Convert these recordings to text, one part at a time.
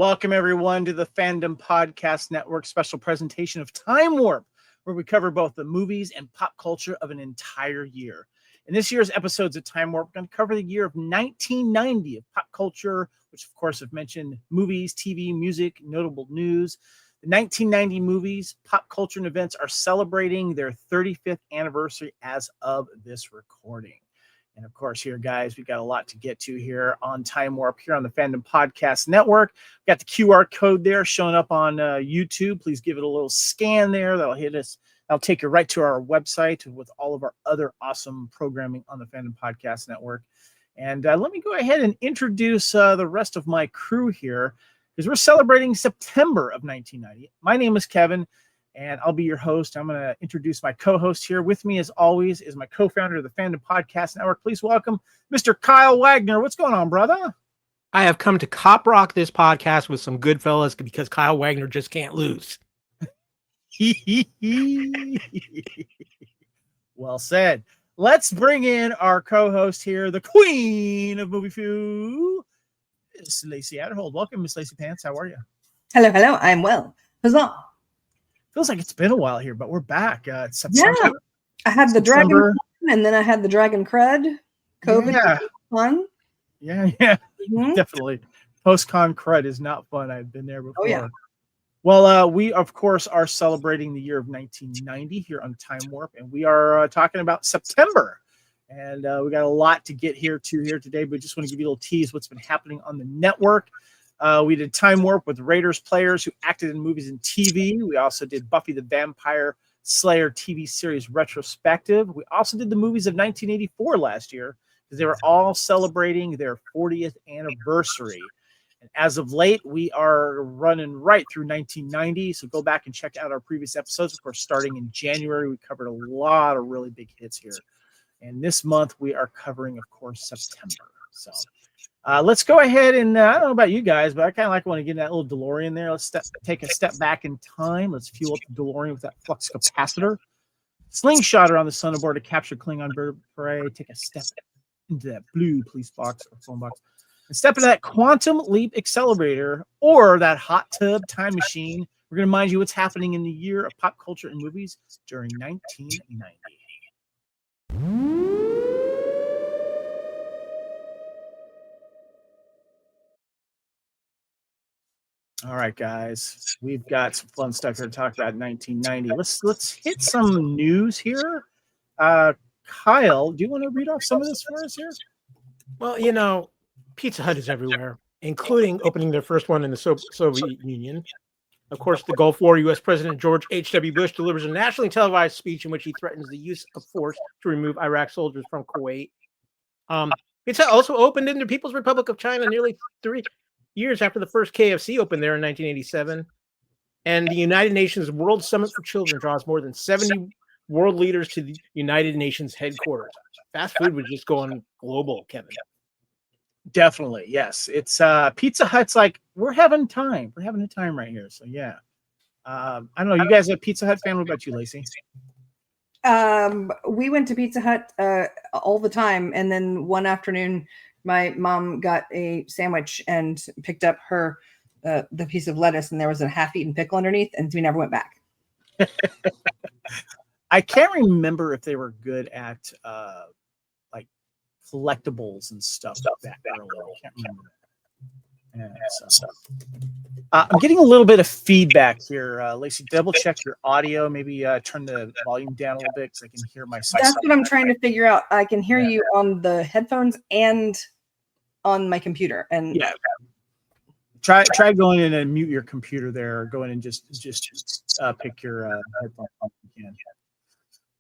Welcome, everyone, to the Fandom Podcast Network special presentation of Time Warp, where we cover both the movies and pop culture of an entire year. In this year's episodes of Time Warp, we're going to cover the year of 1990 of pop culture, which, of course, have mentioned movies, TV, music, notable news. The 1990 movies, pop culture, and events are celebrating their 35th anniversary as of this recording. And of course, here, guys, we've got a lot to get to here on Time Warp here on the Fandom Podcast Network. We've got the QR code there showing up on YouTube. Please give it a little scan there. That'll hit us. That'll take you right to our website with all of our other awesome programming on the Fandom Podcast Network. And let me go ahead and introduce the rest of my crew here because we're celebrating September of 1990. My name is Kevin, and I'll be your host. I'm going to introduce my co-host here. With me, as always, is my co-founder of the Fandom Podcast Network. Please welcome Mr. Kyle Wagner. What's going on, brother? I have come to cop rock this podcast with some Goodfellas because Kyle Wagner just can't lose. Well said. Let's bring in our co-host here, the queen of Movie Foo, Miss Lacey Adderhold. Welcome, Miss Lacey Pants. How are you? Hello. I'm well. Huzzah. Feels like it's been a while here, but we're back. It's September. Yeah. I had the dragon and then I had the dragon crud. COVID. Yeah. Fun. Yeah. Mm-hmm. Definitely. Post-con crud is not fun. I've been there before. Oh, yeah. Well, we, of course, are celebrating the year of 1990 here on Time Warp, and we are talking about September. And we got a lot to get here today, but just want to give you a little tease what's been happening on the network. We did Time Warp with Raiders players who acted in movies and TV. We also did Buffy the Vampire Slayer TV series retrospective. We also did the movies of 1984 last year because they were all celebrating their 40th anniversary. And as of late, we are running right through 1990. So go back and check out our previous episodes. Of course, starting in January, we covered a lot of really big hits here. And this month, we are covering, of course, September. So let's go ahead and I don't know about you guys, but I kind of want to get in that little DeLorean there. Let's take a step back in time. Let's fuel up the DeLorean with that flux capacitor. Slingshot around the sun aboard to capture Klingon bird of prey. Take a step into that blue police box or phone box. And step into that quantum leap accelerator or that hot tub time machine. We're going to remind you what's happening in the year of pop culture and movies during 1990. All right, guys, we've got some fun stuff here to talk about in 1990. Let's hit some news here. Kyle, do you want to read off some of this for us here? Well, Pizza Hut is everywhere, including opening their first one in the Soviet Union. Of course, the Gulf War, U.S. President George H.W. Bush delivers a nationally televised speech in which he threatens the use of force to remove Iraq soldiers from Kuwait. Pizza Hut also opened in the People's Republic of China nearly 3 years after the first KFC opened there in 1987. And the United Nations World Summit for Children draws more than 70 world leaders to the United Nations headquarters. Fast food was just going global, Kevin. Definitely, yes. It's Pizza Hut's like we're having time. We're having a time right here. So yeah, I don't know. You guys are a Pizza Hut fan? What about you, Lacey? We went to Pizza Hut all the time, and then one afternoon, my mom got a sandwich and picked up her the piece of lettuce, and there was a half-eaten pickle underneath, and we never went back. I can't remember if they were good at like collectibles and stuff like that. I can't remember. I'm getting a little bit of feedback here. Lacey, double check your audio. Maybe turn the volume down a little bit so I can hear myself. That's what I'm trying to figure out. I can hear you on the headphones and on my computer. And yeah, try going in and mute your computer there, or go in and just pick your headphones up if you can.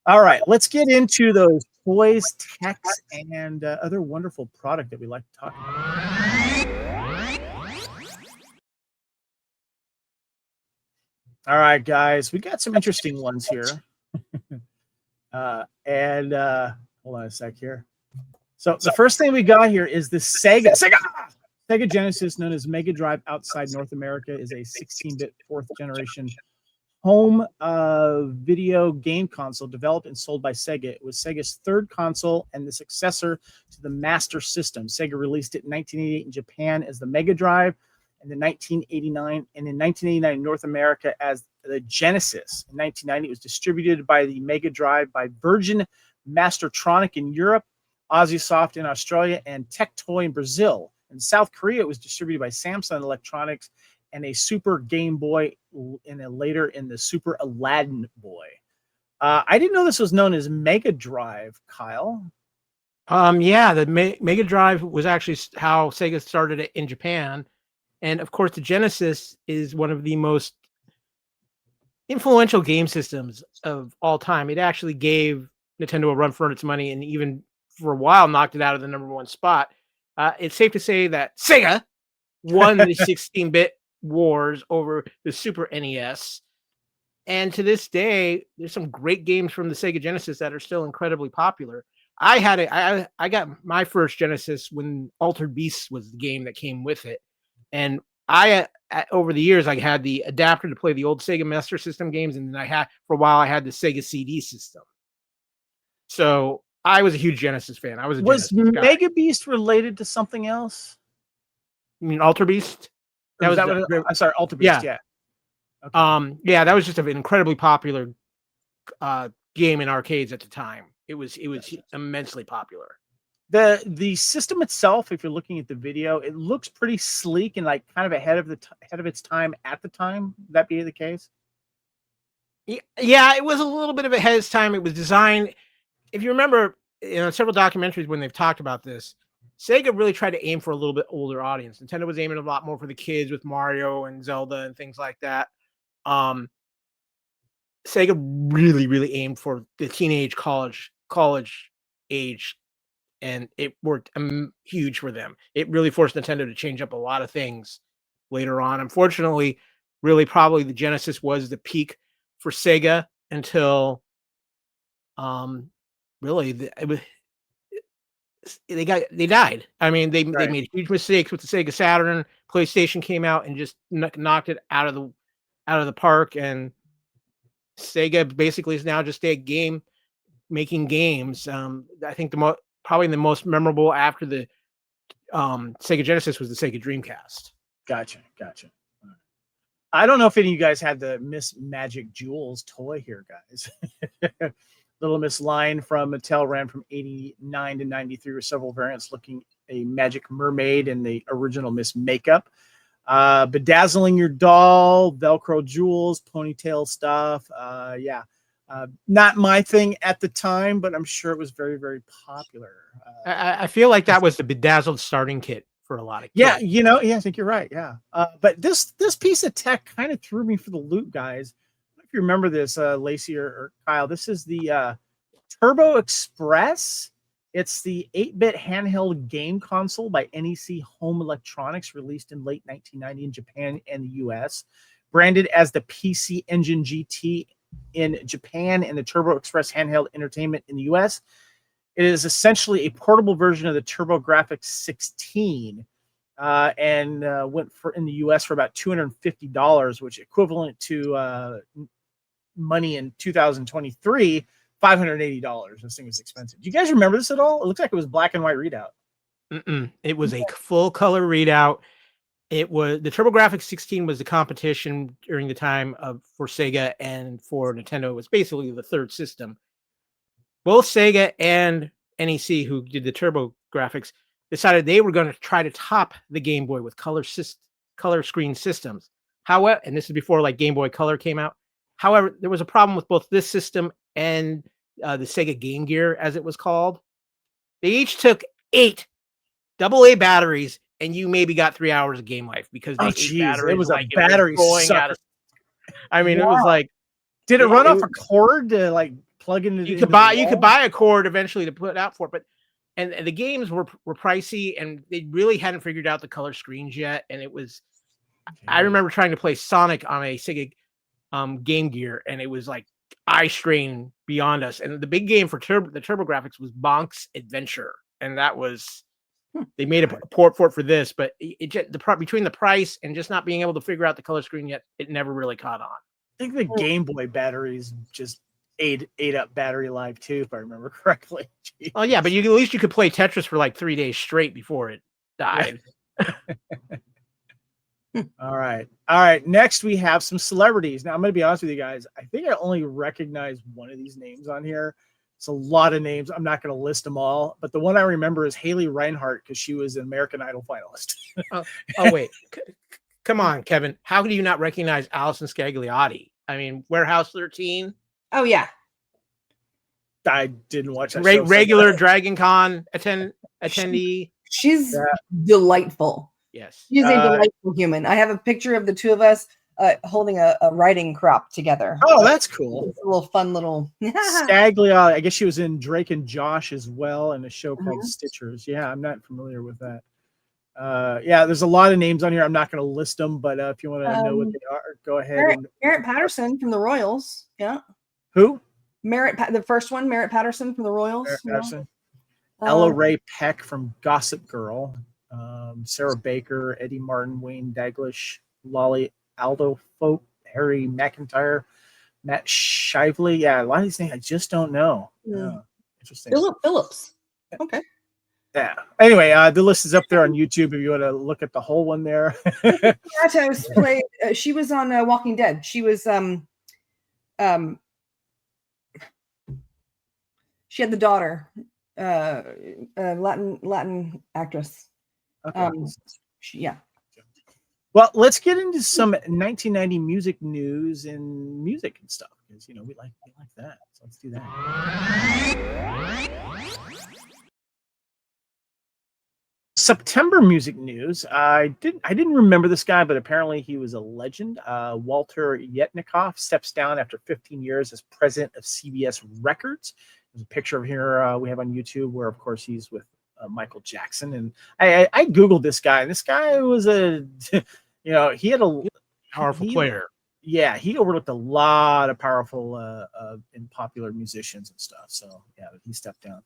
All right, let's get into those toys, techs, and other wonderful product that we like to talk about. All right, guys, we got some interesting ones here. Hold on a sec here. So the first thing we got here is the Sega Genesis, known as Mega Drive outside North America, is a 16-bit fourth generation home video game console developed and sold by Sega. It was Sega's third console and the successor to the Master System. Sega released it in 1988 in Japan as the Mega Drive and in 1989, and in 1989 in North America as the Genesis. In 1990, it was distributed by the Mega Drive by Virgin Mastertronic in Europe, Ozzysoft in Australia, and Tectoy in Brazil. In South Korea, it was distributed by Samsung Electronics and a Super Game Boy, and later in the Super Aladdin Boy. I didn't know this was known as Mega Drive, Kyle. Yeah, the Mega Drive was actually how Sega started it in Japan. And of course, the Genesis is one of the most influential game systems of all time. It actually gave Nintendo a run for its money, and even for a while knocked it out of the #1 spot. It's safe to say that Sega won the 16-bit wars over the Super NES. And to this day, there's some great games from the Sega Genesis that are still incredibly popular. I got my first Genesis when Altered Beast was the game that came with it. And over the years, I had the adapter to play the old Sega Master System games. And then for a while, I had the Sega CD system. So I was a huge Genesis fan. Was Mega Beast related to something else? You mean Alter Beast? I'm sorry, Alter Beast. Yeah. Okay. Yeah, that was just an incredibly popular game in arcades at the time. It was immensely popular. The system itself, if you're looking at the video, it looks pretty sleek and like kind of ahead of its time at the time. Would that be the case? Yeah, it was a little bit of ahead of its time. It was designed. If you remember, several documentaries when they've talked about this, Sega really tried to aim for a little bit older audience. Nintendo was aiming a lot more for the kids with Mario and Zelda and things like that. Sega really, really aimed for the teenage college age, and it worked huge for them. It really forced Nintendo to change up a lot of things later on. Unfortunately, really probably the Genesis was the peak for Sega until they died. I mean, they made huge mistakes with the Sega Saturn. PlayStation came out and just knocked it out of the park, and Sega basically is now just a game making games. I think probably the most memorable after the Sega Genesis was the Sega Dreamcast. Gotcha. I don't know if any of you guys had the Miss Magic Jewels toy here, guys. Little Miss line from Mattel ran from 89 to 93 with several variants looking a magic mermaid and the original Miss Makeup. Bedazzling your doll, Velcro jewels, ponytail stuff. Not my thing at the time, but I'm sure it was very, very popular. I feel like that was the bedazzled starting kit for a lot of kids. I think you're right. Yeah. But this piece of tech kind of threw me for the loop, guys. If you remember this, Lacey or Kyle, this is the Turbo Express. It's the 8-bit handheld game console by NEC Home Electronics, released in late 1990 in Japan and the US. Branded as the PC Engine GT in Japan and the Turbo Express handheld entertainment in the US. It is essentially a portable version of the TurboGrafx 16 and went for in the US for about $250, which equivalent to money in 2023, $580. This thing is expensive. Do you guys remember this at all? It looks like it was black and white readout. It was a full color readout. It was the TurboGrafx 16 was the competition during the time for Sega, and for Nintendo it was basically the third system. Both Sega and NEC, who did the TurboGrafx, decided they were going to try to top the Game Boy with color screen systems. However, and this is before like Game Boy Color came out. However, there was a problem with both this system and the Sega Game Gear, as it was called. They each took 8 AA batteries, and you maybe got 3 hours of game life because the 8 batteries, it was like a battery sucker. I mean, it was like, did it run off a cord to like plug into? You could buy a cord eventually to put out for it, but and the games were pricey, and they really hadn't figured out the color screens yet. And it was, I remember trying to play Sonic on a Sega Game Gear, and it was like eye strain beyond us. And the big game for the TurboGrafx was Bonk's Adventure, and that was they made a port for it for this, but between the price and just not being able to figure out the color screen yet, it never really caught on. I think the Game Boy batteries just ate up battery life too, if I remember correctly. Jeez. Oh yeah, but at least you could play Tetris for like 3 days straight before it died. All right. Next, we have some celebrities. Now, I'm going to be honest with you guys. I think I only recognize one of these names on here. It's a lot of names. I'm not going to list them all, but the one I remember is Haley Reinhart because she was an American Idol finalist. Oh wait, come on, Kevin. How do you not recognize Allison Scagliotti? I mean, Warehouse 13. Oh yeah. I didn't watch that show. Regular Dragon Con attendee. She's delightful. Yes. She's a delightful human. I have a picture of the two of us holding a riding crop together. Oh, that's cool. It's a little fun little. Scagliotti. I guess she was in Drake and Josh as well in a show called Stitchers. Yeah, I'm not familiar with that. Yeah, there's a lot of names on here. I'm not going to list them, but if you want to know what they are, go ahead. Merritt Patterson from the Royals. Yeah. Who? The first one, Merritt Patterson from the Royals. Merritt Patterson. Ella Ray Peck from Gossip Girl. Sarah Baker, Eddie Martin, Wayne Daglish, Lolly Aldo Folk, Harry McIntyre, Matt Shively. Yeah, a lot of these names I just don't know. Interesting. Philip Phillips. Okay. Yeah. Anyway, the list is up there on YouTube if you want to look at the whole one there. played. She was on Walking Dead. She was she had the daughter, Latin actress. Okay. Yeah. Well, let's get into some 1990 music news and music and stuff because we like that. So let's do that. September music news. I didn't remember this guy, but apparently he was a legend. Walter Yetnikoff steps down after 15 years as president of CBS Records. There's a picture of here we have on YouTube where, of course, he's with Michael Jackson. And I Googled this guy, and this guy was he had a powerful player. Yeah, he overlooked a lot of powerful and popular musicians and stuff. So, yeah, he stepped down.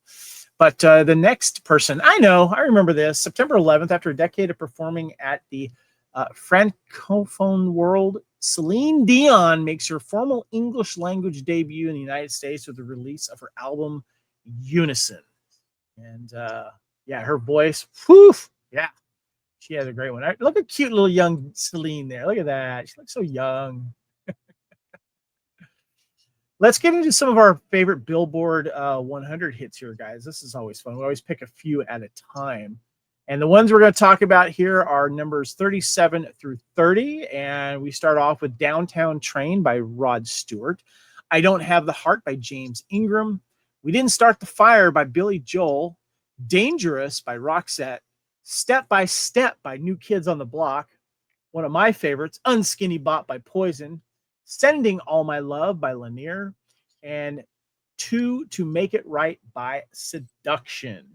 But the next person, I remember this. September 11th, after a decade of performing at the Francophone World, Celine Dion makes her formal English language debut in the United States with the release of her album Unison. And, her voice, woof, yeah. She has a great one. Look at cute little young Celine there. Look at that. She looks so young. Let's get into some of our favorite Billboard 100 hits here, guys. This is always fun. We always pick a few at a time. And the ones we're going to talk about here are numbers 37 through 30. And we start off with Downtown Train by Rod Stewart. I Don't Have the Heart by James Ingram. We Didn't Start the Fire by Billy Joel. Dangerous by Roxette. Step by Step by New Kids on the Block. One of my favorites, Unskinny Bop by Poison. Sending All My Love by Lanier. And To Make It Right by Seduction.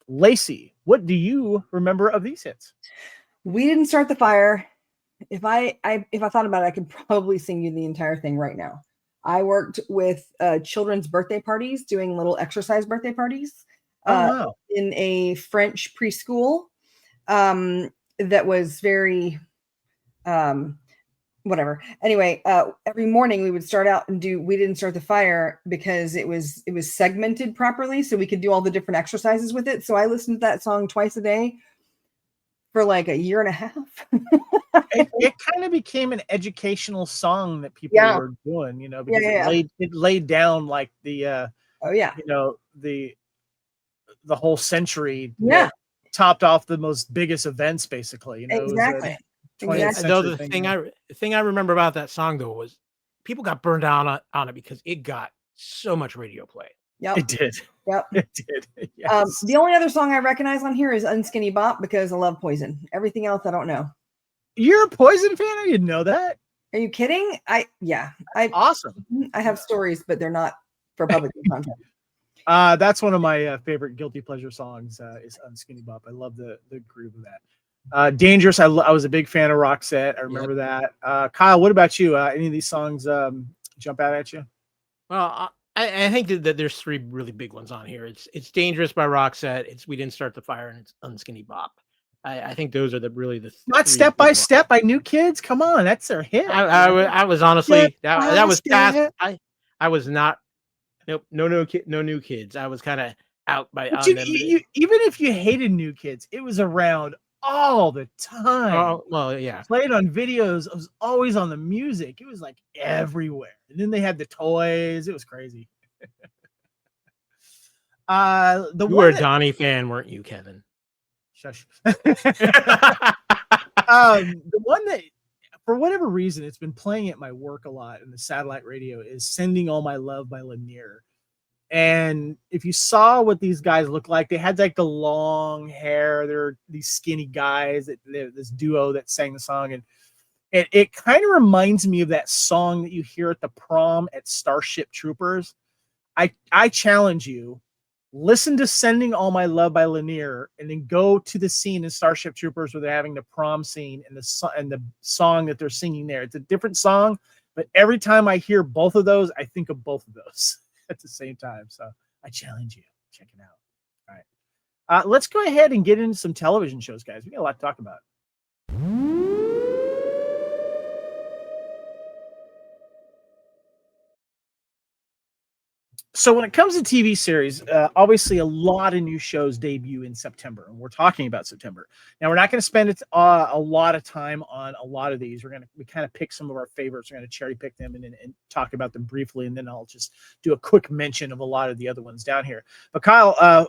Lacey, what do you remember of these hits? We Didn't Start the Fire. If I thought about it, I could probably sing you the entire thing right now. I worked with children's birthday parties, doing little exercise birthday parties. Wow. In a French preschool that was very whatever. Anyway, every morning we would start out and do We Didn't Start the Fire because it was segmented properly so we could do all the different exercises with it. So I listened to that song twice a day for like a year and a half. it kind of became an educational song that people were doing, because it laid down like the the whole century, topped off the most biggest events, basically. Exactly. Though the thing I remember about that song though was people got burned out on it because it got so much radio play. Yep. It did. Yep. It did. Yes. The only other song I recognize on here is Unskinny Bop because I love Poison. Everything else I don't know. You're a Poison fan? I didn't know that. Are you kidding? Awesome. I have stories, but they're not for public content. That's one of my favorite guilty pleasure songs is Unskinny Bop. I love the groove of that. Dangerous. I was a big fan of Roxette. I remember that. Kyle, what about you? Any of these songs jump out at you? Well, I think that there's three really big ones on here. It's Dangerous by Roxette. It's We Didn't Start the Fire, and it's Unskinny Bop. I think those are not Step by Step by New Kids. Come on, that's their hit. I was honestly that was past. I was not. Nope. No New Kids. I was kind of out by on them. Even if you hated New Kids, it was around all the time. Oh, well, yeah. Played on videos. It was always on the music. It was like everywhere. And then they had the toys. It was crazy. You were a Donnie fan, weren't you, Kevin? Shush. The one that, for whatever reason, it's been playing at my work a lot in the satellite radio is Sending All My Love by Lanier. And if you saw what these guys look like, they had like the long hair. They're these skinny guys, this duo that sang the song. And it kind of reminds me of that song that you hear at the prom at Starship Troopers. I challenge you, listen to Sending All My Love by Lanier and then go to the scene in Starship Troopers where they're having the prom scene and the song that they're singing there. It's a different song, but every time I hear both of those, I think of both of those at the same time. So I challenge you. Check it out. All right. Let's go ahead and get into some television shows, guys. We got a lot to talk about. So when it comes to TV series, obviously a lot of new shows debut in September, and we're talking about September. Now, we're not going to spend a lot of time on a lot of these. We kind of pick some of our favorites. We're going to cherry pick them and talk about them briefly, and then I'll just do a quick mention of a lot of the other ones down here. But Kyle,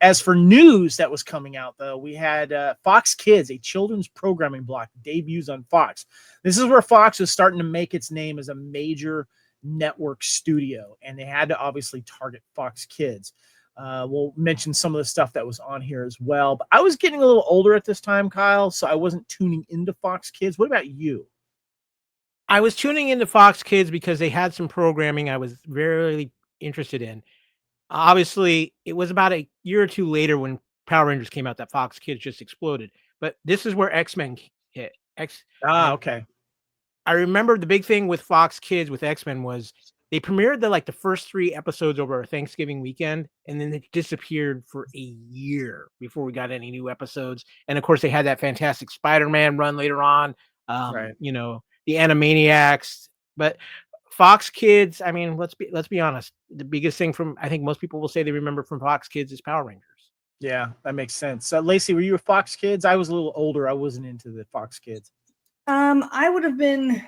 as for news that was coming out, though, we had Fox Kids, a children's programming block, debuts on Fox. This is where Fox was starting to make its name as a major network studio, and they had to obviously target Fox Kids. We'll mention some of the stuff that was on here as well, but I was getting a little older at this time, Kyle, so I wasn't tuning into Fox Kids. What about you? I was tuning into Fox Kids because they had some programming I was very interested in. Obviously, it was about a year or two later when Power Rangers came out that Fox Kids just exploded, but this is where X-Men hit. Okay. I remember the big thing with Fox Kids with X-Men was they premiered the first 3 episodes over Thanksgiving weekend, and then they disappeared for a year before we got any new episodes. And of course, they had that fantastic Spider-Man run later on. Right. The Animaniacs. But Fox Kids, I mean, let's be honest. The biggest thing from I think most people will say they remember from Fox Kids is Power Rangers. Yeah, that makes sense. Lacey, were you a Fox Kids? I was a little older. I wasn't into the Fox Kids. I would have been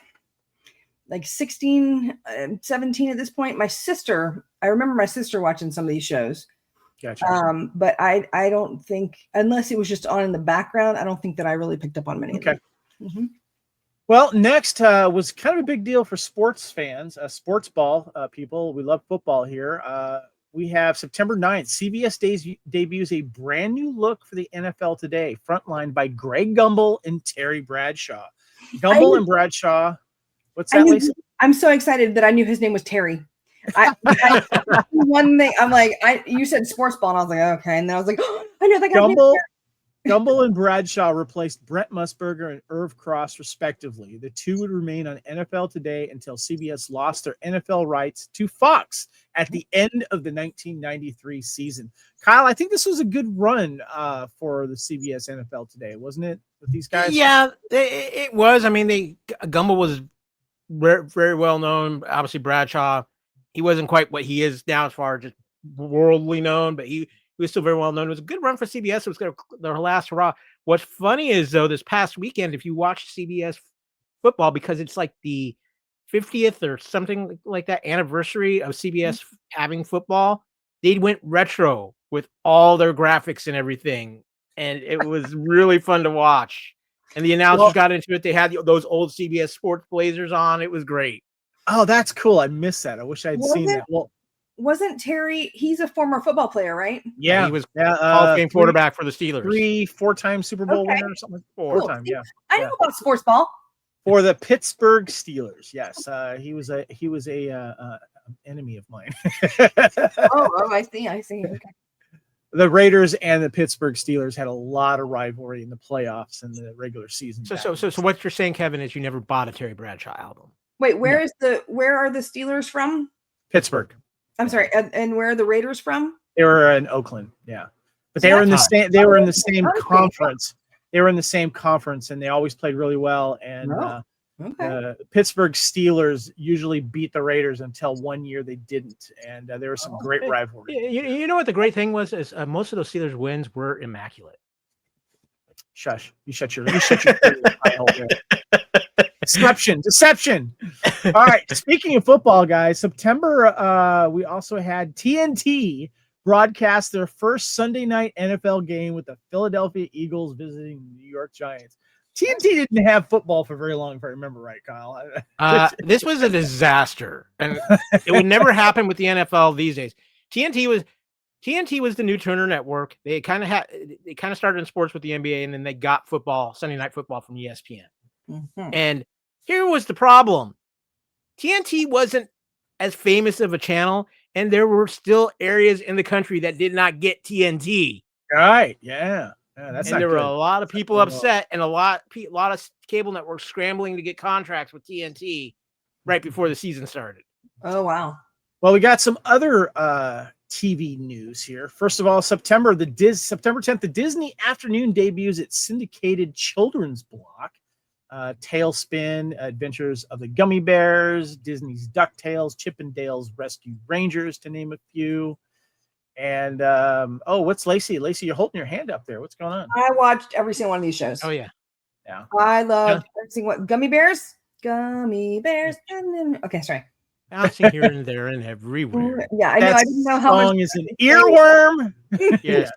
like 16, 17 at this point. I remember my sister watching some of these shows. Gotcha. But I don't think, unless it was just on in the background, I don't think that I really picked up on many of them. Mm-hmm. Well, next was kind of a big deal for sports fans, sports ball people. We love football here. We have September 9th. CBS debuts a brand new look for the NFL Today, frontlined by Greg Gumbel and Terry Bradshaw. Gumbel and Bradshaw. What's that, Lisa? I'm so excited that I knew his name was Terry. One thing, I'm like, you said sports ball, and I was like, okay. And then I was like, oh, I know that guy. Gumbel and Bradshaw replaced Brent Musburger and Irv Cross, respectively. The two would remain on NFL Today until CBS lost their NFL rights to Fox at the end of the 1993 season. Kyle, I think this was a good run for the CBS NFL Today, wasn't it, with these guys? Yeah, it was. I mean, Gumbel was very, very well known. Obviously, Bradshaw, he wasn't quite what he is now as far as just worldly known, but he was still very well known. It was a good run for CBS. It was their last hurrah. What's funny is, though, this past weekend, if you watch CBS football, because it's like the 50th or something like that anniversary of CBS having football, they went retro with all their graphics and everything. And it was really fun to watch. And the announcers got into it. They had those old CBS Sports Blazers on. It was great. Oh, that's cool. I missed that. I wish I'd seen that. Well, wasn't Terry, he's a former football player, right? Yeah. He was Hall of Fame quarterback for the Steelers. 4-time Super Bowl winner or something. Four-time, yeah. I know about sports ball. For the Pittsburgh Steelers, yes. He was a enemy of mine. Oh, I see. Okay. The Raiders and the Pittsburgh Steelers had a lot of rivalry in the playoffs and the regular season. So what you're saying, Kevin, is you never bought a Terry Bradshaw album. Wait, where are the Steelers from? Pittsburgh. I'm sorry, and where are the Raiders from? They were in Oakland, yeah. But they were in the same. They were in the same conference. They were in the same conference, and they always played really well. And the Pittsburgh Steelers usually beat the Raiders until one year they didn't, and there was some great rivalry. You know what the great thing was is most of those Steelers wins were immaculate. Shush. You shut your eye hole there. Deception. All right. Speaking of football, guys, September, we also had TNT broadcast their first Sunday night NFL game with the Philadelphia Eagles visiting the New York Giants. TNT didn't have football for very long, if I remember right, Kyle. This was a disaster, and it would never happen with the NFL these days. TNT was the new Turner network. They kind of started in sports with the NBA, and then they got football, Sunday Night Football from ESPN. Mhm. And here was the problem. TNT wasn't as famous of a channel, and there were still areas in the country that did not get TNT. Right. Yeah. That's and there were good. a lot of people upset, and a lot of cable networks scrambling to get contracts with TNT right before the season started. Oh, wow. Well, we got some other TV news here. First of all, September 10th, the Disney Afternoon debuts its syndicated children's block. Tailspin, Adventures of the Gummy Bears, Disney's DuckTales, Chip and Dale's Rescue Rangers, to name a few. And what's Lacey? Lacey, you're holding your hand up there. What's going on? I watched every single one of these shows. Oh, yeah. I loved every single one. Gummy Bears. And then, okay, sorry. Bouncing here and there and everywhere. Yeah, I know. I didn't know how much song is an earworm. Yes.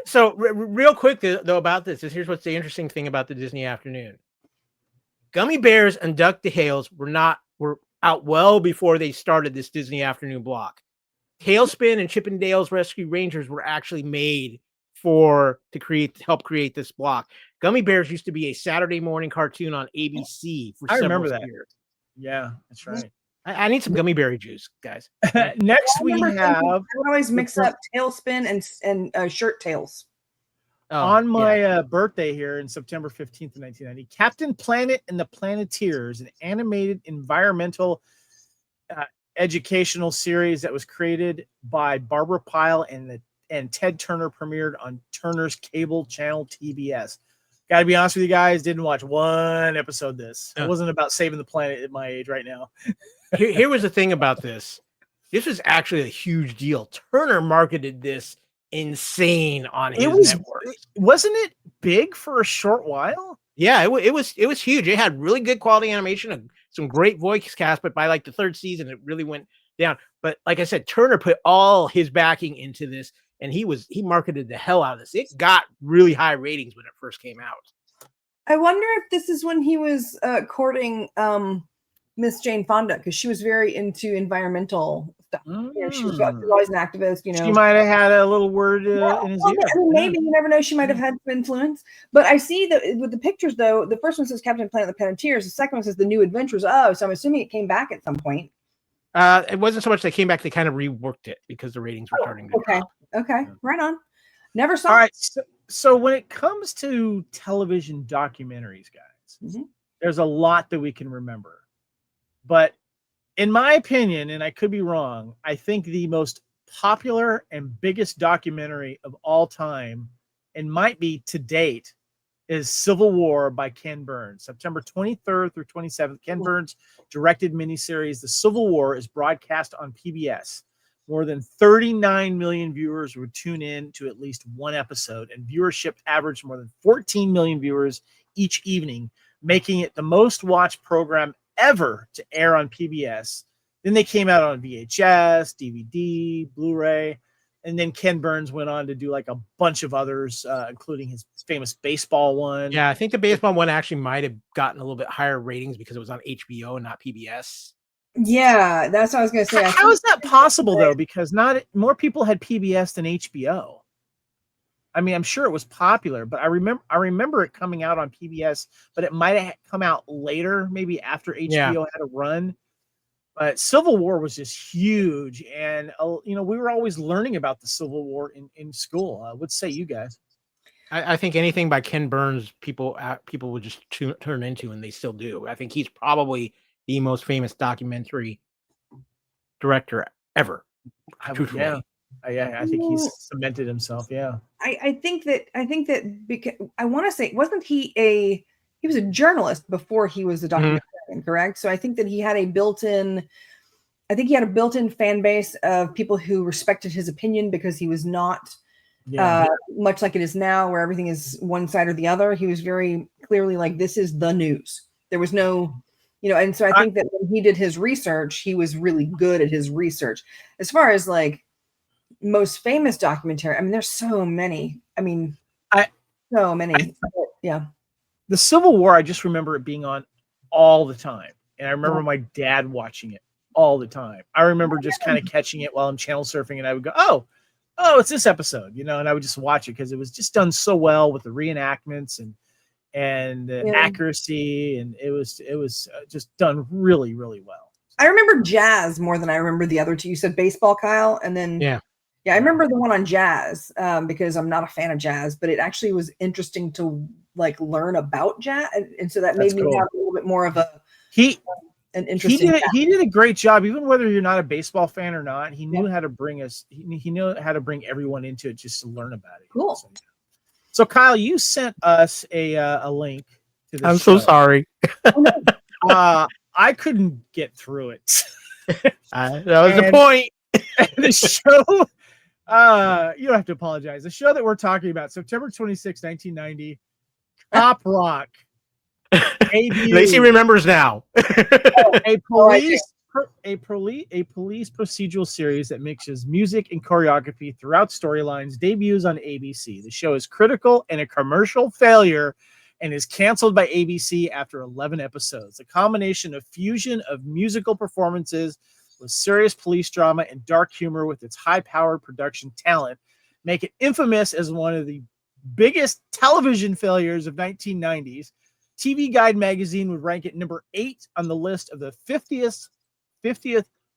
So real quick though about this is here's what's the interesting thing about the Disney Afternoon. Gummy Bears and DuckTales were out well before they started this Disney Afternoon block. Tailspin and Chip and Dale's Rescue Rangers were actually made to help create this block. Gummy Bears used to be a Saturday morning cartoon on ABC for several years. Yeah, that's right. I need some gummy berry juice, guys. Next we have. I would always mix up Tailspin and Shirt Tails. On my birthday here in September 15th, 1990, Captain Planet and the Planeteers, an animated environmental educational series that was created by Barbara Pyle and Ted Turner, premiered on Turner's cable channel TBS. Got to be honest with you guys, didn't watch one episode of this. It wasn't about saving the planet at my age right now. Here was the thing about this. This was actually a huge deal. Turner marketed this insane on his network. Wasn't it big for a short while? Yeah, it was huge. It had really good quality animation and some great voice cast, but by like the third season, it really went down. But like I said, Turner put all his backing into this, and he marketed the hell out of this. It got really high ratings when it first came out. I wonder if this is when he was courting Miss Jane Fonda, because she was very into environmental stuff. You know, she was always an activist. You know, she might have had a little word in his ear. I mean, maybe you never know. She might have had some influence. But I see that with the pictures, though, the first one says Captain Planet and the Planeteers. The second one says The New Adventures of. So I'm assuming it came back at some point. It wasn't so much they came back; they kind of reworked it because the ratings were starting to drop. Okay, right on. Never saw. All right, so when it comes to television documentaries, guys, there's a lot that we can remember. But in my opinion, and I could be wrong, I think the most popular and biggest documentary of all time, and might be to date, is Civil War by Ken Burns. September 23rd through 27th, Ken Burns directed miniseries The Civil War is broadcast on PBS. More than 39 million viewers would tune in to at least one episode, and viewership averaged more than 14 million viewers each evening, making it the most watched program ever to air on PBS. Then they came out on VHS, DVD, Blu-ray, and then Ken Burns went on to do like a bunch of others, including his famous baseball one. Yeah, I think the baseball one actually might have gotten a little bit higher ratings because it was on HBO and not PBS. Yeah, that's what I was going to say. How is that possible, though? Because more people had PBS than HBO. I mean, I'm sure it was popular, but I remember it coming out on PBS, but it might have come out later, maybe after HBO had a run. But Civil War was just huge, and we were always learning about the Civil War in school. What say you guys? I think anything by Ken Burns, people would just turn into, and they still do. I think he's probably the most famous documentary director ever. Truthfully. Yeah, I think he's cemented himself. Yeah, I think that because I want to say, wasn't he was a journalist before he was a documentarian, correct? So I think that he had a built-in fan base of people who respected his opinion because he was not Yeah. Much like it is now, where everything is one side or the other. He was very clearly like, this is the news. There was no, and so I think that when he did his research, he was really good at his research. As far as like most famous documentary, I mean, there's so many. I mean, so many. Yeah. The Civil War, I just remember it being on all the time. And I remember my dad watching it all the time. I remember just kind of catching it while I'm channel surfing, and I would go, oh, it's this episode, and I would just watch it because it was just done so well with the reenactments and accuracy, and it was just done really, really well. I remember jazz more than I remember the other two. You said baseball, Kyle, and then yeah, I remember the one on jazz because I'm not a fan of jazz, but it actually was interesting to like learn about jazz, and so that made me have a little bit more of an interesting. He did a great job, even whether you're not a baseball fan or not. He knew how to bring us. He knew how to bring everyone into it just to learn about it. Cool. So Kyle, you sent us a link to this. I'm so sorry. I couldn't get through it. That was the point. The show. You don't have to apologize. The show that we're talking about, September 26, 1990, Cop Rock. Lacey remembers now. A police procedural series that mixes music and choreography throughout storylines debuts on ABC. The show is critical and a commercial failure and is canceled by ABC after 11 episodes. A combination of fusion of musical performances with serious police drama and dark humor with its high-powered production talent make it infamous as one of the biggest television failures of 1990s. TV Guide magazine would rank it number 8 on the list of the 50th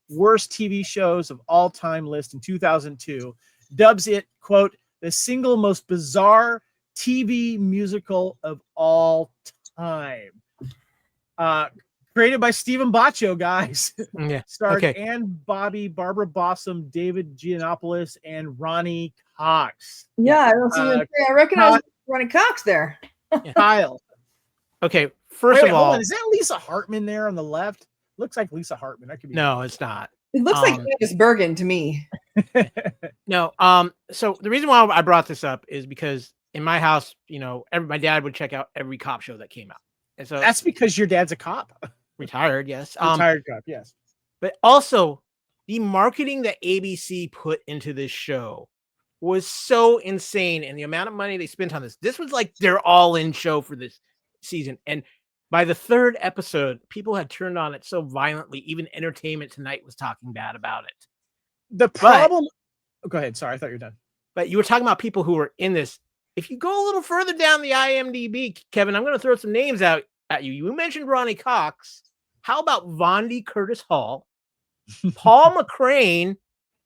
worst TV shows of all time list in 2002. Dubs it, quote, the single most bizarre TV musical of all time. Created by Stephen Baccio, guys. Yeah. Starred Ann Bobby, Barbara Bossum, David Giannopoulos, and Ronnie Cox. Yeah, I recognize Ronnie Cox there. Kyle. Okay, first of all, is that Lisa Hartman there on the left? Looks like Lisa Hartman. That could be. No, it's not. It looks like Candace Bergen to me. No. So the reason why I brought this up is because in my house, my dad would check out every cop show that came out, and so that's because your dad's a cop. Retired, yes. Retired cop, yes. But also, the marketing that ABC put into this show was so insane, and the amount of money they spent on this. This was like their all-in show for this season, and by the 3rd episode, people had turned on it so violently, even Entertainment Tonight was talking bad about it. The problem. Go ahead. Sorry, I thought you were done. But you were talking about people who were in this. If you go a little further down the IMDb, Kevin, I'm going to throw some names out at you. You mentioned Ronnie Cox. How about Vondi Curtis Hall, Paul McCrane,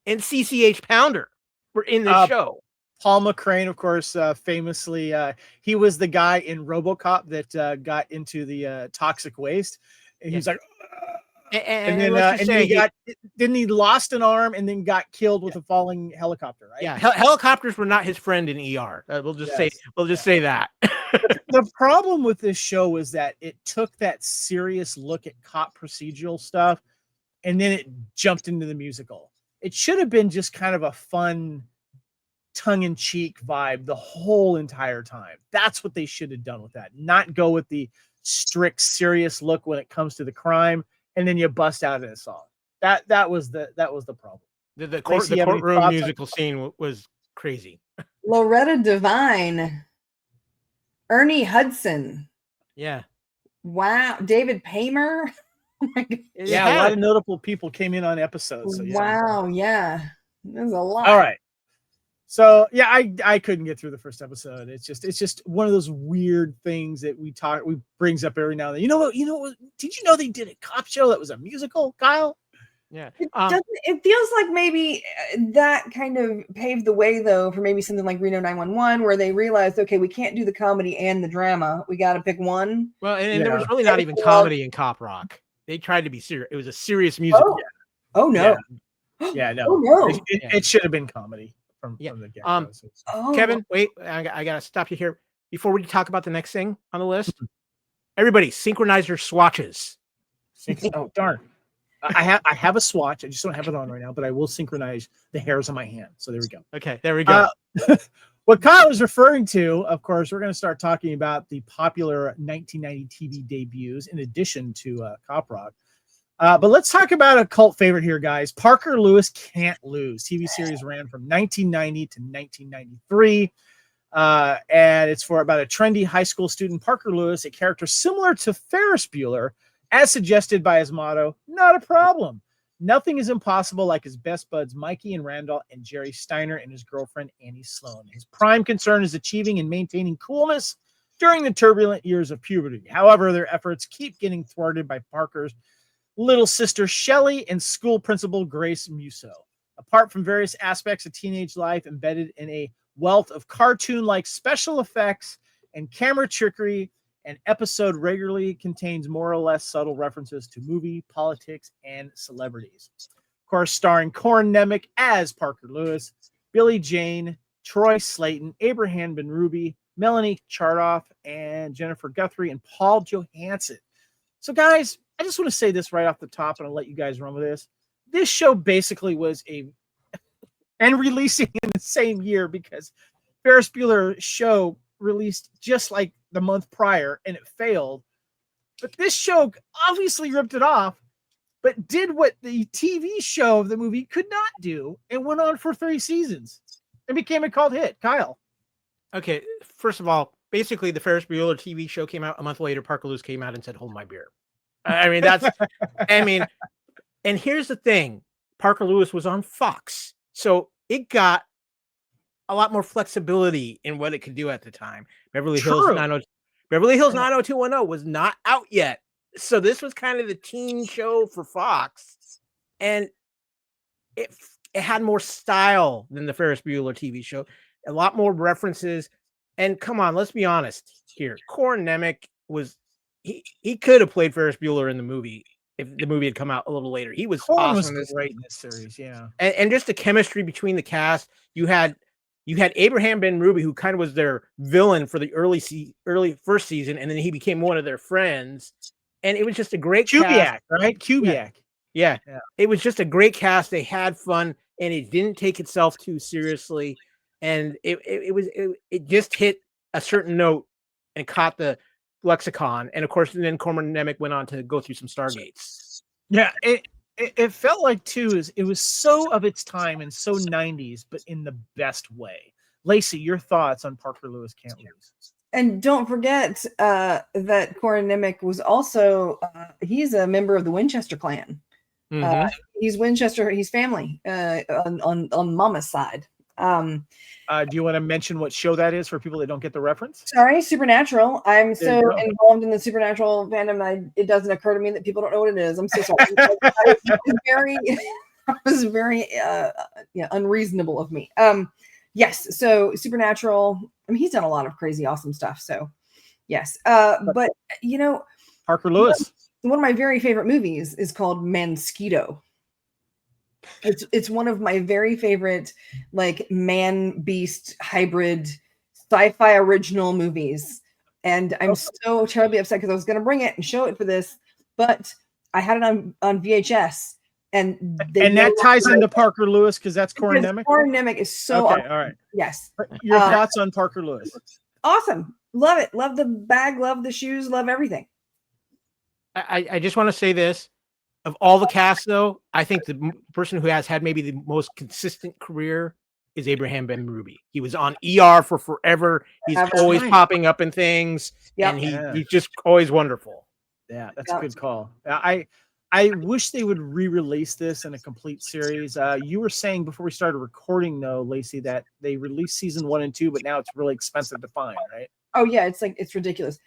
and CCH Pounder were in this show? Paul McCrane, of course, famously, he was the guy in RoboCop that got into the toxic waste. And he was like, and then he lost an arm and then got killed with a falling helicopter, right? Yeah, helicopters were not his friend in ER. We'll just say that. The problem with this show was that it took that serious look at cop procedural stuff, and then it jumped into the musical. It should have been just kind of a fun, tongue-in-cheek vibe the whole entire time. That's what they should have done with that. Not go with the strict, serious look when it comes to the crime, and then you bust out in a song. That was the problem. The courtroom musical scene was crazy. Loretta Devine, Ernie Hudson. Yeah. Wow. David Paymer. Oh my God. Yeah, a lot of notable people came in on episodes. So wow. Yeah. There's a lot. All right. So yeah, I couldn't get through the first episode. It's just one of those weird things that we brings up every now and then. You know what? Did you know they did a cop show that was a musical, Kyle? Yeah. It feels like maybe that kind of paved the way, though, for maybe something like Reno 911, where they realized, okay, we can't do the comedy and the drama. We got to pick one. Well, and there was really not even comedy in Cop Rock. They tried to be serious. It was a serious musical. Oh no. Yeah, no. Oh no. It should have been comedy from the get-go. Kevin, wait, I gotta stop you here before we talk about the next thing on the list. Everybody, synchronize your swatches. Oh darn. I have a swatch. I just don't have it on right now, but I will synchronize the hairs on my hand. So there we go. Okay, there we go. What Kyle is referring to, of course, we're going to start talking about the popular 1990 TV debuts in addition to Cop Rock. But let's talk about a cult favorite here, guys. Parker Lewis Can't Lose. TV series ran from 1990 to 1993. And it's for about a trendy high school student, Parker Lewis, a character similar to Ferris Bueller, as suggested by his motto, not a problem. Nothing is impossible, like his best buds Mikey and Randall and Jerry Steiner and his girlfriend Annie Sloan. His prime concern is achieving and maintaining coolness during the turbulent years of puberty. However, their efforts keep getting thwarted by Parker's little sister Shelley and school principal Grace Musso. Apart from various aspects of teenage life embedded in a wealth of cartoon-like special effects and camera trickery, an episode regularly contains more or less subtle references to movie, politics, and celebrities. Of course, starring Corin Nemec as Parker Lewis, Billy Jane, Troy Slayton, Abraham Benrubi, Melanie Chartoff, and Jennifer Guthrie, and Paul Johansson. So, guys, I just want to say this right off the top, and I'll let you guys run with this. This show basically was and releasing in the same year, because Ferris Bueller's show released just like the month prior and it failed. But this show obviously ripped it off, but did what the TV show of the movie could not do and went on for 3 seasons and became a cult hit. Kyle. Okay, first of all, basically the Ferris Bueller TV show came out a month later. Parker Lewis came out and said, "Hold my beer." And here's the thing. Parker Lewis was on Fox, so it got a lot more flexibility in what it could do at the time. Beverly Hills 90210 was not out yet. So this was kind of the teen show for Fox. And it had more style than the Ferris Bueller TV show. A lot more references. And come on, let's be honest here. Corin Nemec he could have played Ferris Bueller in the movie if the movie had come out a little later. He was awesome. Was great in this series, yeah. And just the chemistry between the cast. You had Abraham Benrubi, who kind of was their villain for the early first season, and then he became one of their friends. And it was just a great Kubiak, cast. right? Kubiak. Yeah. It was just a great cast. They had fun, and it didn't take itself too seriously. And it just hit a certain note and caught the lexicon. And of course, then Corin Nemec went on to go through some Stargates. Yeah, it felt like too it was so of its time and so 90s, but in the best way. Lacey, your thoughts on Parker Lewis Can't Lose? And don't forget that Corin Nemec was also he's a member of the Winchester clan. Mm-hmm. He's Winchester. He's family on Mama's side. Do you want to mention what show that is for people that don't get the reference? Sorry, Supernatural. I'm so involved in the Supernatural fandom. It doesn't occur to me that people don't know what it is. I'm so sorry. I was very unreasonable of me. Yes. So Supernatural. I mean, he's done a lot of crazy, awesome stuff. So yes. But Parker Lewis. One of my very favorite movies is called Mansquito. It's one of my very favorite, like, man beast hybrid sci-fi original movies, and I'm so terribly upset because I was going to bring it and show it for this, but I had it on VHS, and that ties into Parker Lewis because that's Corin Nemec. Corin Nemec is so okay. awesome. All right. Yes. Your thoughts on Parker Lewis? Awesome. Love it. Love the bag. Love the shoes. Love everything. I just want to say this. Of all the cast, though, I think the person who has had maybe the most consistent career is Abraham Benrubi. He was on ER for forever. He's always popping up in things, and he's just always wonderful. Yeah, that's a good call. I wish they would re-release this in a complete series. You were saying before we started recording, though, Lacey, that they released season 1 and 2, but now it's really expensive to find, right? Oh yeah, it's ridiculous.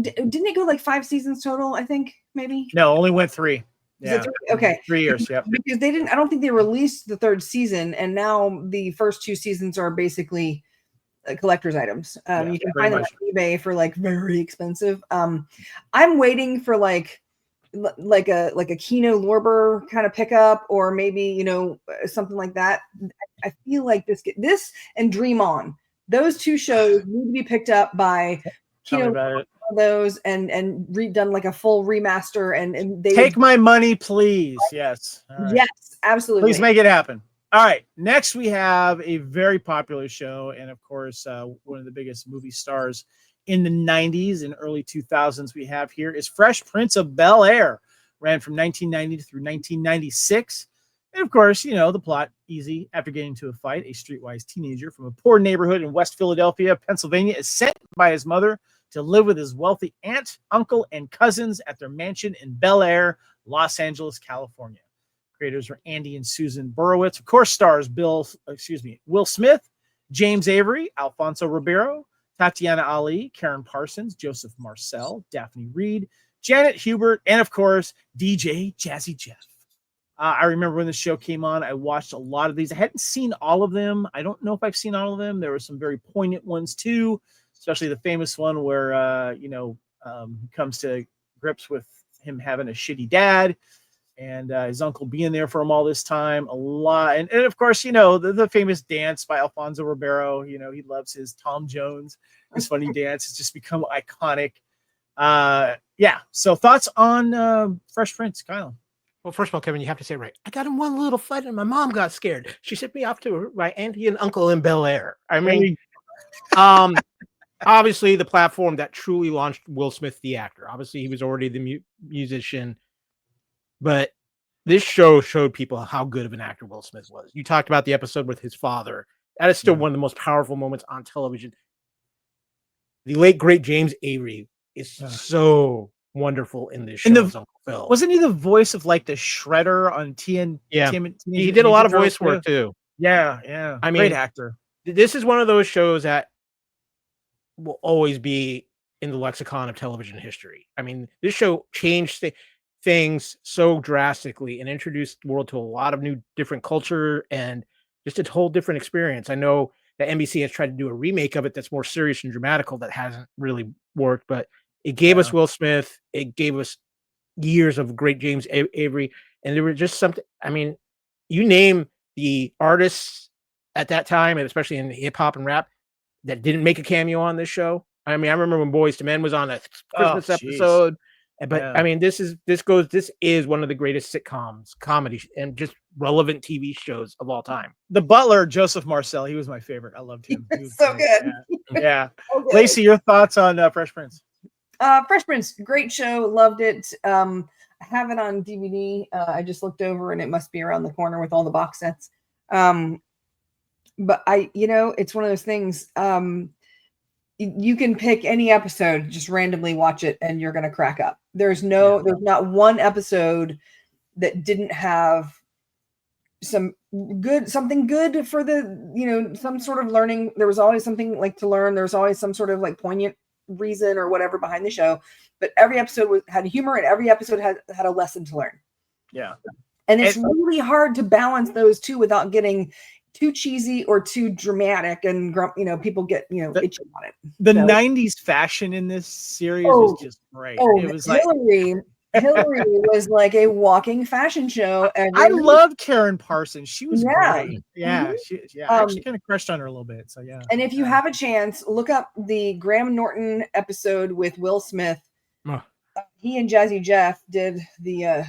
Didn't it go like 5 seasons total? I think maybe. No, only went 3. Yeah. Okay. 3 years. Yep. Because they didn't. I don't think they released the 3rd season, and now the first 2 seasons are basically collector's items. You can find them on eBay for like very expensive. I'm waiting for like a Kino Lorber kind of pickup, or maybe something like that. I feel like this and Dream On. Those 2 shows need to be picked up by Tell me about it. those and redone like a full remaster, and they Take my money, please. Yes. All right. yes, absolutely. Please make it happen. All right. Next, we have a very popular show, and of course, one of the biggest movie stars in the 90s and early 2000s we have here is Fresh Prince of Bel-Air. Ran from 1990 through 1996. And of course, you know, the plot, easy. After getting into a fight, a streetwise teenager from a poor neighborhood in West Philadelphia, Pennsylvania, is sent by his mother to live with his wealthy aunt, uncle, and cousins at their mansion in Bel Air, Los Angeles, California. Creators are Andy and Susan Borowitz. Of course, stars Will Smith, James Avery, Alfonso Ribeiro, Tatiana Ali, Karen Parsons, Joseph Marcel, Daphne Reed, Janet Hubert, and of course, DJ Jazzy Jeff. I remember when the show came on, I watched a lot of these. I hadn't seen all of them. I don't know if I've seen all of them. There were some very poignant ones too, especially the famous one where, he comes to grips with him having a shitty dad and his uncle being there for him all this time. A lot. And of course, you know, the famous dance by Alfonso Ribeiro. You know, he loves his Tom Jones. His funny dance has just become iconic. So thoughts on Fresh Prince, Kyle? Well, first of all, Kevin, you have to say it right. I got in one little fight and my mom got scared. She sent me off to my auntie and uncle in Bel Air. I mean, obviously the platform that truly launched Will Smith, the actor. Obviously, he was already the musician, but this show showed people how good of an actor Will Smith was. You talked about the episode with his father. That is still one of the most powerful moments on television. The late, great James Avery is so wonderful in this show. Uncle Phil. Wasn't he the voice of like the Shredder on TN? Yeah, he did a lot of voice work too. Yeah. I mean, great actor. This is one of those shows that will always be in the lexicon of television history. I mean, this show changed things so drastically and introduced the world to a lot of new, different culture and just a whole different experience. I know that NBC has tried to do a remake of it that's more serious and dramatical that hasn't really worked, but it gave us Will Smith. It gave us years of great James Avery. And there were just something, I mean, you name the artists at that time, and especially in hip hop and rap, that didn't make a cameo on this show. I mean, I remember when Boyz II Men was on a Christmas episode, but I mean, this is one of the greatest sitcoms, comedy, and just relevant TV shows of all time. The butler, Joseph Marcel, he was my favorite. I loved him. He was so great. good. Yeah. Okay. Lacey, your thoughts on Fresh Prince? Fresh Prince, great show, loved it. I have it on DVD. I just looked over and it must be around the corner with all the box sets. But it's one of those things. You can pick any episode, just randomly watch it, and you're gonna crack up. There's not one episode that didn't have something good for the, some sort of learning. There was always something like to learn. There was always some sort of like poignant reason or whatever behind the show, but every episode had humor and every episode had a lesson to learn. Yeah. And it's really hard to balance those two without getting too cheesy or too dramatic and people get itchy on it. The 90s fashion in this series was just great. It was Hillary was like a walking fashion show. I love Karen Parsons. She was great. Yeah. Mm-hmm. I actually kind of crushed on her a little bit. So yeah. And if you have a chance, look up the Graham Norton episode with Will Smith. He and Jazzy Jeff did the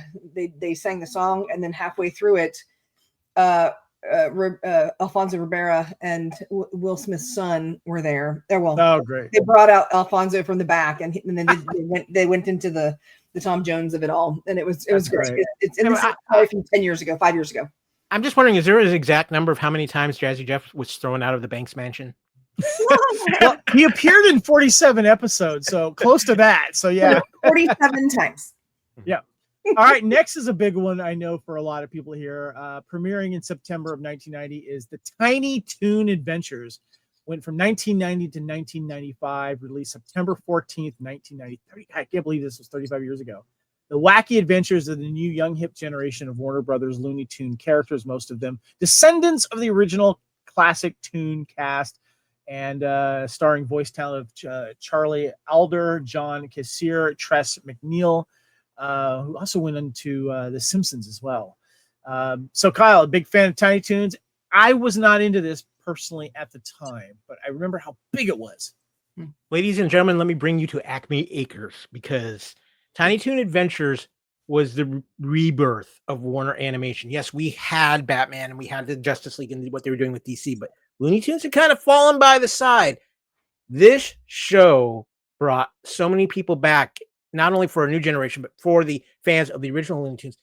they sang the song, and then halfway through it, Alfonso Ribeiro and Will Smith's son were there. Great. They brought out Alfonso from the back, and then they went into the Tom Jones of it all, and it was great. It's probably from 5 years ago. I'm just wondering, is there an exact number of how many times Jazzy Jeff was thrown out of the Banks mansion? Well, he appeared in 47 episodes, so close to that. So yeah, 47 times. Yeah. All right. Next is a big one I know for a lot of people here. Premiering in September of 1990 is the Tiny Toon Adventures. Went from 1990 to 1995. Released September 14th, 1990. I can't believe this was 35 years ago. The wacky adventures of the new young hip generation of Warner Brothers Looney Tune characters, most of them descendants of the original classic Toon cast, and starring voice talent of Charlie Alder, John Kassir, Tress MacNeille, who also went into The Simpsons as well. So Kyle, a big fan of Tiny Toons. I was not into this personally at the time, but I remember how big it was. Ladies and gentlemen, let me bring you to Acme Acres, because Tiny Toon Adventures was the rebirth of Warner Animation. Yes, we had Batman and we had the Justice League and what they were doing with DC, but Looney Tunes had kind of fallen by the side. This show brought so many people back, not only for a new generation, but for the fans of the original Looney Tunes.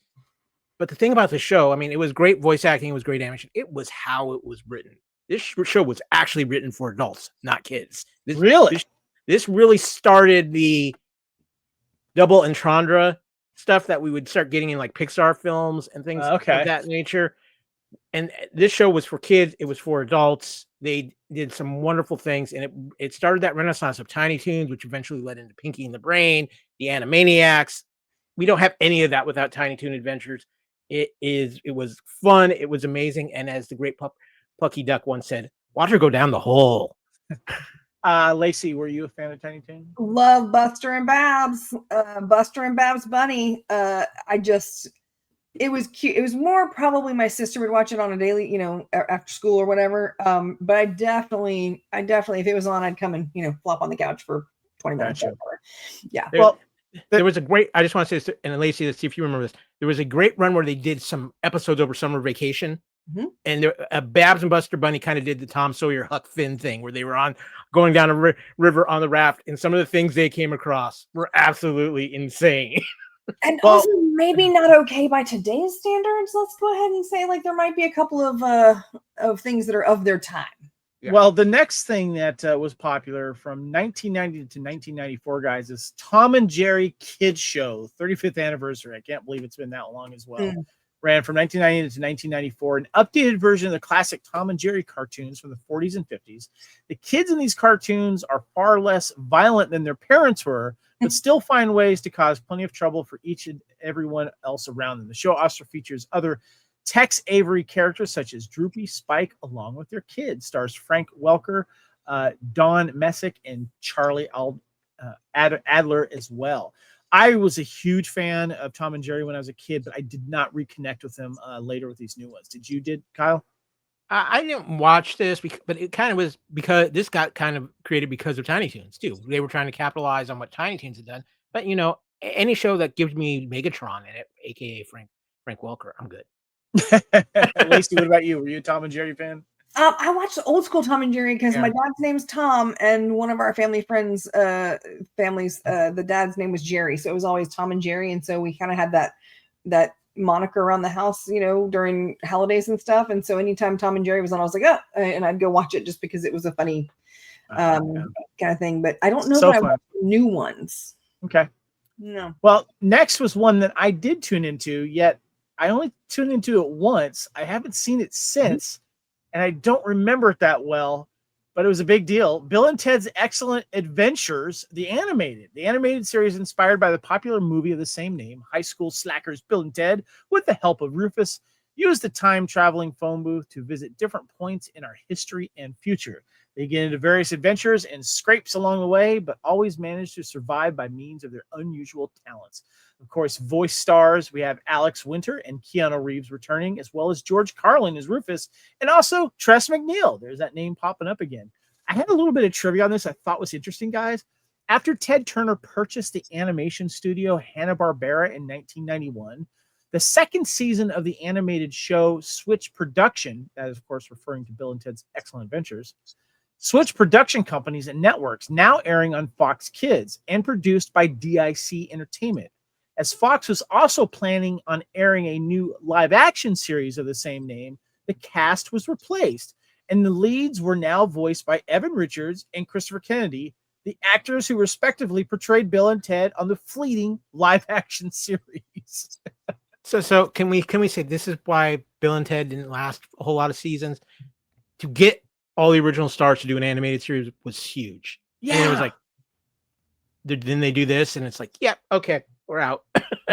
But the thing about the show, I mean, it was great voice acting, it was great animation. It was how it was written. This show was actually written for adults, not kids. This really started the double entendre stuff that we would start getting in like Pixar films and things of that nature. And this show was for kids. It was for adults. They did some wonderful things, and it started that renaissance of Tiny Toons, which eventually led into Pinky and the Brain, the Animaniacs. We don't have any of that without Tiny Toon Adventures. It was fun. It was amazing. And as the great Plucky Duck once said, watch her go down the hole. Lacey, were you a fan of Tiny Toon? Love Buster and Babs. Buster and Babs Bunny. It was cute. It was more probably my sister would watch it on a daily, after school or whatever. But I definitely, if it was on, I'd come and, flop on the couch for 20 minutes. Gotcha. Yeah. There was a great, I just want to say this, and Lacey, let's see if you remember this. There was a great run where they did some episodes over summer vacation. Mm-hmm. And Babs and Buster Bunny kind of did the Tom Sawyer Huck Finn thing where they were going down a river on the raft, and some of the things they came across were absolutely insane. And also maybe not okay by today's standards. Let's go ahead and say like there might be a couple of things that are of their time. Yeah. Well, the next thing that was popular from 1990 to 1994, guys, is Tom and Jerry Kids Show, 35th anniversary. I can't believe it's been that long as well. Ran from 1990 to 1994, an updated version of the classic Tom and Jerry cartoons from the 40s and 50s. The kids in these cartoons are far less violent than their parents were, but still find ways to cause plenty of trouble for each and everyone else around them. The show also features other Tex Avery characters such as Droopy, Spike, along with their kids. Stars Frank Welker, Don Messick, and Charlie Adler as well. I was a huge fan of Tom and Jerry when I was a kid, but I did not reconnect with them later with these new ones. Did Kyle? I didn't watch this, but it kind of was because this got kind of created because of Tiny Toons too. They were trying to capitalize on what Tiny Toons had done. But any show that gives me Megatron in it, aka Frank Welker, I'm good. Lacey, what about you? Were you a Tom and Jerry fan? I watched the old school Tom and Jerry because my dad's name's Tom, and one of our family friends' the dad's name was Jerry, so it was always Tom and Jerry, and so we kind of had that moniker around the house, during holidays and stuff. And so anytime Tom and Jerry was on, I was like, and I'd go watch it just because it was a funny kind of thing. But I don't know that I watched new ones. Okay. No. Well, next was one that I did tune into, yet I only tuned into it once. I haven't seen it since, and I don't remember it that well, but it was a big deal. Bill and Ted's Excellent Adventures, the animated series inspired by the popular movie of the same name. High school slackers Bill and Ted, with the help of Rufus, use the time-traveling phone booth to visit different points in our history and future. They get into various adventures and scrapes along the way, but always manage to survive by means of their unusual talents. Of course, voice stars, we have Alex Winter and Keanu Reeves returning, as well as George Carlin as Rufus, and also Tress MacNeille. There's that name popping up again. I had a little bit of trivia on this I thought was interesting, guys. After Ted Turner purchased the animation studio Hanna-Barbera in 1991, the second season of the animated show switched production, that is, of course, referring to Bill and Ted's Excellent Adventures, switched production companies and networks, now airing on Fox Kids and produced by DIC Entertainment. As Fox was also planning on airing a new live-action series of the same name, the cast was replaced, and the leads were now voiced by Evan Richards and Christopher Kennedy, the actors who respectively portrayed Bill and Ted on the fleeting live-action series. So can we say this is why Bill and Ted didn't last a whole lot of seasons? To get all the original stars to do an animated series was huge. Yeah, and it was like, then they do this, and it's like, yeah, okay, we're out.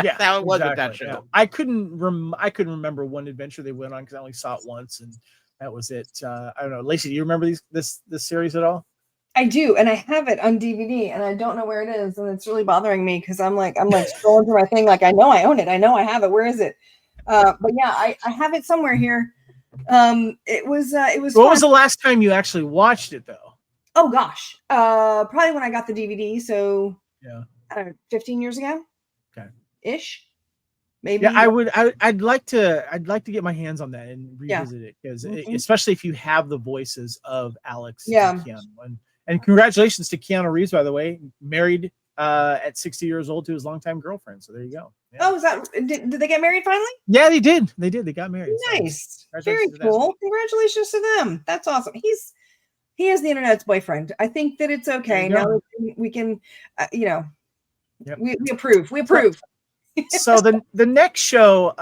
Yeah, that was with that show. Yeah. I couldn't remember one adventure they went on because I only saw it once, and that was it. I don't know, Lacey, do you remember this series at all? I do, and I have it on DVD, and I don't know where it is, and it's really bothering me because I'm like scrolling through my thing, like I know I own it, I know I have it. Where is it? But yeah, I have it somewhere here. It was. What was the last time you actually watched it, though? Oh gosh, probably when I got the DVD. So Yeah. I don't know, 15 years ago. Okay. Ish. Maybe. Yeah, I'd like to get my hands on that and revisit it because especially if you have the voices of Alex and Keanu. And congratulations to Keanu Reeves, by the way, married at 60 years old to his longtime girlfriend. So there you go. Yeah. Oh, is that did they get married finally? Yeah, they did. They got married. Nice. So very cool. Congratulations to them. That's awesome. He is the internet's boyfriend. I think that it's okay. Now we can we approve. We approve. So the next show,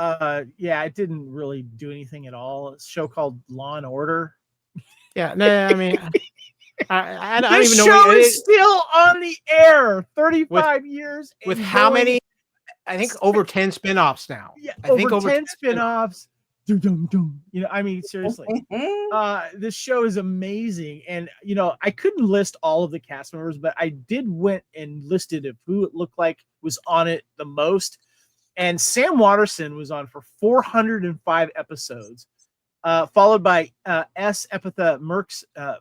it didn't really do anything at all. It's a show called Law and Order. Yeah, no, I mean, I don't even know. The show is still on the air 35 years. With how many? I think over 10 spinoffs now. Yeah, I think over 10 spinoffs. I mean, seriously, this show is amazing. And, I couldn't list all of the cast members, but I did went and listed of who it looked like was on it the most. And Sam Waterston was on for 405 episodes, followed by S. Epitha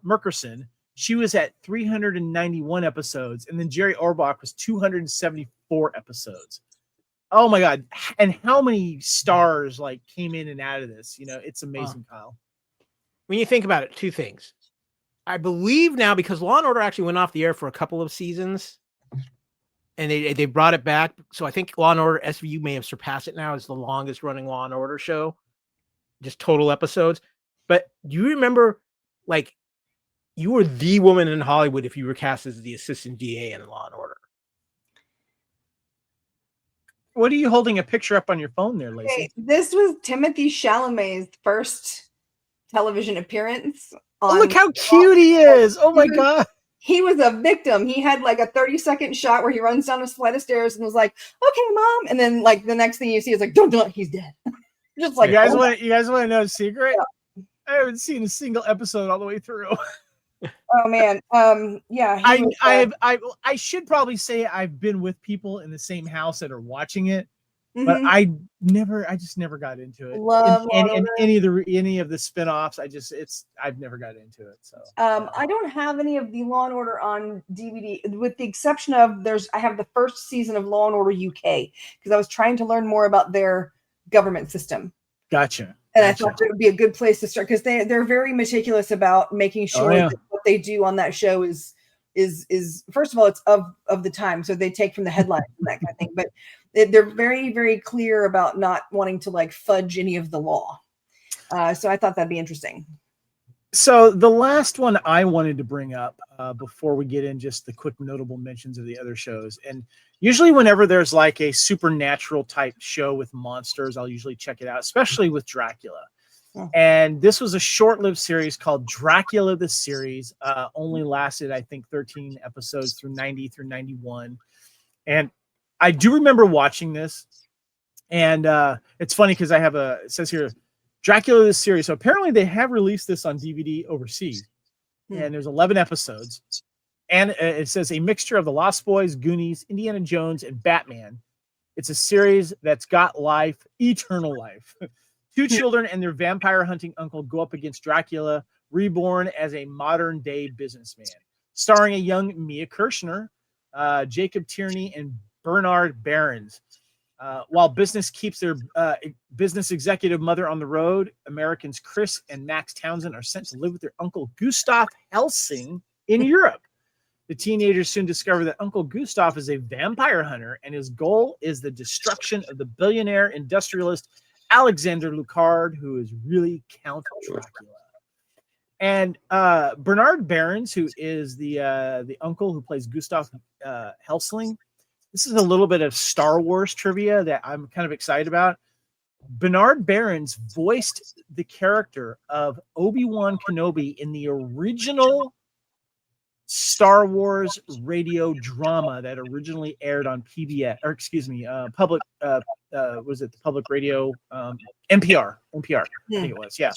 Merkerson. She was at 391 episodes. And then Jerry Orbach was 274 episodes. Oh my God. And how many stars came in and out of this? It's amazing, Kyle. When you think about it, two things. I believe now, because Law and Order actually went off the air for a couple of seasons and they brought it back. So I think Law and Order SVU may have surpassed it now as the longest running Law and Order show, just total episodes. But do you remember, you were the woman in Hollywood if you were cast as the assistant DA in Law and Order? What are you holding a picture up on your phone there, Lacey? Okay, this was Timothée Chalamet's first television appearance. Look how cute he is. Oh my God. He was a victim. He had a 30-second shot where he runs down a flight of stairs and was like, "Okay, Mom." And then the next thing you see is don't, he's dead. Just you guys want to know a secret? Yeah. I haven't seen a single episode all the way through. Oh man. I should probably say I've been with people in the same house that are watching it, but I just never got into it. Love any of the spinoffs. I've never got into it. So I don't have any of the Law and Order on DVD, with the exception of I have the first season of Law and Order UK because I was trying to learn more about their government system. Gotcha. And I thought it would be a good place to start because they're very meticulous about making sure that what they do on that show is first of all, it's of the time. So they take from the headlines and that kind of thing. But they're very, very clear about not wanting to fudge any of the law. So I thought that'd be interesting. So the last one I wanted to bring up before we get in just the quick notable mentions of the other shows. And usually whenever there's a supernatural type show with monsters, I'll usually check it out, especially with Dracula. Oh. And this was a short-lived series called Dracula the Series. Only lasted, I think, 13 episodes through 90 through 91. And I do remember watching this. And it's funny because it says here, Dracula the Series. So apparently they have released this on DVD overseas. And there's 11 episodes. And it says a mixture of The Lost Boys, Goonies, Indiana Jones, and Batman. It's a series that's got life, eternal life. Two children and their vampire hunting uncle go up against Dracula, reborn as a modern day businessman. Starring a young Mia Kirshner, Jacob Tierney, and Bernard Behrens. While business keeps their business executive mother on the road, Americans Chris and Max Townsend are sent to live with their uncle Gustav Helsing in Europe. The teenagers soon discover that Uncle Gustav is a vampire hunter, and his goal is the destruction of the billionaire industrialist Alexander Lucard, who is really Count Dracula. And Bernard Behrens, who is the uncle who plays Gustav Helsing. This is a little bit of Star Wars trivia that I'm kind of excited about. Bernard Behrens voiced the character of Obi-Wan Kenobi in the original Star Wars radio drama that originally aired on PBS, or excuse me, public, was it the public radio, NPR, I think it was, yeah.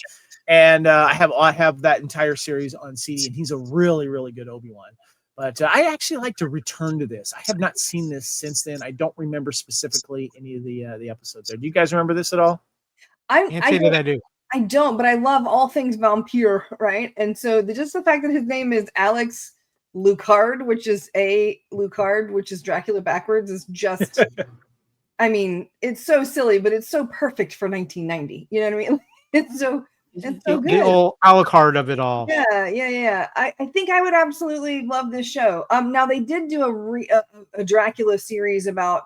And I have that entire series on CD, and he's a really, really good Obi-Wan. But I actually like to return to this. I have not seen this since then. I don't remember specifically any of the episodes there. Do you guys remember this at all? I do. I don't, but I love all things vampire, right? And so just the fact that his name is Alex Lucard, which is Dracula backwards, is just, I mean, it's so silly, but it's so perfect for 1990. You know what I mean? It's so good. The old a la carte of it all. Yeah. I think I would absolutely love this show. Now they did do a Dracula series about,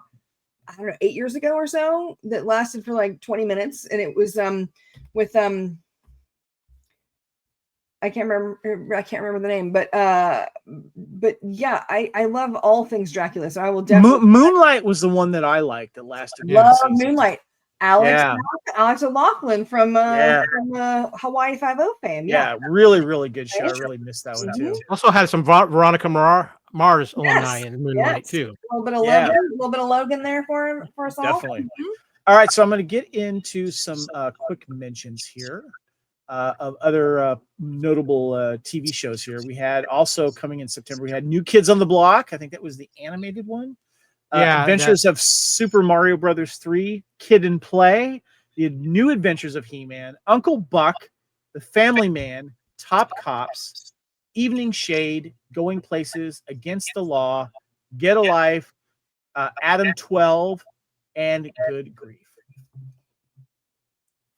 I don't know, 8 years ago or so that lasted for like 20 minutes, and it was with I can't remember the name, but yeah, I love all things Dracula, so I will definitely. Moonlight was the one that I liked that lasted. Love Moonlight. Alex O'Loughlin from Hawaii Five-0 fame. Yeah, really, really good show. I really missed that one too. Also had some Veronica Mars alumni in Moonlight too. A little bit of Logan there for us all. Definitely. All right, so I'm going to get into some quick mentions here of other notable TV shows here. We had also coming in September, we had New Kids on the Block. I think that was the animated one. Adventures of Super Mario Brothers 3, Kid and Play, The New Adventures of He-Man, Uncle Buck, The Family Man, Top Cops, Evening Shade, Going Places, Against the Law, Get a Life, Adam 12, and Good Grief.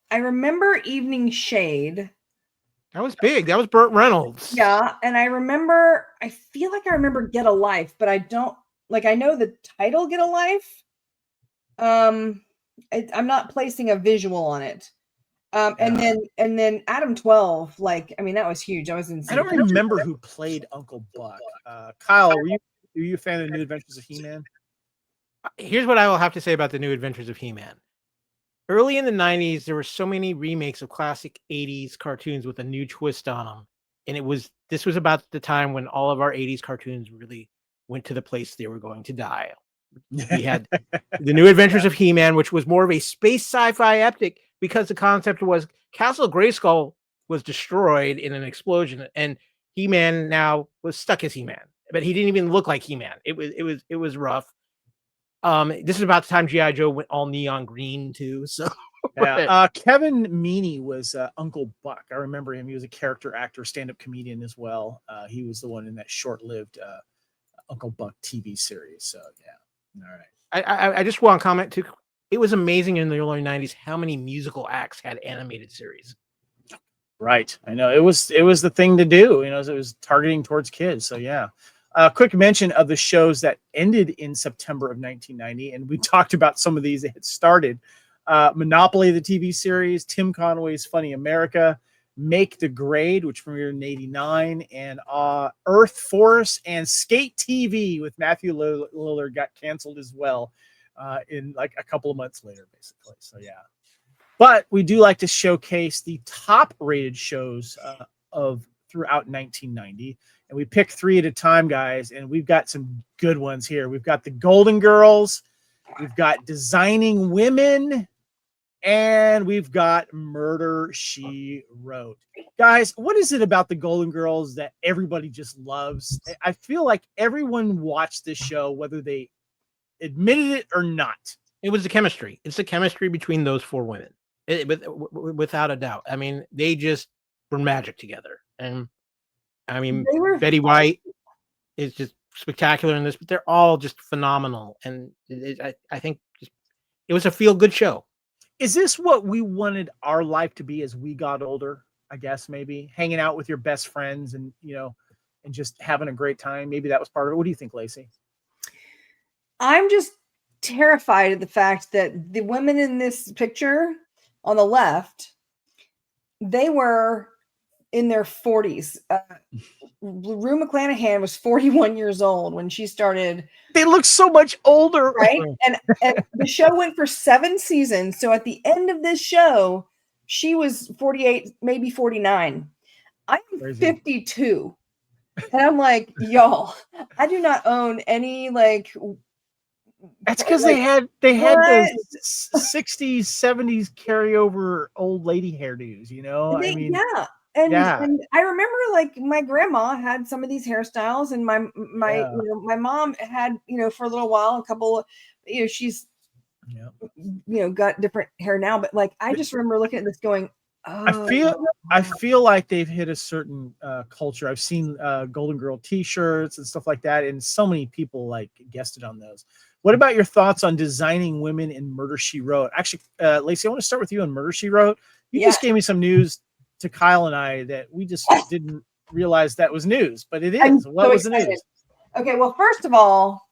I remember Evening Shade. That was big. That was Burt Reynolds. Yeah, and I feel like I remember Get a Life, but I don't. Like, I know the title Get a Life. I'm not placing a visual on it. And then Adam 12, like, I mean, that was huge. I was insane. I don't remember who played Uncle Buck. Kyle, were you a fan of New Adventures of He-Man? Here's what I will have to say about the New Adventures of He-Man. Early in the 90s, there were so many remakes of classic 80s cartoons with a new twist on them. And this was about the time when all of our 80s cartoons really went to the place they were going to die. We had the New Adventures of He-Man, which was more of a space sci-fi epic because the concept was Castle Grayskull was destroyed in an explosion, and He-Man now was stuck as He-Man, but he didn't even look like He-Man. It was rough. This is about the time G.I. Joe went all neon green too. So Kevin Meaney was Uncle Buck. I remember him. He was a character actor, stand-up comedian as well. He was the one in that short-lived Uncle Buck TV series. So yeah. All right. I just want to comment too. It was amazing in the early 90s how many musical acts had animated series. Right. I know it was the thing to do. It was targeting towards kids. So yeah. Quick mention of the shows that ended in September of 1990, and we talked about some of these that had started. Monopoly, the TV series, Tim Conway's Funny America, Make the Grade, which premiered in 89, and Earth Force and Skate TV with Matthew Lillard got canceled as well in like a couple of months later, basically. So yeah. But we do like to showcase the top rated shows of throughout 1990. And we pick 3 at a time, guys. And we've got some good ones here. We've got the Golden Girls. We've got Designing Women. And we've got Murder, She Wrote. Guys, what is it about the Golden Girls that everybody just loves? I feel like everyone watched this show, whether they admitted it or not. It was the chemistry. It's the chemistry between those 4 women. Without a doubt. I mean, they just were magic together. And I mean, Betty White is just spectacular in this, but they're all just phenomenal. And I think it was a feel-good show. Is this what we wanted our life to be as we got older? I guess maybe hanging out with your best friends and, and just having a great time. Maybe that was part of it. What do you think, Lacey? I'm just terrified of the fact that the women in this picture on the left, they were in their 40s. Rue McClanahan was 41 years old when she started. They look so much older. Right? And the show went for 7 seasons. So at the end of this show, she was 48, maybe 49. I'm Crazy. 52. And I'm like, y'all, I do not own any That's because they had those 60s, 70s carryover old lady hairdos, yeah. And I remember my grandma had some of these hairstyles, and my mom had, for a little while, a couple, she's, got different hair now, but I just remember looking at this going, Oh, I feel like they've hit a certain culture. I've seen Golden Girl T-shirts and stuff like that, and so many people like guested on those. What about your thoughts on designing women in Murder She Wrote? Actually, Lacey, I want to start with you on Murder She Wrote. You just gave me some news to Kyle and I that we just didn't realize that was news, but it is. What was the news? Okay, well, first of all,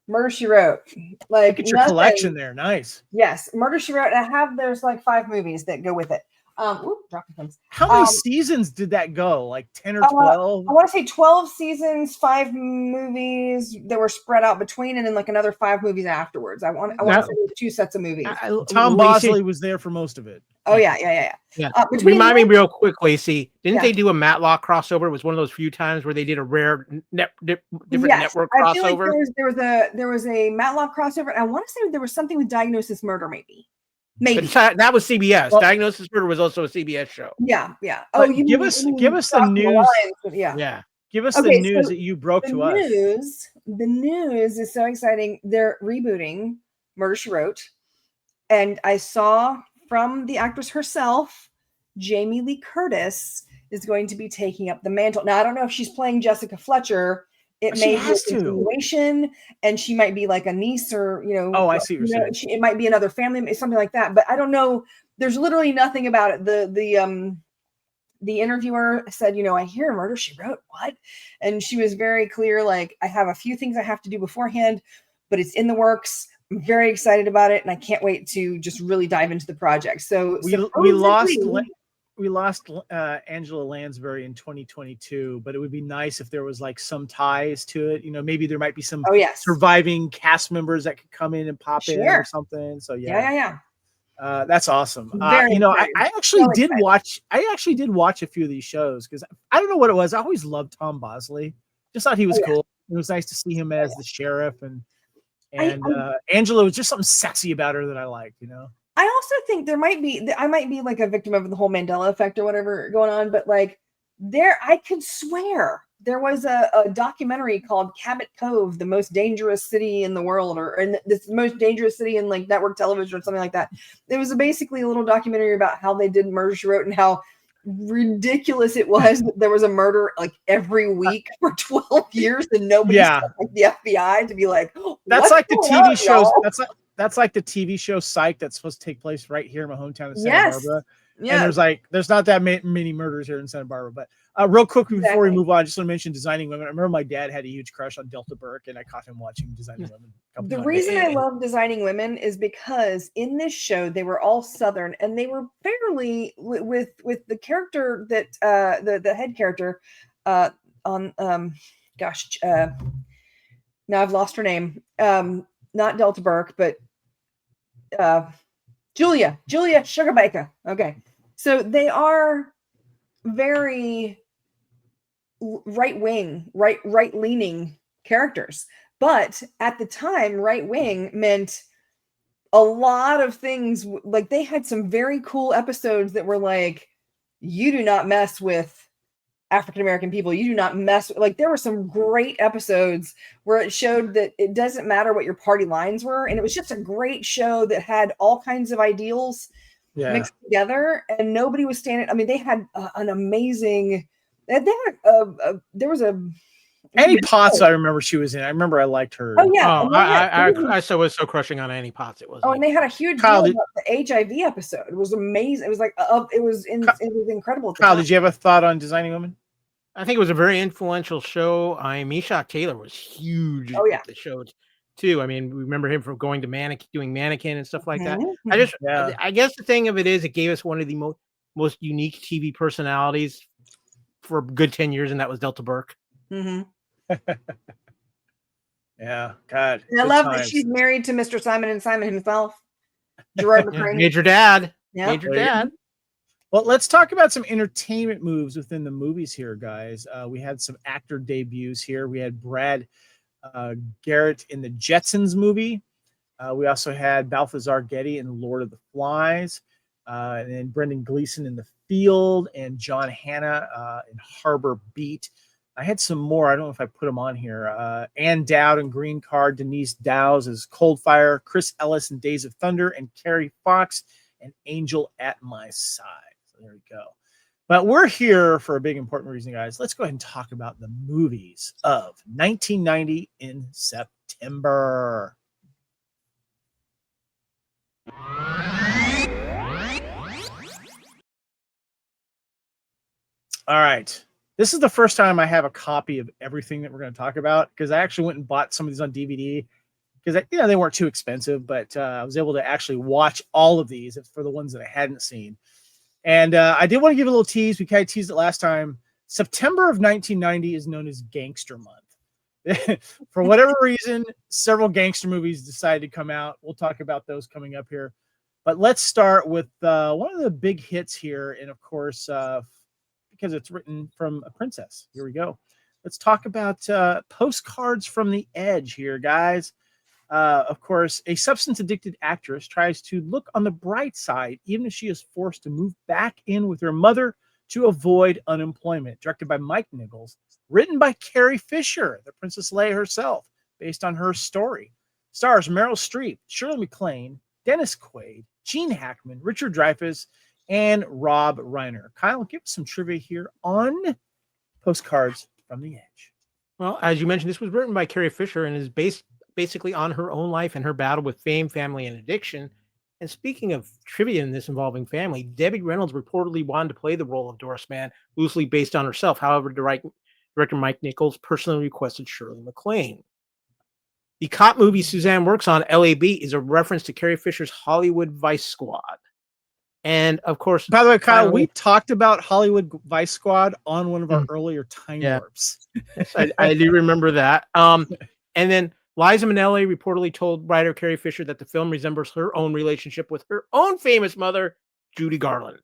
Murder She Wrote. Look at your collection there. Nice. Yes, Murder She Wrote. And there's like 5 movies that go with it. Dropping things. How many seasons did that go? Like 10 or 12? I want to say 12 seasons, 5 movies that were spread out between, and then like another 5 movies afterwards. I want to say 2 sets of movies. Tom Bosley was there for most of it. Oh yeah. Remind me real quick, Lacey. Didn't they do a Matlock crossover? It was one of those few times where they did a rare different network crossover. I feel like there was a Matlock crossover, and I want to say there was something with Diagnosis Murder, maybe. That was CBS. Well, Diagnosis Murder was also a CBS show. Yeah. Oh, give us the news. Yeah. Give us the news that you broke to us. The news is so exciting. They're rebooting Murder She Wrote, and I saw from the actress herself, Jamie Lee Curtis is going to be taking up the mantle. Now, I don't know if she's playing Jessica Fletcher. It may be a continuation, and she might be like a niece or, Oh, I see what you're saying. It might be another family, something like that. But I don't know. There's literally nothing about it. The interviewer said, I hear Murder She Wrote. What? And she was very clear. Like, I have a few things I have to do beforehand, but it's in the works. I'm very excited about it, and I can't wait to just really dive into the project. So we lost Angela Lansbury in 2022, but it would be nice if there was like some ties to it. Maybe there might be some surviving cast members that could come in and pop in or something. So yeah. That's awesome. I actually did watch a few of these shows because I don't know what it was. I always loved Tom Bosley. Just thought he was cool. It was nice to see him as the sheriff, and Angela was just something sexy about her that I liked. I also think I might be like a victim of the whole Mandela effect or whatever going on, but like I could swear there was a documentary called Cabot Cove, the most dangerous city in the world, or this most dangerous city in like network television or something like that. It was basically a little documentary about how they did Murder She Wrote and how ridiculous it was that there was a murder like every week for 12 years and nobody like the FBI to be like, that's like the TV shows. That's like the TV show Psych that's supposed to take place right here in my hometown of Santa Barbara. And there's not that many murders here in Santa Barbara. But real quick before we move on, I just want to mention Designing Women. I remember my dad had a huge crush on Delta Burke, and I caught him watching Designing Women. The reason I love Designing Women is because in this show they were all Southern, and they were fairly with the character that the head character now I've lost her name. Not Delta Burke, but Julia Sugarbaker. Okay. So they are very right-leaning characters. But at the time, right-wing meant a lot of things. Like they had some very cool episodes that were like, you do not mess with African-American people. You do not mess with, like, there were some great episodes where it showed that it doesn't matter what your party lines were. And it was just a great show that had all kinds of ideals mixed together, and nobody was standing. I mean, they had an amazing, there was a Annie Potts. I remember she was in. I remember I liked her. Oh yeah. I was so crushing on Annie Potts. It was. Oh, and they had a huge deal about the HIV episode. It was amazing. It was like it was incredible. Kyle, did you have a thought on Designing Women? I think it was a very influential show. Meshack Taylor was huge. At the show too. I mean, we remember him from going to doing Mannequin and stuff like that. I guess the thing of it is, it gave us one of the most unique TV personalities for a good 10 years, and that was Delta Burke. Mm-hmm. Yeah, God. And I love that she's married to Mr. Simon and Simon himself, Gerard McCraney. Major Dad. Yep. Major Dad. Well, let's talk about some entertainment moves within the movies here, guys. We had some actor debuts here. We had Brad Garrett in the Jetsons movie. We also had Balthazar Getty in Lord of the Flies, and then Brendan Gleeson in The Field, and John Hannah in Harbor Beat. I had some more. I don't know if I put them on here. Ann Dowd in Green Card, Denise Dowse as Cold Fire, Chris Ellis in Days of Thunder, and Carrie Fox and Angel at My Side. So there you go. But we're here for a big important reason, guys. Let's go ahead and talk about the movies of 1990 in September. All right. This is the first time I have a copy of everything that we're going to talk about, because I actually went and bought some of these on DVD because they weren't too expensive, but I was able to actually watch all of these for the ones that I hadn't seen. And I did want to give a little tease. We kind of teased it last time. September of 1990 is known as Gangster Month. For whatever reason, several gangster movies decided to come out. We'll talk about those coming up here. But let's start with one of the big hits here. And of course, because it's written from a princess. Here we go. Let's talk about Postcards from the Edge here, guys. Of course, a substance-addicted actress tries to look on the bright side, even if she is forced to move back in with her mother to avoid unemployment. Directed by Mike Nichols, written by Carrie Fisher, the Princess Leia herself, based on her story. Stars Meryl Streep, Shirley MacLaine, Dennis Quaid, Gene Hackman, Richard Dreyfuss, and Rob Reiner. Kyle, give us some trivia here on Postcards from the Edge. Well, as you mentioned, this was written by Carrie Fisher and is based basically on her own life and her battle with fame, family, and addiction. And speaking of trivia in this involving family, Debbie Reynolds reportedly wanted to play the role of Doris Mann, loosely based on herself. However, director Mike Nichols personally requested Shirley MacLaine. The cop movie Suzanne works on, LAB, is a reference to Carrie Fisher's Hollywood Vice Squad. And of course, by the way, Kyle, we talked about Hollywood Vice Squad on one of our earlier time warps. I do remember that. And then Liza Minnelli reportedly told writer Carrie Fisher that the film resembles her own relationship with her own famous mother, Judy Garland.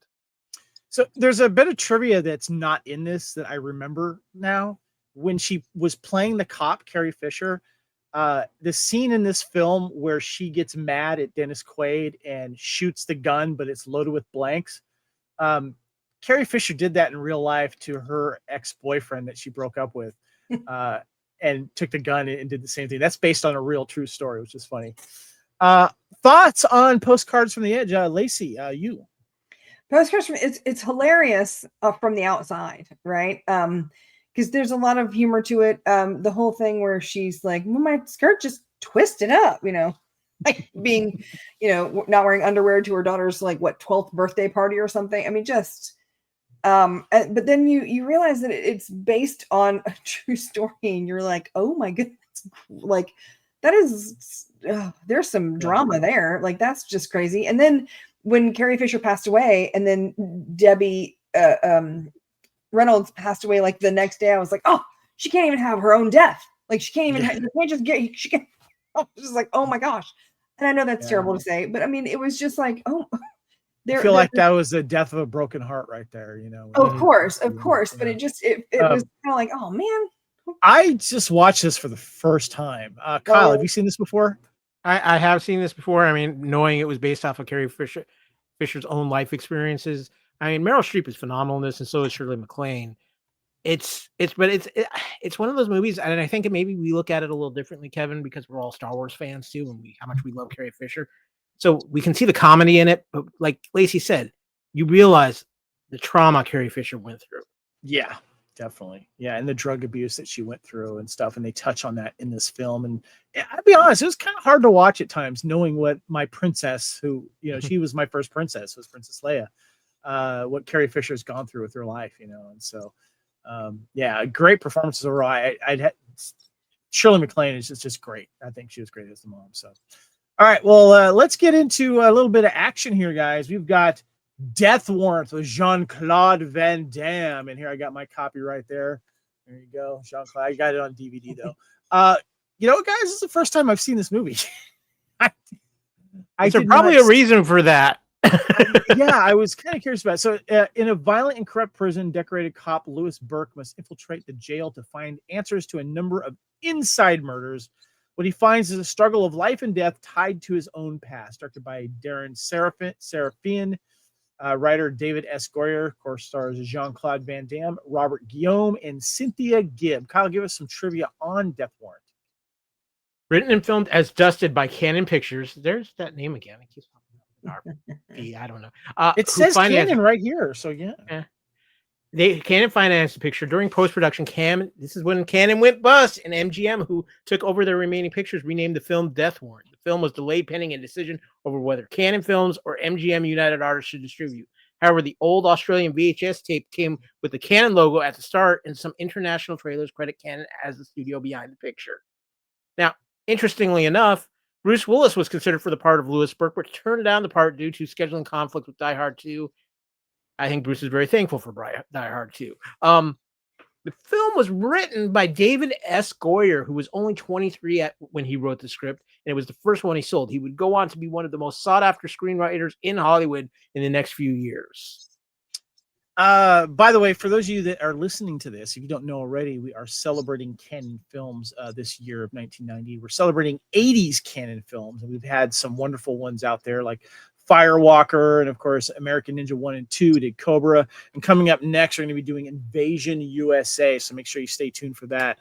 So there's a bit of trivia that's not in this that I remember now. When she was playing the cop, Carrie Fisher, the scene in this film where she gets mad at Dennis Quaid and shoots the gun, but it's loaded with blanks. Carrie Fisher did that in real life to her ex-boyfriend that she broke up with. And took the gun and did the same thing. That's based on a real true story, which is funny. Thoughts on Postcards from the Edge? Lacey, you. Postcards from it's hilarious from the outside, right? Because there's a lot of humor to it. The whole thing where she's like, well, my skirt just twisted up, like being, not wearing underwear to her daughter's 12th birthday party or something. I mean, just. But then you realize that it's based on a true story, and you're like, oh my goodness, that is there's some drama there. That's just crazy. And then when Carrie Fisher passed away, and then Debbie Reynolds passed away the next day, I was like, oh, she can't even have her own death. She can't even you can't just get she can. I was just like, oh my gosh. And I know that's terrible to say, but I mean, it was just like, oh. I feel like that was the death of a broken heart right there, Of course. But it was kind of like, oh man. I just watched this for the first time. Kyle, have you seen this before? I have seen this before. I mean, knowing it was based off of Carrie Fisher's own life experiences. I mean, Meryl Streep is phenomenal in this, and so is Shirley MacLaine. It's one of those movies, and I think maybe we look at it a little differently, Kevin, because we're all Star Wars fans too, and how much we love Carrie Fisher. So we can see the comedy in it, but like Lacey said, you realize the trauma Carrie Fisher went through. Yeah, definitely. Yeah, and the drug abuse that she went through and stuff, and they touch on that in this film. And I'll be honest, it was kind of hard to watch at times, knowing what my princess, who she was my first princess, was Princess Leia, what Carrie Fisher's gone through with her life, and so great performances overall. Shirley MacLaine is just great. I think she was great as the mom. So. All right, well, let's get into a little bit of action here, guys. We've got Death Warrant with Jean-Claude Van Damme. And here I got my copy right there. There you go, Jean-Claude. I got it on DVD, though. Guys, this is the first time I've seen this movie. There's probably a reason for that. Yeah, I was kind of curious about it. So in a violent and corrupt prison, decorated cop Louis Burke must infiltrate the jail to find answers to a number of inside murders. What he finds is a struggle of life and death tied to his own past. Directed by Darren Seraphin, writer David S. Goyer, of course, stars Jean-Claude Van Damme, Robert Guillaume, and Cynthia Gibb. Kyle, give us some trivia on Death Warrant. Written and filmed as Dusted by Canon Pictures. There's that name again. It keeps popping up. RP, I don't know. It who says financed- Canon right here, so yeah. Canon financed the picture during post-production. This is when Canon went bust, and MGM, who took over their remaining pictures, renamed the film Death Warrant. The film was delayed pending a decision over whether Canon Films or MGM United Artists should distribute. However, the old Australian VHS tape came with the Canon logo at the start, and some international trailers credit Canon as the studio behind the picture. Now, interestingly enough, Bruce Willis was considered for the part of Lewis Burke, but turned down the part due to scheduling conflict with Die Hard 2. I think Bruce is very thankful for Die Hard 2. The film was written by David S. Goyer, who was only 23 when he wrote the script, and it was the first one he sold. He would go on to be one of the most sought-after screenwriters in Hollywood in the next few years. By the way, for those of you that are listening to this, if you don't know already, we are celebrating Canon films this year of 1990. We're celebrating 80s Canon films, and we've had some wonderful ones out there like Firewalker, and of course American Ninja 1 and 2 did Cobra, and coming up next we're going to be doing Invasion USA, so make sure you stay tuned for that.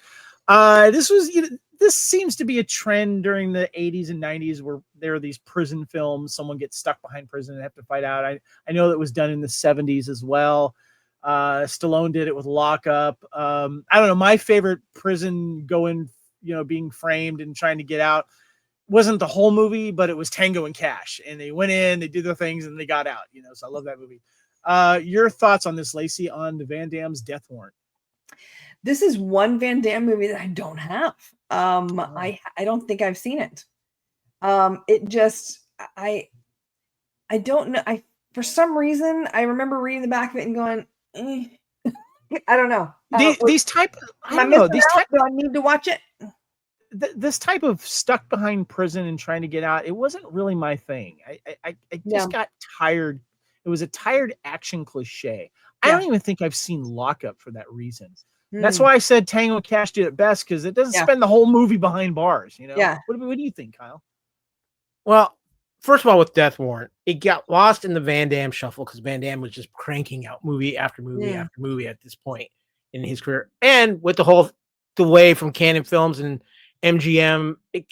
This seems to be a trend during the 80s and 90s where there are these prison films, someone gets stuck behind prison and have to fight out. I know that was done in the 70s as well. Stallone did it with Lockup. I don't know, my favorite prison being framed and trying to get out wasn't the whole movie, but it was Tango and Cash, and they went in, they did their things, and they got out. So I love that movie. Your thoughts on this, Lacey, on the Van Damme's Death Warrant? This is one Van Damme movie that I don't have. I don't think I've seen it. It just I don't know. For some reason I remember reading the back of it and going, I don't know. These type of I don't know. Do I need to watch it? This type of stuck behind prison and trying to get out, it wasn't really my thing. I just got tired. It was a tired action cliche. I don't even think I've seen Lockup for that reason. That's why I said Tango and Cash did it best, because it doesn't spend the whole movie behind bars. Yeah. What do you think, Kyle? Well, first of all, with Death Warrant, it got lost in the Van Damme shuffle because Van Damme was just cranking out movie after movie after movie at this point in his career. And with the whole delay from Canon Films and MGM, it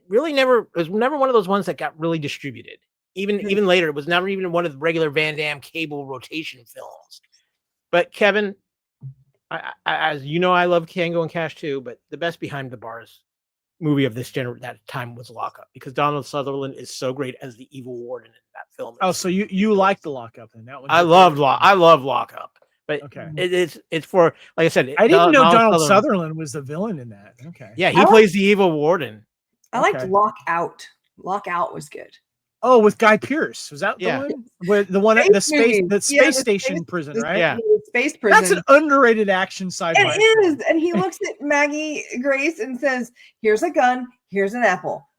really was never one of those ones that got really distributed. Even later, it was never even one of the regular Van Damme cable rotation films. But Kevin, as you know, I love Tango and Cash too, but the best behind the bars movie of this that time was Lockup, because Donald Sutherland is so great as the evil warden in that film. Oh, so you like the Lockup and that one? I love Lockup, but it's for, like I said, I didn't know Donald Sutherland was the villain in that. Okay, yeah, he plays the evil warden. I liked Lockout. Lockout was good. Oh, with Guy Pearce. Was that the one? With the one at the space station prison, right? Yeah. Space prison. That's an underrated action sci-fi. It is. And he looks at Maggie Grace and says, "Here's a gun, here's an apple."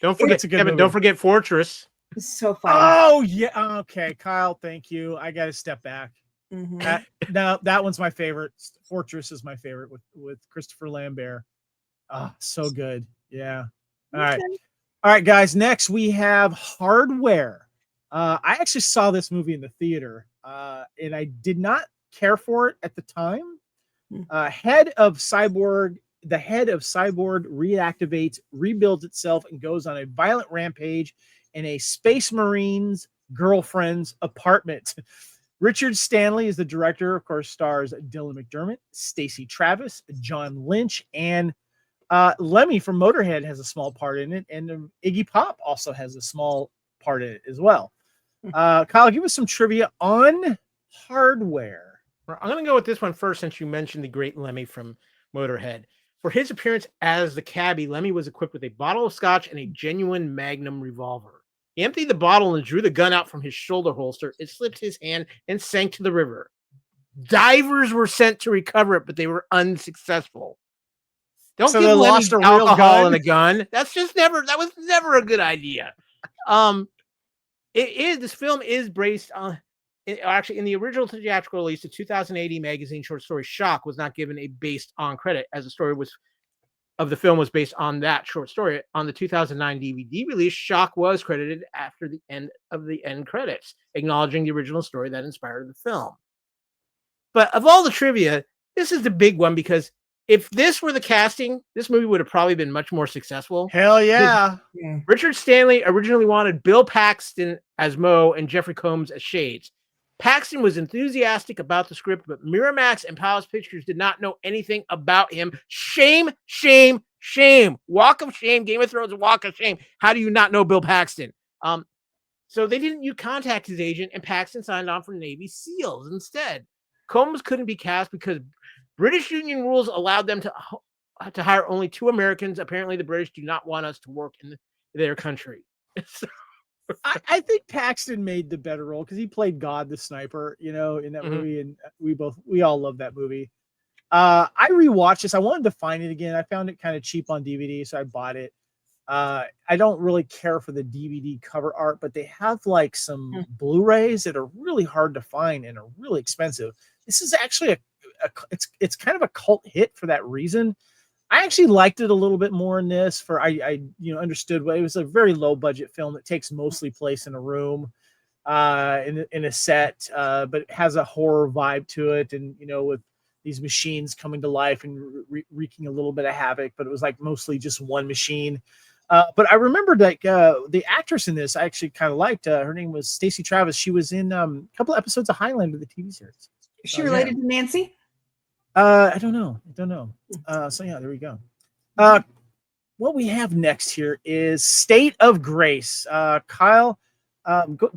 Don't forget, Kevin, don't forget Fortress. It's so funny. Oh, yeah. Okay, Kyle, thank you. I got to step back. That one's my favorite. Fortress is my favorite with Christopher Lambert. Oh, so good. Yeah. All right, guys. Next, we have Hardware. I actually saw this movie in the theater, and I did not care for it at the time. The head of Cyborg reactivates, rebuilds itself, and goes on a violent rampage in a Space Marine's girlfriend's apartment. Richard Stanley is the director. Of course, stars Dylan McDermott, Stacey Travis, John Lynch, and Lemmy from Motorhead has a small part in it, and Iggy Pop also has a small part in it as well. Kyle, give us some trivia on Hardware. I'm going to go with this one first, since you mentioned the great Lemmy from Motorhead. For his appearance as the cabbie, Lemmy was equipped with a bottle of scotch and a genuine Magnum revolver. He emptied the bottle and drew the gun out from his shoulder holster. It slipped his hand and sank to the river. Divers were sent to recover it, but they were unsuccessful. Don't give Lemmy alcohol and a gun. That was never a good idea. This film is based on, actually, in the original theatrical release, the 2080 magazine short story Shock was not given a based on credit, as the story of the film was based on that short story. On the 2009 DVD release, Shock was credited after the end of the end credits, acknowledging the original story that inspired the film. But of all the trivia, this is the big one, because if this were the casting, this movie would have probably been much more successful. Hell yeah. Richard Stanley originally wanted Bill Paxton as Moe and Jeffrey Combs as Shades. Paxton was enthusiastic about the script, but Miramax and Palace Pictures did not know anything about him. Shame, shame, shame. Walk of shame. Game of Thrones, walk of shame. How do you not know Bill Paxton? So they didn't contact his agent, and Paxton signed on for Navy SEALs instead. Combs couldn't be cast because British Union rules allowed them to hire only 2 Americans. Apparently, the British do not want us to work in their country. I think Paxton made the better role because he played God the Sniper, in that movie, and we all love that movie. I rewatched this. I wanted to find it again. I found it kind of cheap on DVD, so I bought it. I don't really care for the DVD cover art, but they have like some Blu-rays that are really hard to find and are really expensive. This is actually it's kind of a cult hit for that reason. I actually liked it a little bit more in this. I understood what it was. A very low budget film that takes mostly place in a room, in a set, but it has a horror vibe to it, and with these machines coming to life and wreaking a little bit of havoc. But it was like mostly just one machine. But I remember that the actress in this I actually kind of liked. Her name was Stacey Travis. She was in a couple episodes of Highlander, the TV series. Is she related to Nancy? I don't know. So yeah, there we go. What we have next here is State of Grace. Kyle,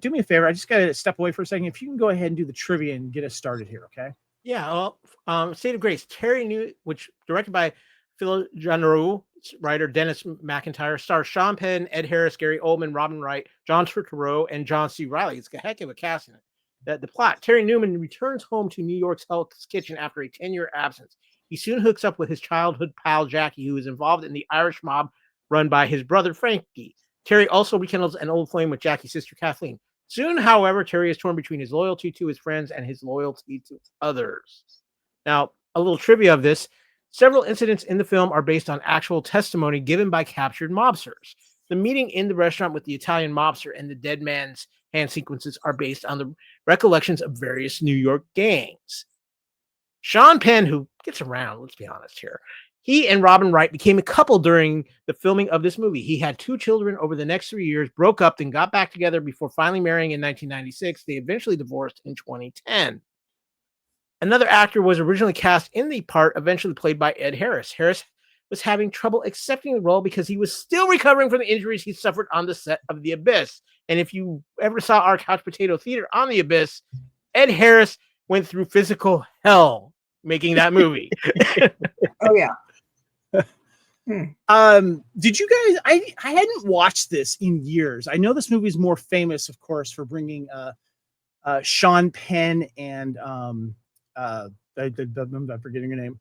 do me a favor. I just got to step away for a second. If you can go ahead and do the trivia and get us started here, okay? Yeah. Well, State of Grace. Terry New, which directed by Phil Jeanneret, writer Dennis McIntyre, stars Sean Penn, Ed Harris, Gary Oldman, Robin Wright, John Turturro, and John C. Reilly. It's a heck of a cast in it. The plot: Terry Newman returns home to New York's Hell's Kitchen after a 10-year absence. He soon hooks up with his childhood pal Jackie, who is involved in the Irish mob run by his brother Frankie. Terry also rekindles an old flame with Jackie's sister Kathleen. Soon, however, Terry is torn between his loyalty to his friends and his loyalty to others. Now, a little trivia of this: several incidents in the film are based on actual testimony given by captured mobsters. The meeting in the restaurant with the Italian mobster and the dead man's hand sequences are based on the recollections of various New York gangs. Sean Penn, who gets around, let's be honest here, he and Robin Wright became a couple during the filming of this movie. He had 2 children over the next 3 years, broke up, then got back together before finally marrying in 1996. They eventually divorced in 2010. Another actor was originally cast in the part, eventually played by Ed Harris. Harris was having trouble accepting the role because he was still recovering from the injuries he suffered on the set of The Abyss. And if you ever saw our Couch Potato Theater on The Abyss, Ed Harris went through physical hell making that movie. Oh yeah. Did you guys? I hadn't watched this in years. I know this movie is more famous, of course, for bringing Sean Penn and I'm forgetting her name.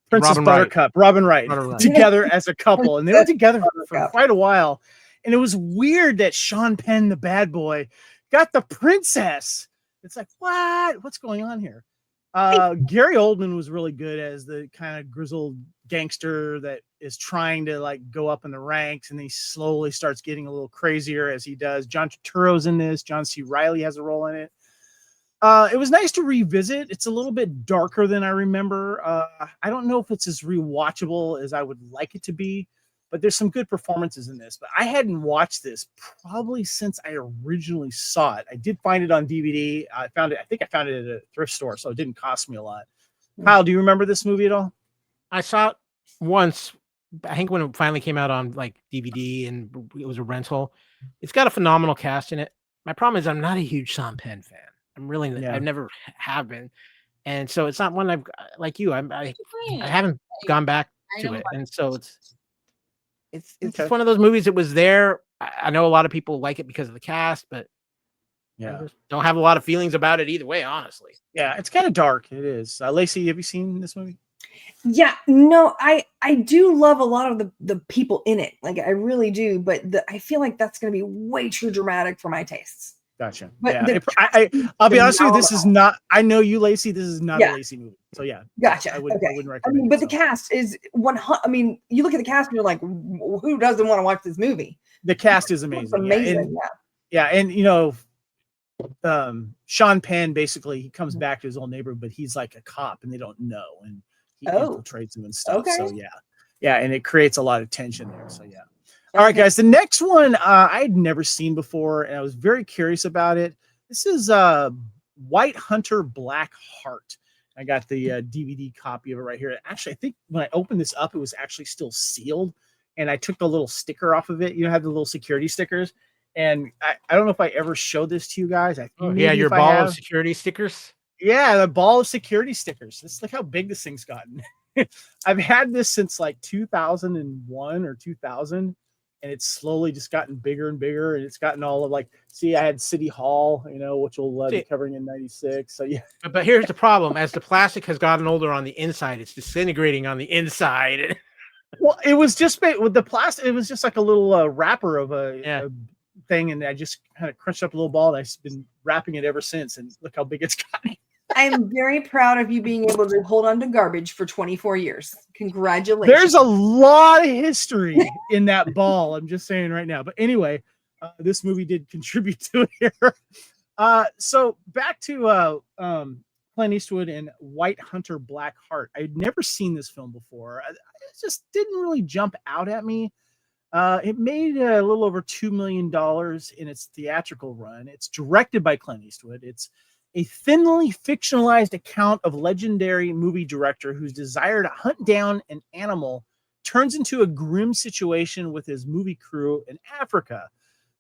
Princess Buttercup, Robin Wright, together as a couple, and they were together for quite a while. And it was weird that Sean Penn, the bad boy, got the princess. It's like, what's going on here? Gary Oldman was really good as the kind of grizzled gangster that is trying to like go up in the ranks, and he slowly starts getting a little crazier as he does. John Turturro's in this. John C. Reilly has a role in it. It was nice to revisit. It's a little bit darker than I remember. I don't know if it's as rewatchable as I would like it to be, but there's some good performances in this. But I hadn't watched this probably since I originally saw it. I did find it on DVD. I think I found it at a thrift store, so it didn't cost me a lot. Kyle, do you remember this movie at all? I saw it once, I think when it finally came out on like DVD and it was a rental. It's got a phenomenal cast in it. My problem is I'm not a huge Sean Penn fan. I'm really, I've never have been. And so it's not one I've, like you, I haven't gone back to it. And so it's just one of those movies that was there. I know a lot of people like it because of the cast, but I just don't have a lot of feelings about it either way, honestly. Yeah, it's kind of dark. It is. Lacey, have you seen this movie? Yeah, no, I do love a lot of the people in it. Like I really do, but I feel like that's going to be way too dramatic for my tastes. Gotcha. But yeah, I'll be honest with you. This is not. I know you, Lacey. This is not a Lacey movie. So yeah, gotcha. I wouldn't recommend. But the cast is 100. I mean, you look at the cast and you're like, who doesn't want to watch this movie? The cast is amazing. It's amazing. And you know, Sean Penn basically he comes back to his old neighborhood, but he's like a cop, and they don't know. And he Oh, infiltrates them and stuff. okay. So yeah, and it creates a lot of tension there. So yeah. All right, guys. The next one I had never seen before, and I was very curious about it. This is White Hunter Black Heart. I got the DVD copy of it right here. Actually, I think when I opened this up, it was actually still sealed, and I took the little sticker off of it. You know, have the little security stickers. And I don't know if I ever showed this to you guys. Your ball of security stickers. Yeah, the ball of security stickers. Just look how big this thing's gotten. I've had this since like 2001 or 2000, and it's slowly just gotten bigger and bigger. And it's gotten all of like, see, I had City Hall, which we'll be covering in '96. So yeah. But here's the problem: as the plastic has gotten older on the inside, it's disintegrating on the inside. Well, it was just with the plastic. It was just like a little wrapper of a thing, and I just kind of crunched up a little ball, and I've been wrapping it ever since. And look how big it's gotten. I'm very proud of you being able to hold on to garbage for 24 years. Congratulations. There's a lot of history in that ball. I'm just saying right now. But anyway, this movie did contribute to it here. So back to Clint Eastwood and White Hunter Black Heart. I'd never seen this film before. It just didn't really jump out at me. It made a little over $2 million in its theatrical run. It's directed by Clint Eastwood. It's a thinly fictionalized account of legendary movie director whose desire to hunt down an animal turns into a grim situation with his movie crew in Africa.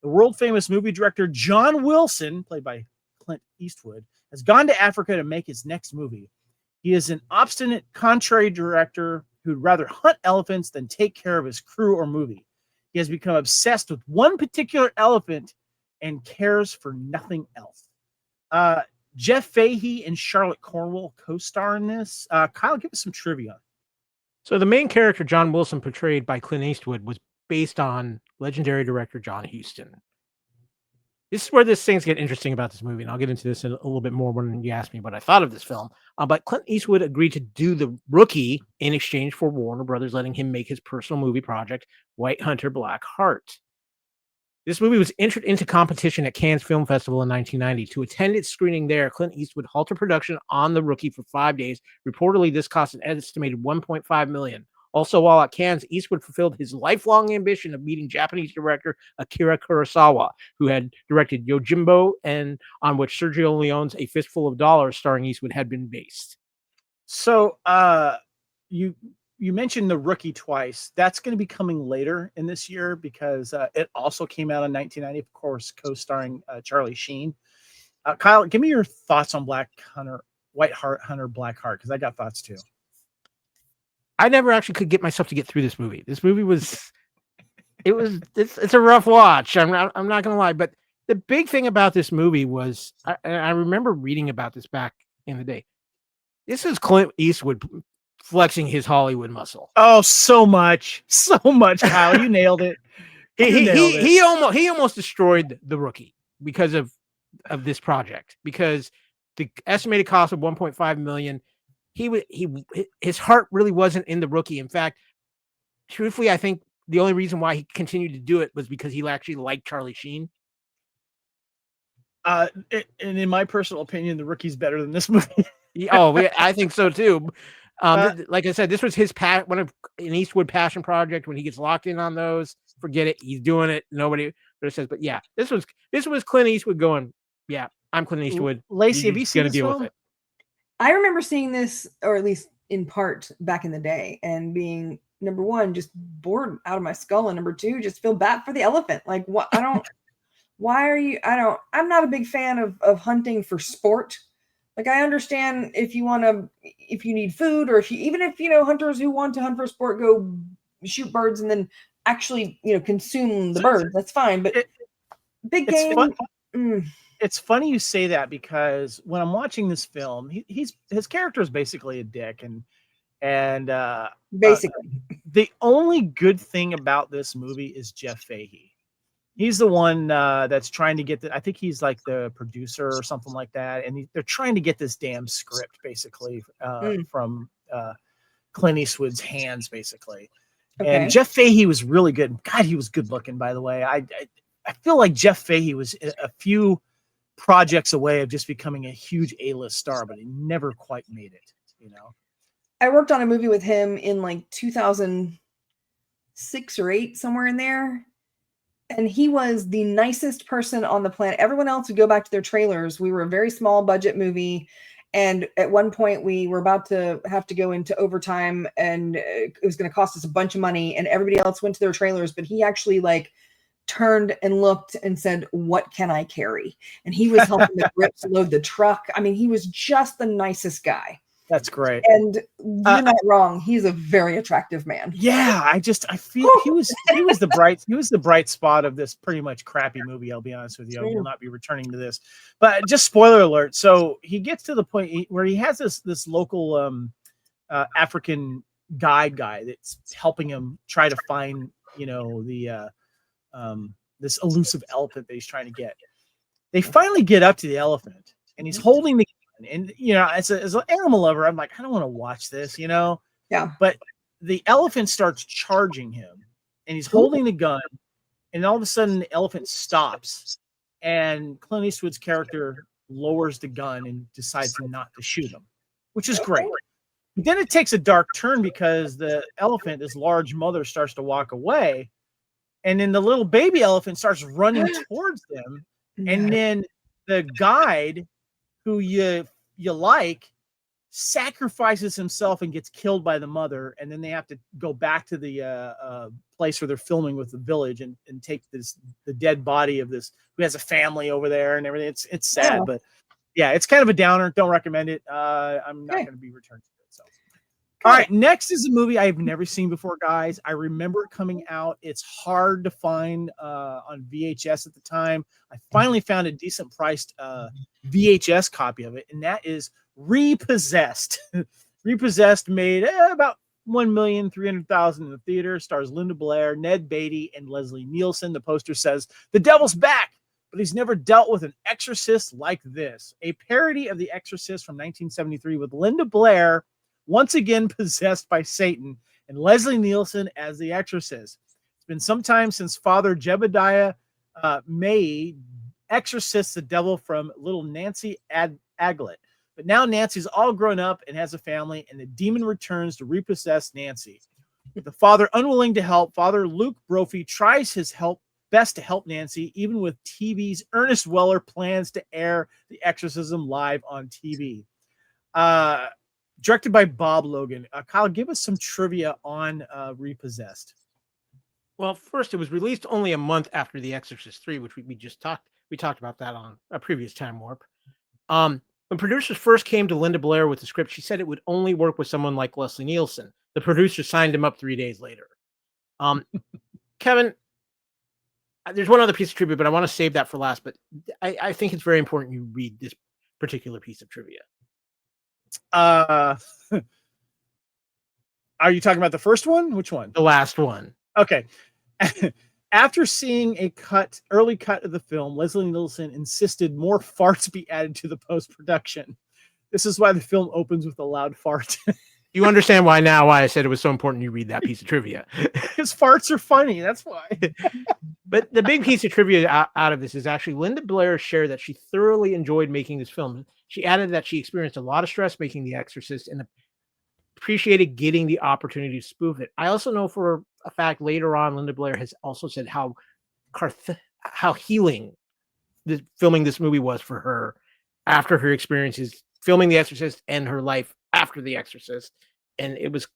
The world-famous movie director John Wilson, played by Clint Eastwood, has gone to Africa to make his next movie. He is an obstinate, contrary director who'd rather hunt elephants than take care of his crew or movie. He has become obsessed with one particular elephant and cares for nothing else. Jeff Fahey and Charlotte Cornwell co-star in this. Kyle, give us some trivia. So the main character, John Wilson, portrayed by Clint Eastwood, was based on legendary director John Huston. This is where this things get interesting about this movie, and I'll get into this a little bit more when you ask me what I thought of this film. But Clint Eastwood agreed to do The Rookie in exchange for Warner Brothers letting him make his personal movie project, White Hunter Black Heart. This movie was entered into competition at Cannes Film Festival in 1990. To attend its screening there, Clint Eastwood halted production on The Rookie for 5 days. Reportedly, this cost an estimated $1.5 million. Also, while at Cannes, Eastwood fulfilled his lifelong ambition of meeting Japanese director Akira Kurosawa, who had directed Yojimbo and on which Sergio Leone's A Fistful of Dollars starring Eastwood had been based. So, you mentioned The Rookie twice. That's going to be coming later in this year because it also came out in 1990, of course, co-starring Charlie Sheen. Kyle, give me your thoughts on White Hunter Black Heart, because I got thoughts too. I never actually could get myself to get through this movie. This movie it's a rough watch. I'm not going to lie, but the big thing about this movie was I remember reading about this back in the day. This is Clint Eastwood flexing his Hollywood muscle. Oh, so much, Kyle. You nailed it. He almost destroyed The Rookie because of this project, because the estimated cost of $1.5 million. His heart really wasn't in The Rookie. In fact, truthfully, I think the only reason why he continued to do it was because he actually liked Charlie Sheen. And in my personal opinion, The Rookie's better than this movie. I think so too. Like I said, this was his one of an Eastwood passion project. When he gets locked in on those, forget it. He's doing it. Nobody says, but yeah, this was Clint Eastwood going, yeah, I'm Clint Eastwood. Lacey, have you seen this deal film? with it? I remember seeing this, or at least in part, back in the day, and being, number one, just bored out of my skull, and number two, just feel bad for the elephant. Like, what? I'm not a big fan of hunting for sport. Like, I understand if you need food, or even if hunters who want to hunt for sport go shoot birds and then actually consume the birds, that's fine. But big game. It's funny you say that, because when I'm watching this film, his character is basically a dick, and basically the only good thing about this movie is Jeff Fahey. He's the one that's trying to get I think he's like the producer or something like that, and they're trying to get this damn script basically from Clint Eastwood's hands, basically. Okay. And Jeff Fahey was really good. God, he was good looking, by the way. I feel like Jeff Fahey was a few projects away of just becoming a huge A-list star, but he never quite made it, I worked on a movie with him in like 2006 or 8, somewhere in there. And he was the nicest person on the planet. Everyone else would go back to their trailers. We were a very small budget movie. And at one point we were about to have to go into overtime, and it was going to cost us a bunch of money, and everybody else went to their trailers, but he actually like turned and looked and said, "What can I carry?" And he was helping the grips load the truck. I mean, he was just the nicest guy. That's great. And you're not wrong. He's a very attractive man. Yeah, I feel he was the bright spot of this pretty much crappy movie. I'll be honest with you. I will not be returning to this. But just spoiler alert. So he gets to the point where he has this local African guide guy that's helping him try to find, the this elusive elephant that he's trying to get. They finally get up to the elephant, and he's holding the. And as an animal lover, I'm like, I don't want to watch this, Yeah. But the elephant starts charging him, and he's holding the gun, and all of a sudden the elephant stops, and Clint Eastwood's character lowers the gun and decides not to shoot him, which is great. But then it takes a dark turn because the elephant, this large mother, starts to walk away, and then the little baby elephant starts running towards them, and then the guide, who you like, sacrifices himself and gets killed by the mother, and then they have to go back to the place where they're filming with the village and take the dead body of this who has a family over there and everything. It's sad, but yeah, it's kind of a downer. Don't recommend it. I'm not going to be returning to it. So, all right, next is a movie I've never seen before, guys. I remember it coming out. It's hard to find on VHS at the time. I finally found a decent priced VHS copy of it, and that is Repossessed. Repossessed made about $1,300,000 in the theater. Stars Linda Blair, Ned Beatty, and Leslie Nielsen. The poster says, "The devil's back, but he's never dealt with an exorcist like this." A parody of The Exorcist from 1973 with Linda Blair once again possessed by Satan, and Leslie Nielsen as the exorcist. It's been some time since Father Jebediah May exorcists the devil from little Nancy Aglet. But now Nancy's all grown up and has a family, and the demon returns to repossess Nancy. With the father unwilling to help, Father Luke Brophy tries his best to help Nancy, even with TV's Ernest Weller plans to air the exorcism live on TV. Directed by Bob Logan. Kyle, give us some trivia on Repossessed. Well, first, it was released only a month after The Exorcist 3, which we talked about that on a previous Time Warp. When producers first came to Linda Blair with the script, she said it would only work with someone like Leslie Nielsen. The producer signed him up 3 days later. Kevin, there's one other piece of trivia, but I want to save that for last. But I think it's very important you read this particular piece of trivia. Are you talking about the first one? Which one? The last one. Okay. After seeing a early cut of the film, Leslie Nielsen insisted more farts be added to the post-production. This is why the film opens with a loud fart. You understand why I said it was so important you read that piece of trivia. Because farts are funny. That's why. But the big piece of trivia out of this is actually Linda Blair shared that she thoroughly enjoyed making this film. She added that she experienced a lot of stress making The Exorcist and appreciated getting the opportunity to spoof it. I also know for a fact later on, Linda Blair has also said how healing filming this movie was for her after her experiences filming The Exorcist and her life after The Exorcist. And it was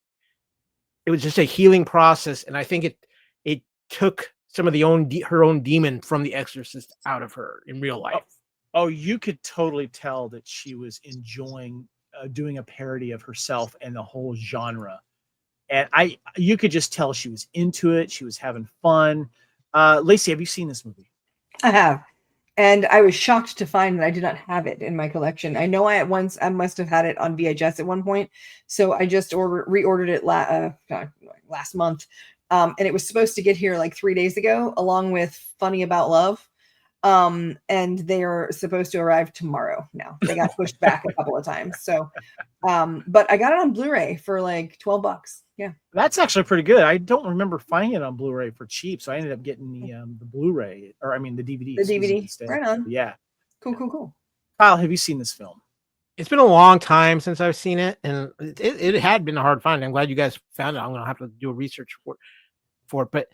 just a healing process. And I think it took some of her own demon from The Exorcist out of her in real life. Oh, you could totally tell that she was enjoying doing a parody of herself and the whole genre. And you could just tell she was into it. She was having fun. Lacey, have you seen this movie? I have. And I was shocked to find that I did not have it in my collection. I know I must have had it on VHS at one point. So I just reordered it last month. And it was supposed to get here like 3 days ago, along with Funny About Love. And they are supposed to arrive tomorrow now. They got pushed back a couple of times. So, but I got it on Blu-ray for like $12. Yeah. That's actually pretty good. I don't remember finding it on Blu-ray for cheap. So I ended up getting the Blu-ray, the DVD. The DVD. Right on. Yeah. Cool. Kyle, have you seen this film? It's been a long time since I've seen it, and it had been a hard find. I'm glad you guys found it. I'm going to have to do a research for it, but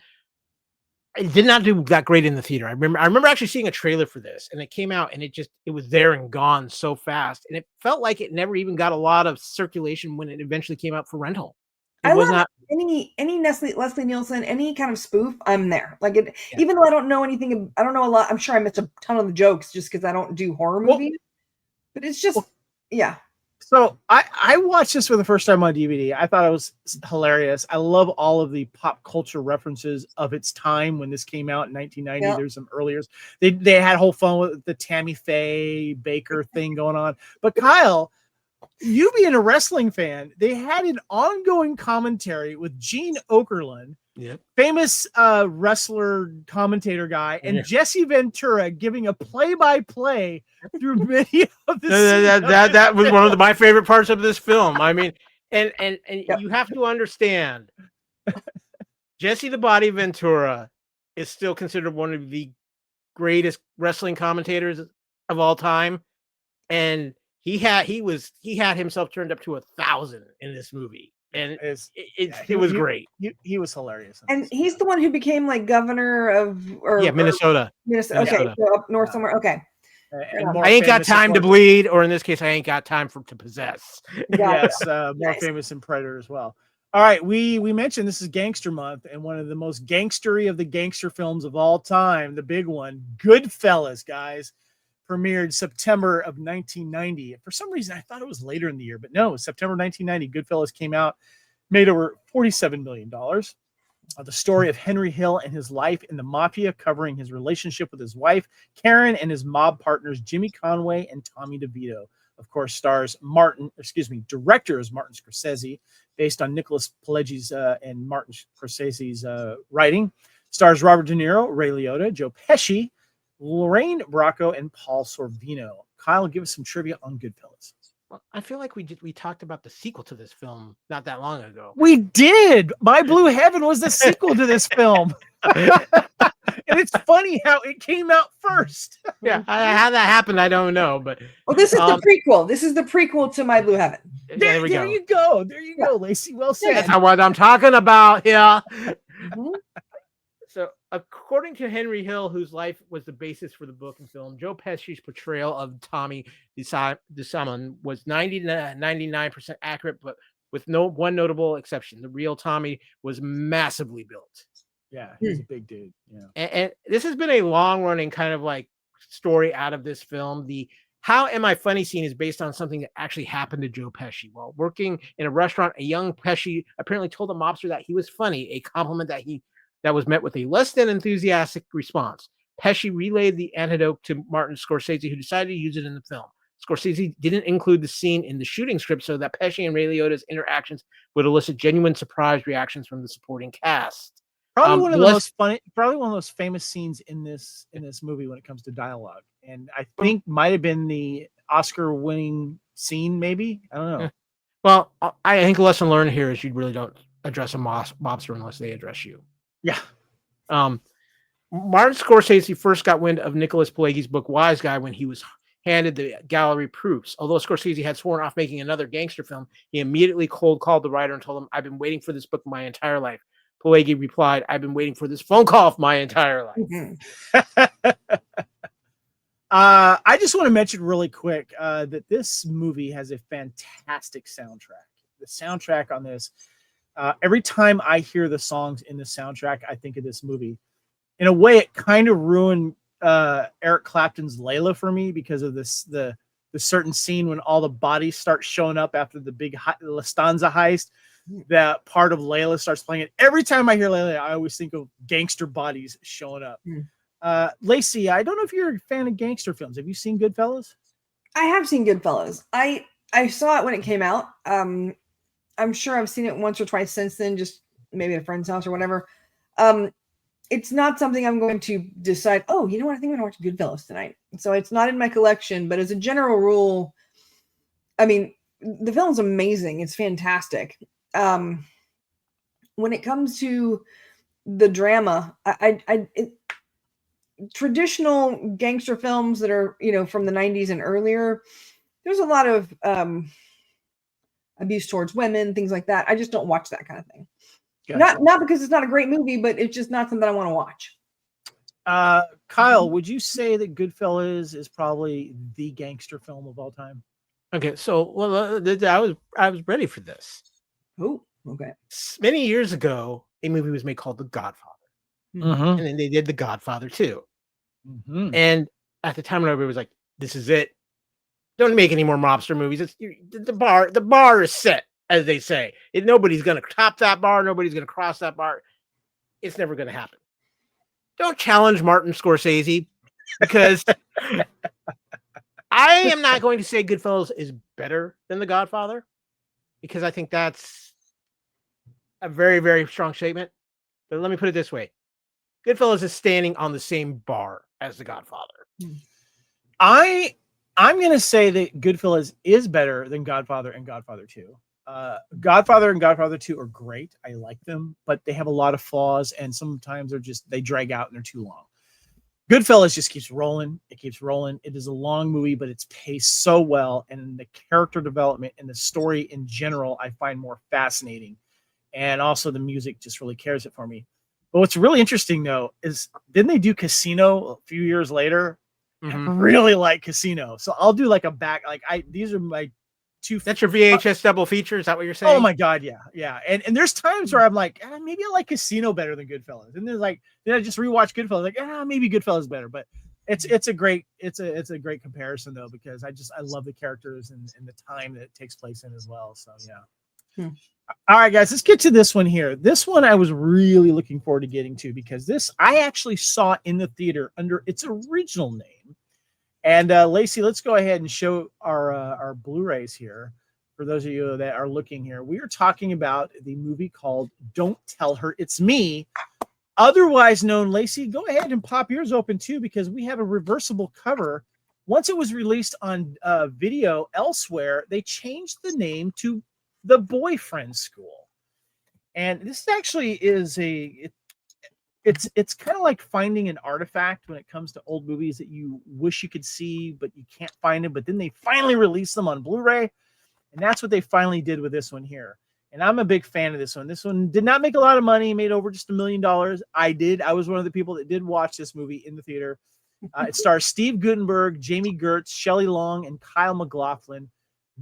it did not do that great in the theater. I remember actually seeing a trailer for this, and it came out, and it was there and gone so fast, and it felt like it never even got a lot of circulation when it eventually came out for rental. It I was love not any Leslie Nielsen, any kind of spoof. I'm there. Like it, even though I don't know anything, I don't know a lot. I'm sure I missed a ton of the jokes just because I don't do horror movies. But it's just, yeah. So I watched this for the first time on DVD. I thought it was hilarious. I love all of the pop culture references of its time when this came out in 1990. Yep. There's some earlier. They had whole fun with the Tammy Faye Baker thing going on. But Kyle, you being a wrestling fan, they had an ongoing commentary with Gene Okerlund, famous wrestler commentator guy, and Jesse Ventura giving a play-by-play through many of the that was one of my favorite parts of this film. I mean, and you have to understand, Jesse the Body Ventura is still considered one of the greatest wrestling commentators of all time, and he had himself turned up to 1,000 in this movie, and it was great. He was hilarious, and he's the one who became like governor of Minnesota. Okay, so up north somewhere. Okay, I ain't got time to bleed, or in this case, I ain't got time to possess. Yes, more famous in Predator as well. All right, we mentioned this is Gangster Month, and one of the most gangstery of the gangster films of all time, the big one, Goodfellas, guys. Premiered September of 1990. For some reason, I thought it was later in the year, but no, September 1990, Goodfellas came out, made over $47 million. The story of Henry Hill and his life in the mafia, covering his relationship with his wife, Karen, and his mob partners, Jimmy Conway and Tommy DeVito. Of course, director is Martin Scorsese, based on Nicholas Pileggi's and Martin Scorsese's writing. Stars Robert De Niro, Ray Liotta, Joe Pesci, Lorraine Bracco, and Paul Sorvino. Kyle, give us some trivia on Goodfellas. Well, I feel like we talked about the sequel to this film not that long ago. We did. My Blue Heaven was the sequel to this film. And it's funny how it came out first. Yeah, how that happened, I don't know. But this is the prequel. This is the prequel to My Blue Heaven. There we go. There you go. There you go, Lacey. Well said. That's what I'm talking about here. Mm-hmm. So, according to Henry Hill, whose life was the basis for the book and film, Joe Pesci's portrayal of Tommy DeSimone was 99% accurate, but with one notable exception. The real Tommy was massively built. Yeah, he's a big dude. Yeah, and this has been a long-running kind of like story out of this film. The How Am I Funny scene is based on something that actually happened to Joe Pesci. While working in a restaurant, a young Pesci apparently told a mobster that he was funny, a compliment that was met with a less than enthusiastic response. Pesci relayed the anecdote to Martin Scorsese, who decided to use it in the film. Scorsese didn't include the scene in the shooting script so that Pesci and Ray Liotta's interactions would elicit genuine surprise reactions from the supporting cast. Probably one of the most famous scenes in this movie when it comes to dialogue, and I think might have been the Oscar-winning scene. Maybe, I don't know. Well, I think a lesson learned here is you really don't address a mobster unless they address you. Yeah. Martin Scorsese first got wind of Nicholas Pileggi's book Wise Guy when he was handed the gallery proofs. Although Scorsese had sworn off making another gangster film, he immediately cold called the writer and told him, "I've been waiting for this book my entire life." Pileggi replied, "I've been waiting for this phone call my entire life." Mm-hmm. I just want to mention really quick that this movie has a fantastic soundtrack. The soundtrack on this, every time I hear the songs in the soundtrack, I think of this movie. In a way, it kind of ruined Eric Clapton's Layla for me because of the certain scene when all the bodies start showing up after the big Lufthansa heist. That part of Layla starts playing it. Every time I hear Layla, I always think of gangster bodies showing up. Lacey, I don't know if you're a fan of gangster films. Have you seen Goodfellas? I have seen Goodfellas. I saw it when it came out. I'm sure I've seen it once or twice since then, just maybe at a friend's house or whatever. It's not something I'm going to decide, oh, you know what, I think I'm going to watch Goodfellas tonight. So it's not in my collection, but as a general rule, I mean, the film's amazing. It's fantastic. When it comes to the drama, traditional gangster films that are, from the 90s and earlier, there's a lot of abuse towards women, things like that. I just don't watch that kind of thing. Gotcha. Not because it's not a great movie, but it's just not something I want to watch. Kyle, would you say that Goodfellas is probably the gangster film of all time? Okay, so I was ready for this. Oh, okay. Many years ago, a movie was made called The Godfather, and then they did The Godfather 2. And at the time, everybody was like, "This is it. Don't make any more mobster movies. The bar is set, as they say. Nobody's going to top that bar. Nobody's going to cross that bar. It's never going to happen. Don't challenge Martin Scorsese, because I am not going to say Goodfellas is better than The Godfather, because I think that's a very, very strong statement. But let me put it this way. Goodfellas is standing on the same bar as The Godfather. I'm going to say that Goodfellas is better than Godfather and Godfather 2. Godfather and Godfather 2 are great. I like them, but they have a lot of flaws, and sometimes they drag out and they're too long. Goodfellas just keeps rolling. It keeps rolling. It is a long movie, but it's paced so well, and the character development and the story in general I find more fascinating. And also the music just really carries it for me. But what's really interesting, though, is didn't they do Casino a few years later? I really like Casino. So I'll do like a back, these are my two. That's your VHS double feature? Is that what you're saying? Oh my God. Yeah. Yeah. And there's times where I'm like, maybe I like Casino better than Goodfellas. And then I just rewatch Goodfellas, like, maybe Goodfellas is better, but it's a great comparison though, because I love the characters and the time that it takes place in as well. So yeah. All right, guys, let's get to this one here. This one I was really looking forward to getting to, because this I actually saw in the theater under its original name. And Lacey, let's go ahead and show our Blu-rays here. For those of you that are looking here, we are talking about the movie called Don't Tell Her It's Me, otherwise known, Lacey, go ahead and pop yours open too, because we have a reversible cover. Once it was released on video elsewhere, they changed the name to The Boyfriend School. And this actually is it's kind of like finding an artifact when it comes to old movies that you wish you could see, but you can't find it. But then they finally released them on Blu-ray. And that's what they finally did with this one here. And I'm a big fan of this one. This one did not make a lot of money, made over just $1 million. I was one of the people that did watch this movie in the theater. It stars Steve Guttenberg, Jamie Gertz, Shelley Long, and Kyle MacLachlan.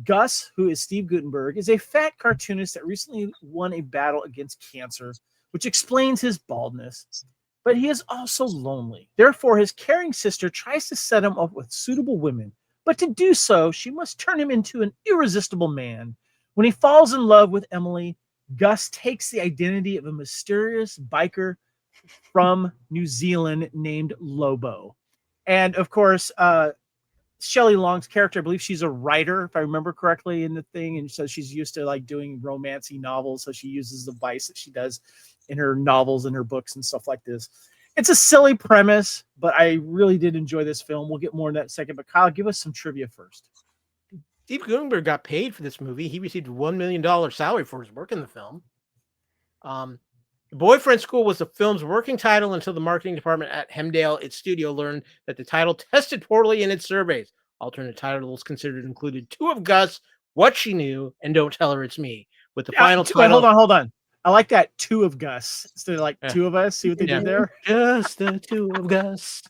Gus, who is Steve Guttenberg, is a fat cartoonist that recently won a battle against cancer, which explains his baldness. But he is also lonely. Therefore, his caring sister tries to set him up with suitable women. But to do so, she must turn him into an irresistible man. When he falls in love with Emily, Gus takes the identity of a mysterious biker from New Zealand named Lobo. And of course, Shelley Long's character, I believe she's a writer, if I remember correctly, in the thing. And so she's used to like doing romancy novels. So she uses the vice that she does in her novels and her books and stuff like this. It's a silly premise, but I really did enjoy this film. We'll get more in that in a second. But Kyle, give us some trivia first. Steve Guttenberg got paid for this movie. He received a $1 million salary for his work in the film. The Boyfriend School was the film's working title until the marketing department at Hemdale, its studio, learned that the title tested poorly in its surveys. Alternate titles considered included Two of Gus, What She Knew, and Don't Tell Her It's Me. With the final title. Hold on. I like that, Two of Gus. Instead of like Two of Us. See what they did there? Just the Two of Gus.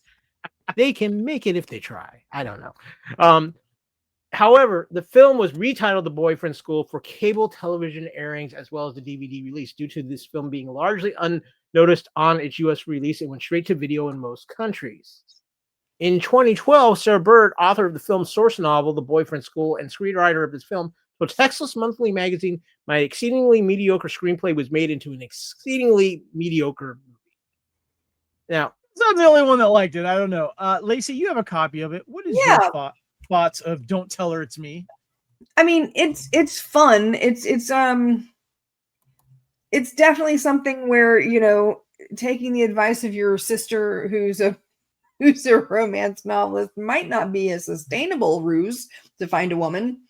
They can make it if they try. I don't know. However, the film was retitled The Boyfriend School for cable television airings as well as the DVD release. Due to this film being largely unnoticed on its U.S. release, it went straight to video in most countries. In 2012, Sarah Bird, author of the film's source novel, The Boyfriend School, and screenwriter of this film, told Texas Monthly magazine, "My exceedingly mediocre screenplay was made into an exceedingly mediocre movie." Now, I'm the only one that liked it. I don't know. Lacey, you have a copy of it. What is your thoughts of Don't Tell Her It's Me? I mean, it's fun. It's definitely something where, you know, taking the advice of your sister who's a romance novelist might not be a sustainable ruse to find a woman.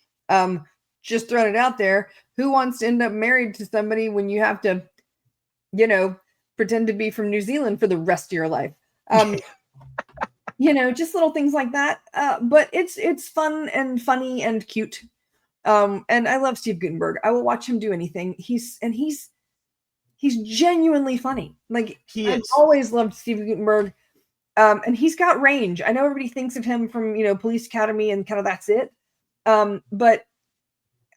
Just throwing it out there. Who wants to end up married to somebody when you have to, you know, pretend to be from New Zealand for the rest of your life? just little things like that. But it's fun and funny and cute. And I love Steve Gutenberg. I will watch him do anything. He's genuinely funny. Like I've always loved Steve Gutenberg. And he's got range. I know everybody thinks of him from, Police Academy and kind of that's it. But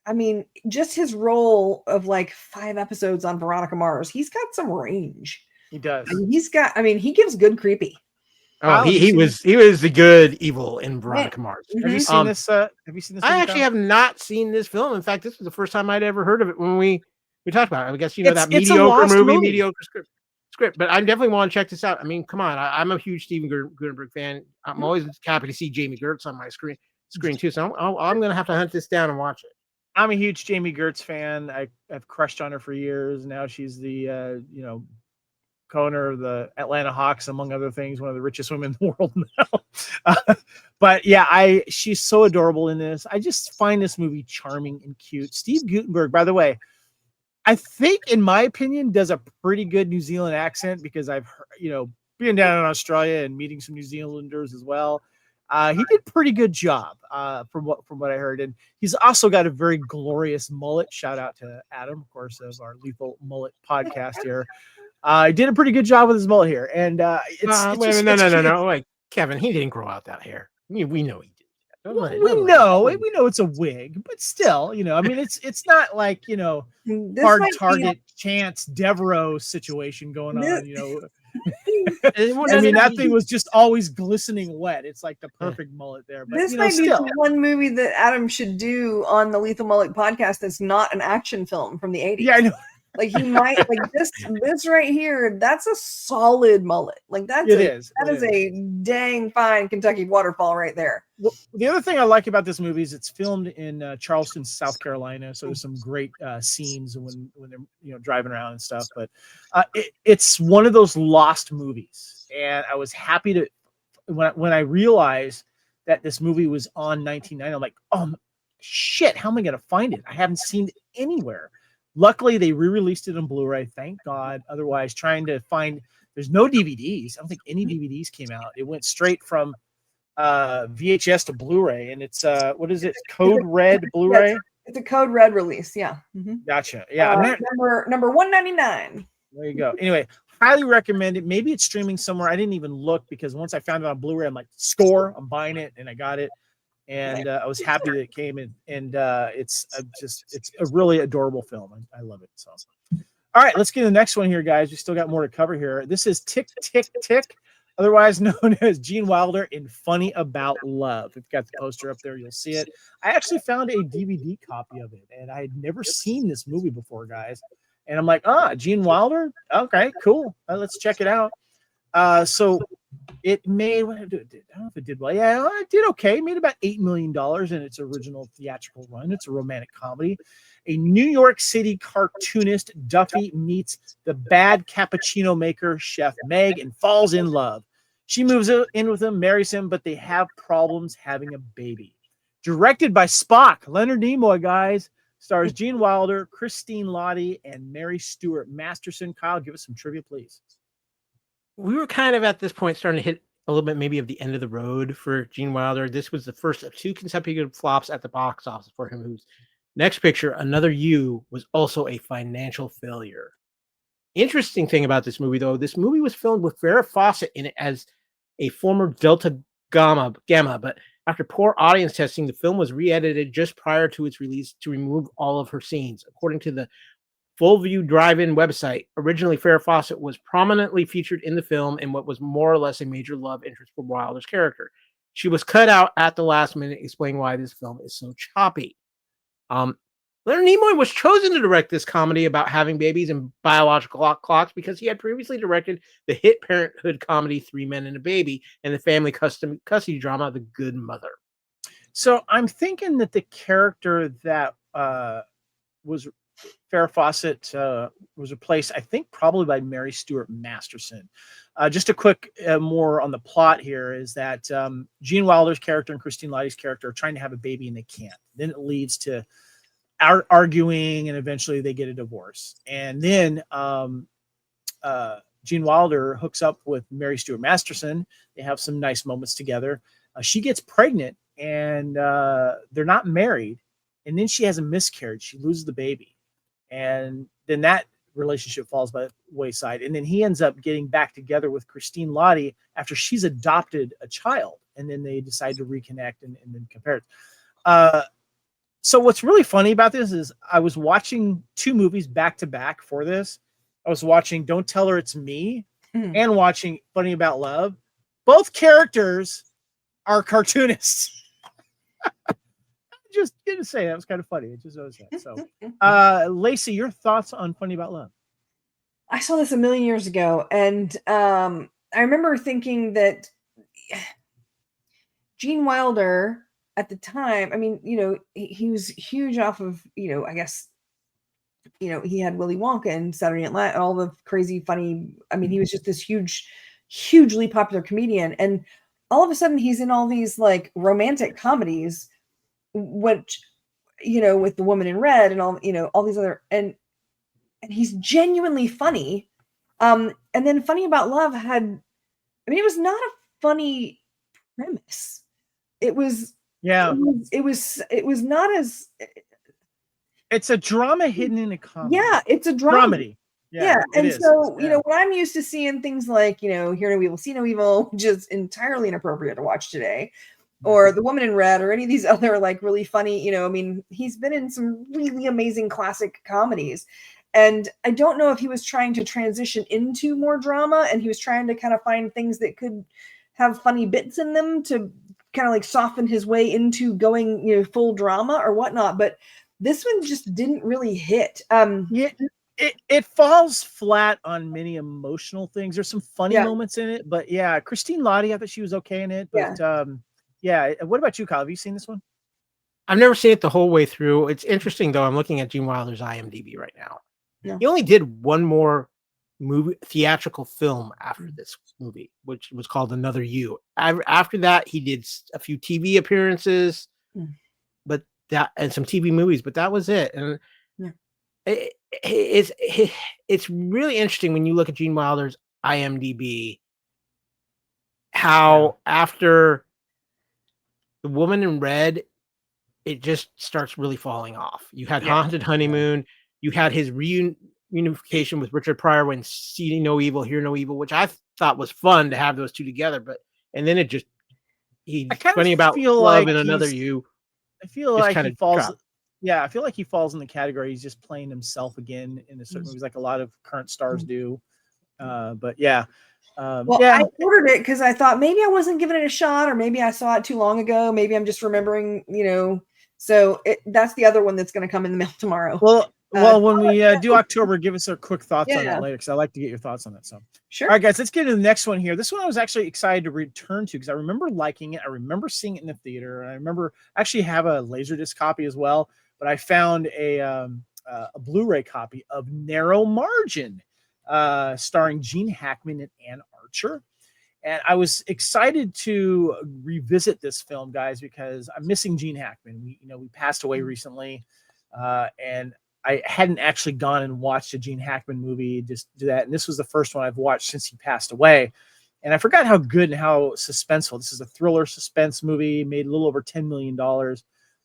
I mean, just his role of like 5 episodes on Veronica Mars, he's got some range. He does. He gives good creepy. Oh, he was the good evil in Veronica Mars. Have you seen this? Have you seen this? I actually have not seen this film. In fact, this was the first time I'd ever heard of it when we talked about it. I guess that mediocre movie, mediocre script. But I definitely want to check this out. I mean, come on, I'm a huge Steven Gutenberg fan. I'm always happy to see Jamie Gertz on my screen too. So I'm going to have to hunt this down and watch it. I'm a huge Jamie Gertz fan. I've crushed on her for years. Now she's the co-owner of the Atlanta Hawks, among other things, one of the richest women in the world now. But yeah, she's so adorable in this. I just find this movie charming and cute. Steve Gutenberg, by the way, I think, in my opinion, does a pretty good New Zealand accent, because I've heard, being down in Australia and meeting some New Zealanders as well. He did a pretty good job from what I heard. And he's also got a very glorious mullet. Shout out to Adam, of course, of our Lethal Mullet podcast here. He did a pretty good job with his mullet here. And no. Like, Kevin, he didn't grow out that hair. We know he did. We know it's a wig, but still, I mean, it's not like, hard target Chance Devereaux situation going on, I mean, that thing was just always glistening wet. It's like the perfect mullet there. But, this might be the one movie that Adam should do on the Lethal Mullet podcast that's not an action film from the 80s. Yeah, I know. Like he might this right here. That's a solid mullet. Like that is a dang fine Kentucky waterfall right there. Well, the other thing I like about this movie is it's filmed in Charleston, South Carolina. So there's some great scenes when they're driving around and stuff. But it's one of those lost movies, and I was happy to when I realized that this movie was on 1990. I'm like, oh shit, how am I going to find it? I haven't seen it anywhere. Luckily, they re-released it on Blu-ray. Thank God. Otherwise, trying to find, there's no DVDs. I don't think any DVDs came out. It went straight from VHS to Blu-ray, and it's what is it? Code Red Blu-ray. It's a Code Red release. Yeah. Mm-hmm. Gotcha. Yeah. Number 199. There you go. Anyway, highly recommend it. Maybe it's streaming somewhere. I didn't even look, because once I found it on Blu-ray, I'm like, score. I'm buying it, and I got it. And I was happy that it came in, and it's a really adorable film. I love it. So, all right, let's get to the next one here, guys. We still got more to cover here. This is Tick, Tick, Tick, otherwise known as Gene Wilder in Funny About Love. We've got the poster up there. You'll see it. I actually found a DVD copy of it, and I had never seen this movie before, guys. And I'm like, Gene Wilder? Okay, cool. Let's check it out. So it made, I don't know if it did well. Yeah, it did okay. It made about $8 million in its original theatrical run. It's a romantic comedy. A New York City cartoonist, Duffy, meets the bad cappuccino maker, Chef Meg, and falls in love. She moves in with him, marries him, but they have problems having a baby. Directed by Spock, Leonard Nimoy, guys. Stars Gene Wilder, Christine Lottie, and Mary Stuart Masterson. Kyle, give us some trivia, please. We were kind of at this point starting to hit a little bit maybe of the end of the road for Gene Wilder. This was the first of 2 consecutive flops at the box office for him, whose next picture, Another You, was also a financial failure. Interesting thing about this movie, though, this movie was filmed with Farrah Fawcett in it as a former Delta Gamma, but after poor audience testing, the film was re-edited just prior to its release to remove all of her scenes. According to the Full View Drive-In website, originally Farrah Fawcett was prominently featured in the film in what was more or less a major love interest for Wilder's character. She was cut out at the last minute, explaining why this film is so choppy. Leonard Nimoy was chosen to direct this comedy about having babies and biological clocks because he had previously directed the hit Parenthood comedy 3 Men and a Baby and the family custody drama The Good Mother. So I'm thinking that the character that was Farrah Fawcett was replaced, I think, probably by Mary Stuart Masterson. Just a quick more on the plot here is that Gene Wilder's character and Christine Lottie's character are trying to have a baby and they can't. Then it leads to arguing, and eventually they get a divorce. And then Gene Wilder hooks up with Mary Stuart Masterson. They have some nice moments together. She gets pregnant, and they're not married. And then she has a miscarriage. She loses the baby. And then that relationship falls by the wayside. And then he ends up getting back together with Christine Lottie after she's adopted a child. And then they decide to reconnect and then compare it. So what's really funny about this is I was watching two movies back to back for this. I was watching Don't Tell Her It's Me and watching Funny About Love. Both characters are cartoonists. Just gonna say that was kind of funny. It just knows that. So, Lacey, your thoughts on Funny About Love? I saw this a million years ago, and I remember thinking that Gene Wilder at the time, I mean, he was huge off of, I guess, he had Willy Wonka and Saturday Night Live, all the crazy, funny. I mean, he was just this hugely popular comedian, and all of a sudden, he's in all these like romantic comedies, which, with The Woman in Red and all these other, and he's genuinely funny. And then Funny About Love it was not a funny premise. It was not as. It's a drama hidden in a comedy. Yeah, it's a dramedy. Yeah. And so, when I'm used to seeing things like, Hear No Evil, See No Evil, which is entirely inappropriate to watch today, or The Woman in Red, or any of these other like really funny, he's been in some really amazing classic comedies. And I don't know if he was trying to transition into more drama, and he was trying to kind of find things that could have funny bits in them to kind of like soften his way into going, full drama or whatnot. But this one just didn't really hit. It falls flat on many emotional things. There's some funny moments in it, but Christine Lottie, I thought she was okay in it. But what about you, Kyle? Have you seen this one? I've never seen it the whole way through. It's interesting though. I'm looking at Gene Wilder's IMDb right now. No. He only did one more theatrical film after this movie, which was called Another You. After that, he did a few TV appearances, and some TV movies, but that was it. And it's really interesting when you look at Gene Wilder's IMDb, how after The Woman in Red, it just starts really falling off. You had Haunted Honeymoon, you had his reunification with Richard Pryor when See No Evil, Hear No Evil, which I thought was fun to have those two together, and then it just Funny About Love and Another You. I feel like he falls. Dropped. Yeah, I feel like he falls in the category. He's just playing himself again in a certain movies, like a lot of current stars do. I ordered it because I thought maybe I wasn't giving it a shot, or maybe I saw it too long ago. Maybe I'm just remembering, So that's the other one that's going to come in the mail tomorrow. Well, when we do October, give us our quick thoughts on that later, because I like to get your thoughts on that. So, sure. All right, guys, let's get into the next one here. This one I was actually excited to return to because I remember liking it. I remember seeing it in the theater, and I remember actually have a Laserdisc copy as well. But I found a Blu-ray copy of Narrow Margin, starring Gene Hackman and Ann Archer. And I was excited to revisit this film, guys, because I'm missing Gene Hackman. We passed away recently, and I hadn't actually gone and watched a Gene Hackman movie, just do that. And this was the first one I've watched since he passed away. And I forgot how good and how suspenseful. This is a thriller suspense movie, made a little over $10 million.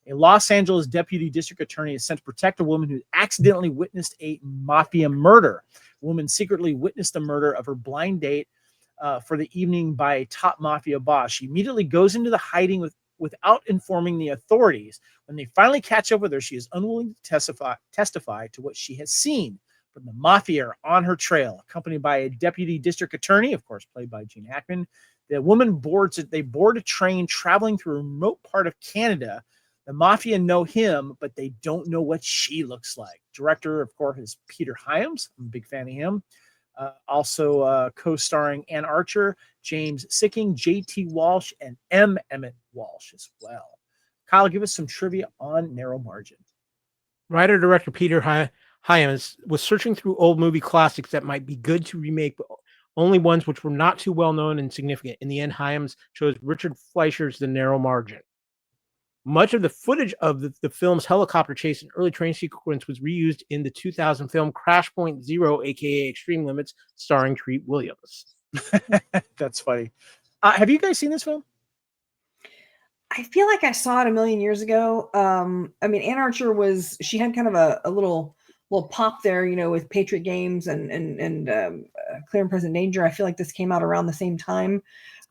A Los Angeles deputy district attorney is sent to protect a woman who accidentally witnessed a mafia murder. A woman secretly witnessed the murder of her blind date for the evening by a top mafia boss. She immediately goes into the hiding without informing the authorities. When they finally catch up with her, she is unwilling to testify to what she has seen. But the mafia are on her trail, accompanied by a deputy district attorney, of course, played by Gene Hackman. The woman board a train traveling through a remote part of Canada. The mafia know him, but they don't know what she looks like. Director, of course, is Peter Hyams. I'm a big fan of him. Also co-starring Ann Archer, James Sicking, J.T. Walsh, and M. Emmett Walsh as well. Kyle, give us some trivia on Narrow Margin. Writer-director Peter Hyams was searching through old movie classics that might be good to remake, but only ones which were not too well-known and significant. In the end, Hyams chose Richard Fleischer's The Narrow Margin. Much of the footage of the film's helicopter chase and early train sequence was reused in the 2000 film Crash Point Zero, aka Extreme Limits, starring Treat Williams. That's funny. Have you guys seen this film? I feel like I saw it a million years ago. I mean, Ann Archer she had kind of a little pop there, with Patriot Games and Clear and Present Danger. I feel like this came out around the same time.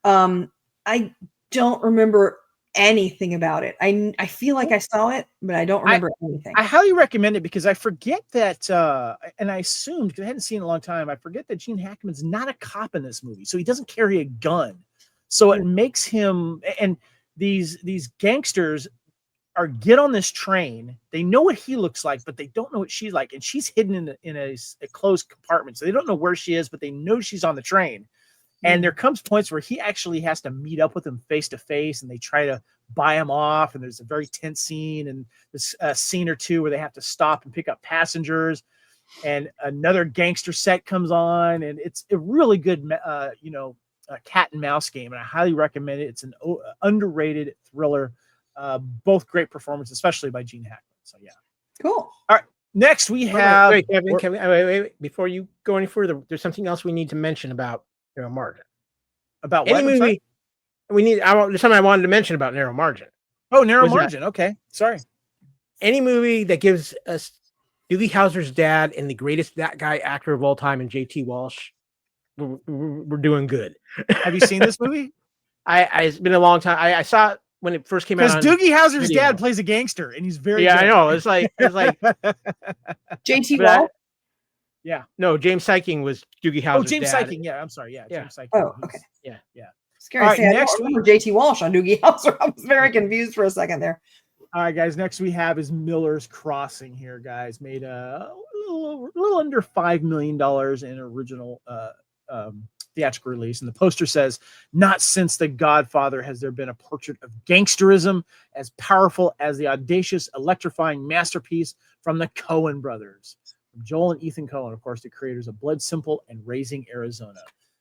I don't remember anything about it. I feel like I saw it, but I don't remember anything. I highly recommend it because I forget that, and I assumed, because I hadn't seen it in a long time, I forget that Gene Hackman's not a cop in this movie, so he doesn't carry a gun. So it makes him, and these gangsters get on this train. They know what he looks like, but they don't know what she's like, and she's hidden in a closed compartment, so they don't know where she is, but they know she's on the train. And there comes points where he actually has to meet up with him face to face, and they try to buy him off. And there's a very tense scene, and this scene or two where they have to stop and pick up passengers. And another gangster set comes on, and it's a really good, cat and mouse game. And I highly recommend it. It's an underrated thriller. Both great performances, especially by Gene Hackman. So yeah, cool. All right, next we have. Wait, Kevin, wait. Before you go any further, there's something else we need to mention about Narrow Margin. About any what? movie there's something I wanted to mention about Narrow Margin. Oh, Narrow Margin. Okay, sorry. Any movie that gives us Doogie Howser's dad and the greatest that guy actor of all time in J.T. Walsh, we're doing good. Have you seen this movie? It's been a long time. I saw it when it first came out. Because Doogie Howser's dad plays a gangster, and he's very good. I know. It's like J.T. Walsh. Yeah. No, James Syking was Doogie Howser's Oh, James dad. Syking. Yeah, I'm sorry. Yeah, James Syking. Oh, okay. Yeah. Scary. All right, next I don't remember J.T. Walsh on Doogie Howser. I was very confused for a second there. All right, guys. Next we have is Miller's Crossing here, guys. Made a little under $5 million in original theatrical release. And the poster says, "Not since The Godfather has there been a portrait of gangsterism as powerful as the audacious, electrifying masterpiece from the Coen brothers." From Joel and Ethan Coen, of course, the creators of Blood Simple and Raising Arizona.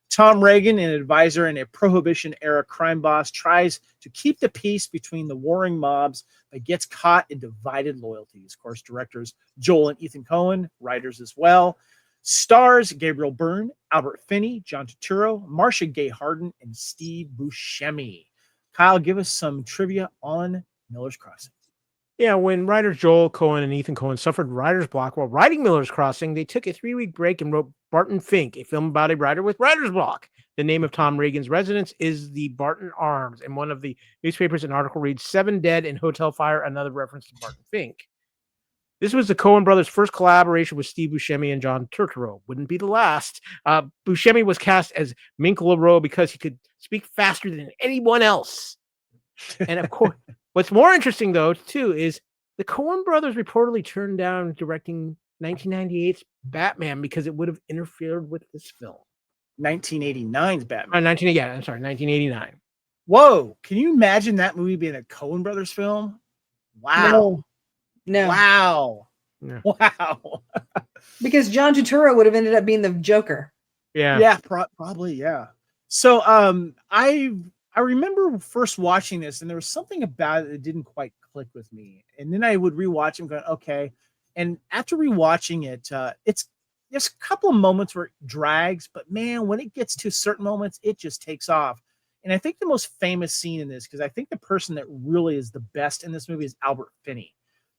Tom Reagan, an advisor and a Prohibition-era crime boss, tries to keep the peace between the warring mobs, but gets caught in divided loyalties. Of course, directors Joel and Ethan Coen, writers as well. Stars Gabriel Byrne, Albert Finney, John Turturro, Marcia Gay Harden, and Steve Buscemi. Kyle, give us some trivia on Miller's Crossing. Yeah, when writers Joel Coen and Ethan Coen suffered writer's block while writing Miller's Crossing, they took a 3-week break and wrote Barton Fink, a film about a writer with writer's block. The name of Tom Reagan's residence is the Barton Arms, and one of the newspapers, an article reads 7 dead in hotel fire, another reference to Barton Fink. This was the Coen brothers' first collaboration with Steve Buscemi and John Turturro. Wouldn't be the last. Buscemi was cast as Mink LaRoe because he could speak faster than anyone else. And of course, what's more interesting, though, too, is the Coen brothers reportedly turned down directing 1998's Batman because it would have interfered with this film. 1989's Batman. 1989. Whoa. Can you imagine that movie being a Coen brothers film? Wow. No. Wow. No. Wow. Because John Turturro would have ended up being the Joker. Yeah. Yeah, probably, yeah. So I remember first watching this, and there was something about it that didn't quite click with me. And then I would rewatch it going, okay. And after rewatching it, there's a couple of moments where it drags, but man, when it gets to certain moments, it just takes off. And I think the most famous scene in this, because I think the person that really is the best in this movie is Albert Finney.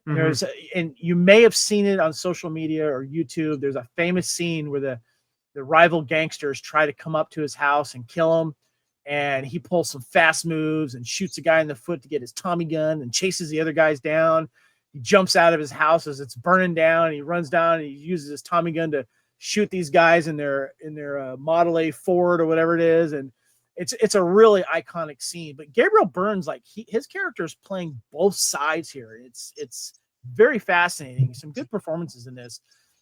Mm-hmm. And you may have seen it on social media or YouTube. There's a famous scene where the rival gangsters try to come up to his house and kill him. And he pulls some fast moves and shoots a guy in the foot to get his Tommy gun and chases the other guys down. He jumps out of his house as it's burning down. And he runs down and he uses his Tommy gun to shoot these guys in their Model A Ford or whatever it is. And it's a really iconic scene. But Gabriel Byrne's his character is playing both sides here. It's very fascinating. Some good performances in this.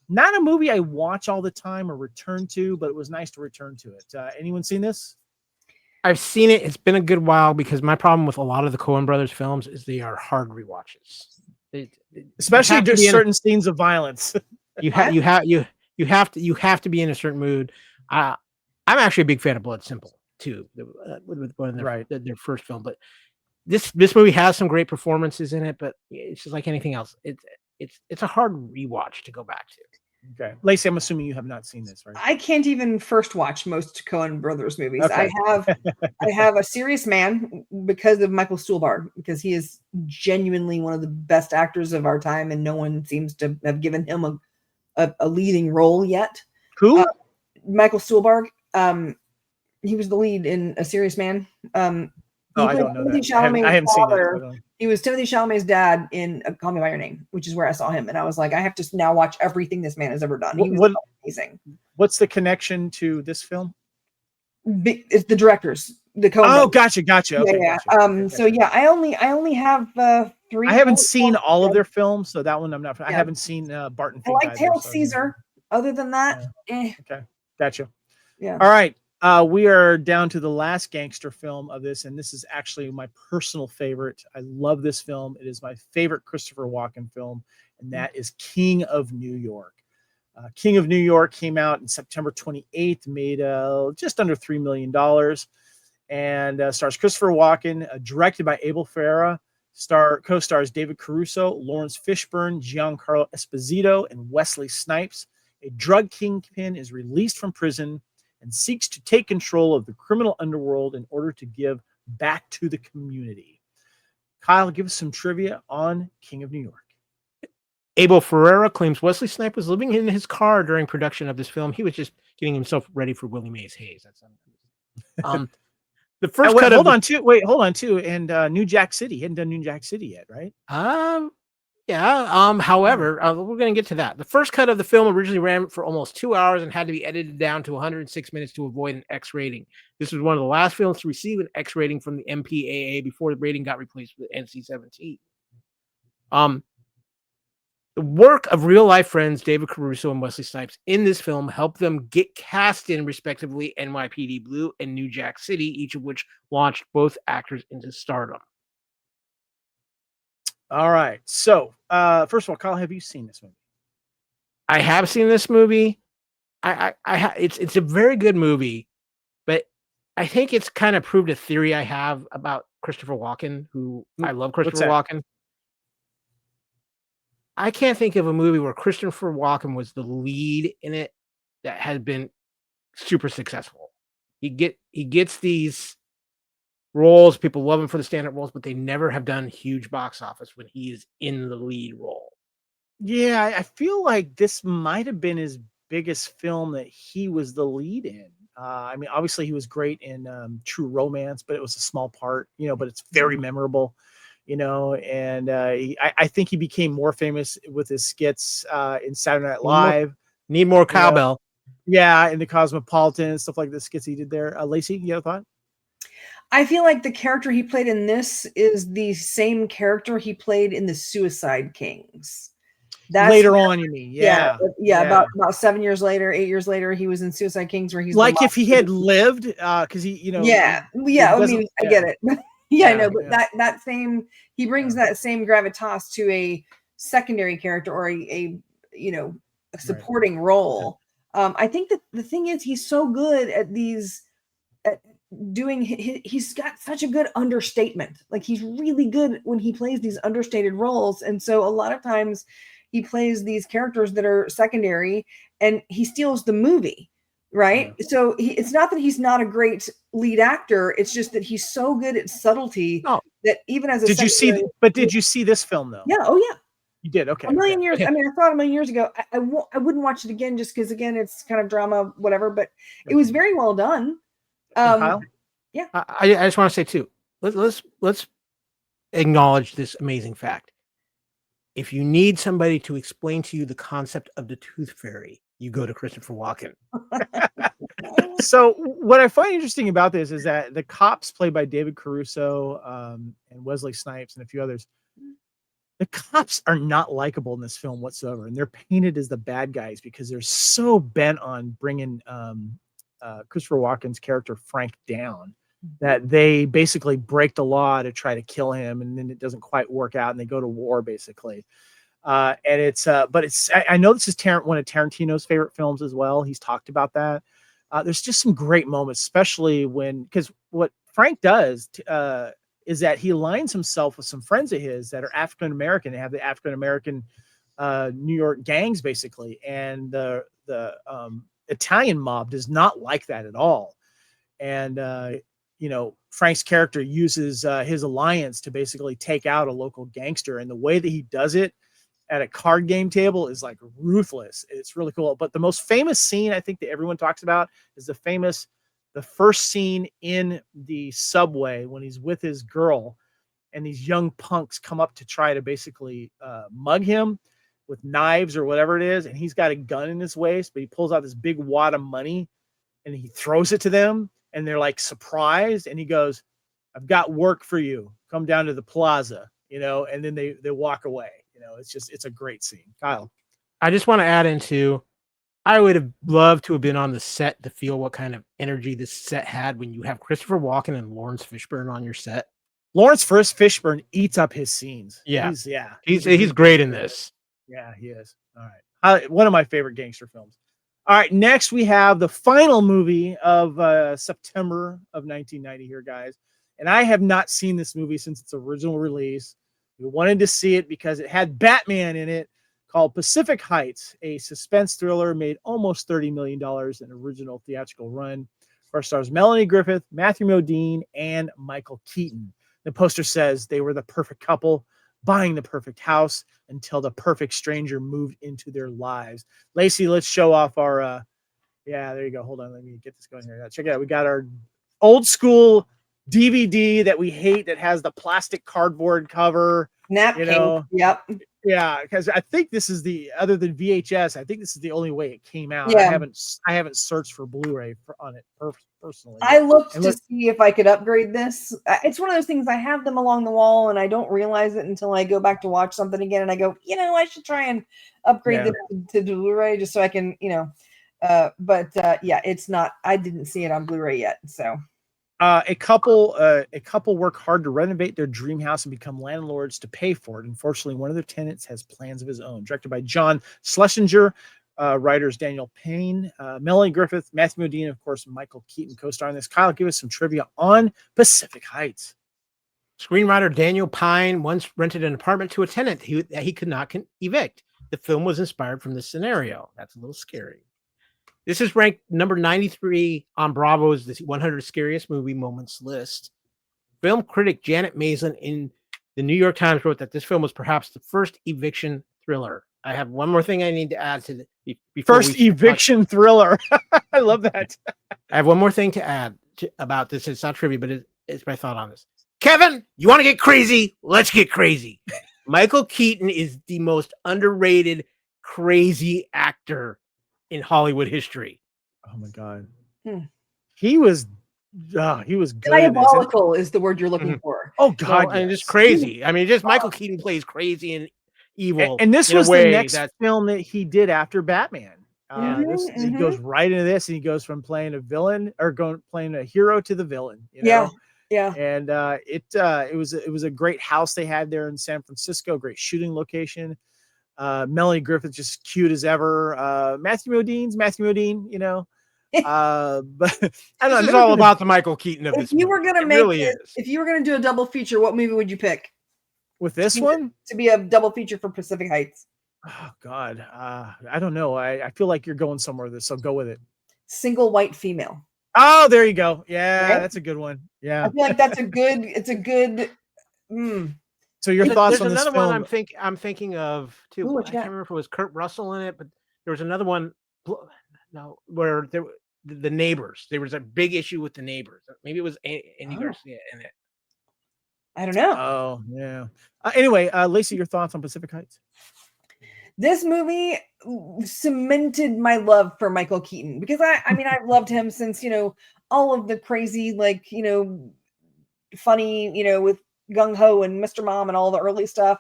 Not a movie I watch all the time or return to, but it was nice to return to it. Anyone seen this? I've seen it. It's been a good while because my problem with a lot of the Coen brothers films is they are hard rewatches. Especially just certain scenes of violence. You have to be in a certain mood. I'm actually a big fan of Blood Simple too, with one of their first film. But this movie has some great performances in it, but it's just like anything else. It's a hard rewatch to go back to. Okay, Lacey, I'm assuming you have not seen this, right? I can't even first watch most Coen Brothers movies. Okay. I have A Serious Man because of Michael Stuhlbarg, because he is genuinely one of the best actors of our time, and no one seems to have given him a leading role yet. Who? Michael Stuhlbarg. He was the lead in A Serious Man. I don't know that. I haven't seen it. He was Timothy Chalamet's dad in Call Me by Your Name, which is where I saw him, and I was like, I have to now watch everything this man has ever done. He was amazing. What's the connection to this film? It's the directors, the Coen. Oh, gotcha. Okay, yeah. Gotcha. So yeah, I only have 3. I haven't seen all of their films, so that one I'm not. I haven't seen Barton Fink. I like Hail Caesar. Other than that, Okay, gotcha. Yeah. All right. We are down to the last gangster film of this, and this is actually my personal favorite. I love this film. It is my favorite Christopher Walken film, and that is King of New York. King of New York came out in September 28th, made just under $3 million, and stars Christopher Walken, directed by Abel Ferrara, co-stars David Caruso, Lawrence Fishburne, Giancarlo Esposito, and Wesley Snipes. A drug kingpin is released from prison and seeks to take control of the criminal underworld in order to give back to the community. Kyle, give us some trivia on King of New York. Abel Ferrara claims Wesley Snipes was living in his car during production of this film. He was just getting himself ready for Willie Mays Hayes. That's the first cut. Hold on too. And New Jack City. He hadn't done New Jack City yet, right? Yeah. However, we're going to get to that. The first cut of the film originally ran for almost 2 hours and had to be edited down to 106 minutes to avoid an X rating. This was one of the last films to receive an X rating from the MPAA before the rating got replaced with NC-17. The work of real-life friends David Caruso and Wesley Snipes in this film helped them get cast in, respectively, NYPD Blue and New Jack City, each of which launched both actors into stardom. All right. So, first of all, Kyle, have you seen this movie? I have seen this movie. It's a very good movie, but I think it's kind of proved a theory I have about Christopher Walken, who I love Christopher Walken. I can't think of a movie where Christopher Walken was the lead in it that has been super successful. He gets these roles, people love him for the stand-up roles, but they never have done huge box office when he is in the lead role. Yeah, I feel like this might have been his biggest film that he was the lead in. I mean, obviously he was great in True Romance, but it was a small part, but it's very memorable. And I think he became more famous with his skits in Saturday Night Live. Need more cowbell. Yeah, in the Cosmopolitan and stuff like the skits he did there. Lacey, you have a thought? I feel like the character he played in this is the same character he played in the Suicide Kings. That's later on, you mean? Yeah. About 7 years later, 8 years later, he was in Suicide Kings, where he's like if he had lived, because he, I get it. I know, but that same, he brings that same gravitas to a secondary character or a supporting role. I think that the thing is, he's so good at these, he's got such a good understatement. Like, he's really good when he plays these understated roles. And so a lot of times he plays these characters that are secondary and he steals the movie. Right. Yeah. So it's not that he's not a great lead actor. It's just that he's so good at subtlety that even as a did you see this film though? Yeah. Oh yeah. You did. Okay. A million years. I mean, I thought a million years ago, I wouldn't watch it again just because, again, it's kind of drama, whatever, but it was very well done. Yeah. I just want to say too, let's acknowledge this amazing fact. If you need somebody to explain to you the concept of the tooth fairy, you go to Christopher Walken. So what I find interesting about this is that the cops played by David Caruso and Wesley Snipes and a few others, the cops are not likable in this film whatsoever. And they're painted as the bad guys because they're so bent on bringing Christopher Walken's character Frank down that they basically break the law to try to kill him. And then it doesn't quite work out and they go to war basically. And it's, but it's, I know this is one of Tarantino's favorite films as well. He's talked about that. There's just some great moments, especially because what Frank does, is that he aligns himself with some friends of his that are African American. They have the African American New York gangs, basically, and the Italian mob does not like that at all. And Frank's character uses his alliance to basically take out a local gangster, and the way that he does it at a card game table is like ruthless. It's really cool. But the most famous scene I think that everyone talks about is the first scene in the subway when he's with his girl and these young punks come up to try to basically mug him with knives or whatever it is. And he's got a gun in his waist, but he pulls out this big wad of money and he throws it to them. And they're like surprised. And he goes, "I've got work for you. Come down to the plaza," and then they walk away. It's a great scene. Kyle. I just want to add into, I would have loved to have been on the set to feel what kind of energy this set had when you have Christopher Walken and Lawrence Fishburne on your set. Lawrence Fishburne eats up his scenes. Yeah. He's great in this. Yeah, he is. All right. One of my favorite gangster films. All right. Next, we have the final movie of September of 1990 here, guys. And I have not seen this movie since its original release. We wanted to see it because it had Batman in it, called Pacific Heights, a suspense thriller made almost $30 million in original theatrical run. First stars Melanie Griffith, Matthew Modine, and Michael Keaton. The poster says they were the perfect couple, buying the perfect house until the perfect stranger moved into their lives. Lacey, let's show off our, there you go. Hold on. Let me get this going here. Check it out. We got our old school DVD that we hate that has the plastic cardboard cover. Napkin. Yep. Yeah, because I think this is other than VHS, I think this is the only way it came out. Yeah. I haven't searched for Blu-ray on it personally. I looked to see if I could upgrade this. It's one of those things, I have them along the wall and I don't realize it until I go back to watch something again and I go, I should try and upgrade this to Blu-ray just so I can, it's not, I didn't see it on Blu-ray yet. So a couple work hard to renovate their dream house and become landlords to pay for it. Unfortunately, one of their tenants has plans of his own. Directed by John Schlesinger, writers Daniel Payne, Melanie Griffith, Matthew Modine, of course, Michael Keaton co-star in this. Kyle, give us some trivia on Pacific Heights. Screenwriter Daniel Payne once rented an apartment to a tenant that he could not evict. The film was inspired from this scenario. That's a little scary. This is ranked number 93 on Bravo's The 100 Scariest Movie Moments list. Film critic Janet Maslin in the New York Times wrote that this film was perhaps the first eviction thriller. I have one more thing I need to add to the first eviction thriller. I love that. I have one more thing to add about this. It's not trivia, but it's my thought on this. Kevin, you want to get crazy? Let's get crazy. Michael Keaton is the most underrated crazy actor in Hollywood history. Oh my God. He was good. Diabolical is the word you're looking for. Oh God. And just crazy. I mean, just Michael Keaton plays crazy and evil. And this was the next film that he did after Batman. He goes right into this, and he goes from playing a villain playing a hero to the villain. Yeah. And it was a great house they had there in San Francisco, great shooting location. Melanie Griffith just cute as ever. Matthew Modine, but I don't know. This is all about the Michael Keaton of this. If you were gonna do a double feature, what movie would you pick with this one to be a double feature for Pacific Heights? Oh God, I don't know. I feel like you're going somewhere with this, so go with it. Single White Female. Oh, there you go. Yeah, right? That's a good one. Yeah, I feel like that's a good. So your thoughts on this film? There's another one I'm thinking of too. Ooh, I can't remember if it was Kurt Russell in it, but there was another one. No, where the neighbors. There was a big issue with the neighbors. Maybe it was Andy Garcia in it. I don't know. Oh yeah. Anyway, Lacey, your thoughts on Pacific Heights? This movie cemented my love for Michael Keaton because I mean I've loved him since all of the crazy funny with Gung Ho and Mr. Mom and all the early stuff.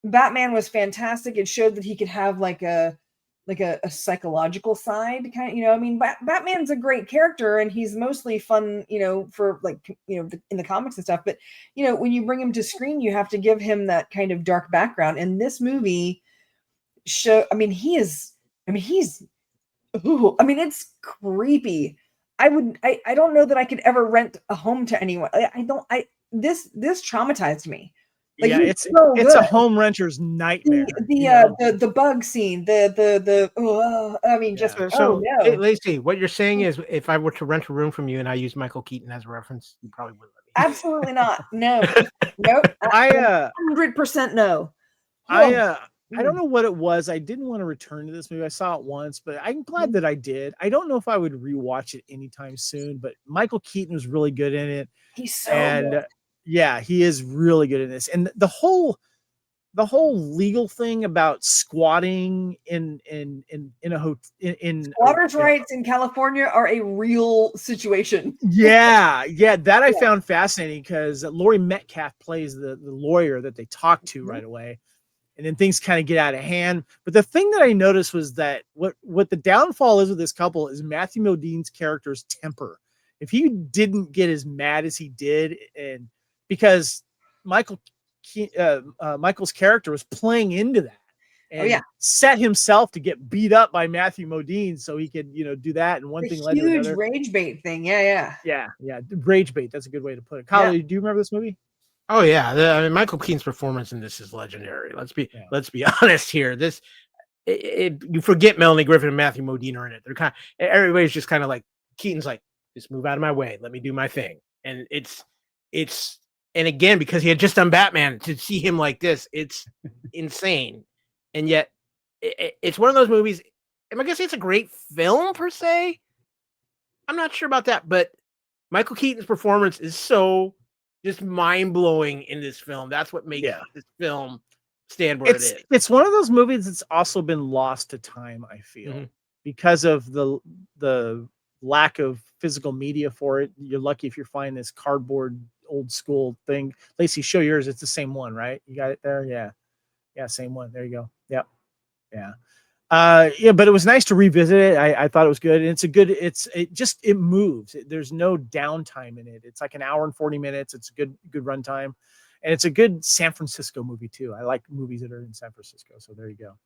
Batman was fantastic. It showed that he could have a psychological side kind of, I mean, Batman's a great character and he's mostly fun, for in the comics and stuff. But, when you bring him to screen, you have to give him that kind of dark background. And this movie it's creepy. I don't know that I could ever rent a home to anyone. this traumatized me. Yeah, he's it's so it's a good. home renter's nightmare. you know? The bug scene, I mean, just Yeah. So, no. hey, Lacey, what you're saying is, if I were to rent a room from you and I used Michael Keaton as a reference, you probably wouldn't let me. Absolutely not. No, nope. I 100% no. I don't know what it was. I didn't want to return to this movie. I saw it once, but I'm glad that I did. I don't know if I would rewatch it anytime soon, but Michael Keaton was really good in it. He's so And good. yeah, he is really good in this. And the whole legal thing about squatting in a hotel in Squatters' rights in California are a real situation. yeah, that I found fascinating because Laurie Metcalf plays the lawyer that they talk to right away. And then things kind of get out of hand. But the thing that I noticed was that what the downfall is with this couple is Matthew Modine's character's temper. If he didn't get as mad as he did, and because Michael's character was playing into that and set himself to get beat up by Matthew Modine so he could, do that. And one thing led to another. Huge rage bait thing. Yeah. Rage bait. That's a good way to put it. Kyle, do you remember this movie? Oh yeah, I mean, Michael Keaton's performance in this is legendary. Let's be honest here. You forget Melanie Griffith and Matthew Modine are in it. They're everybody's just kind of like, Keaton's like, just move out of my way, let me do my thing. And it's and again, because he had just done Batman, to see him like this, it's insane. And yet it's one of those movies. Am I gonna say it's a great film per se? I'm not sure about that, but Michael Keaton's performance is so just mind-blowing in this film. That's what makes this film stand where it is. It's one of those movies that's also been lost to time, I feel, because of the lack of physical media for it. You're lucky if you're finding this cardboard old school thing. Lacey, show yours. It's the same one, right? You got it there? Yeah, same one. There you go. Yep. Yeah. But it was nice to revisit it. I thought it was good. And it moves. There's no downtime in it. It's like an hour and 40 minutes. It's a good runtime. And it's a good San Francisco movie too. I like movies that are in San Francisco. So there you go.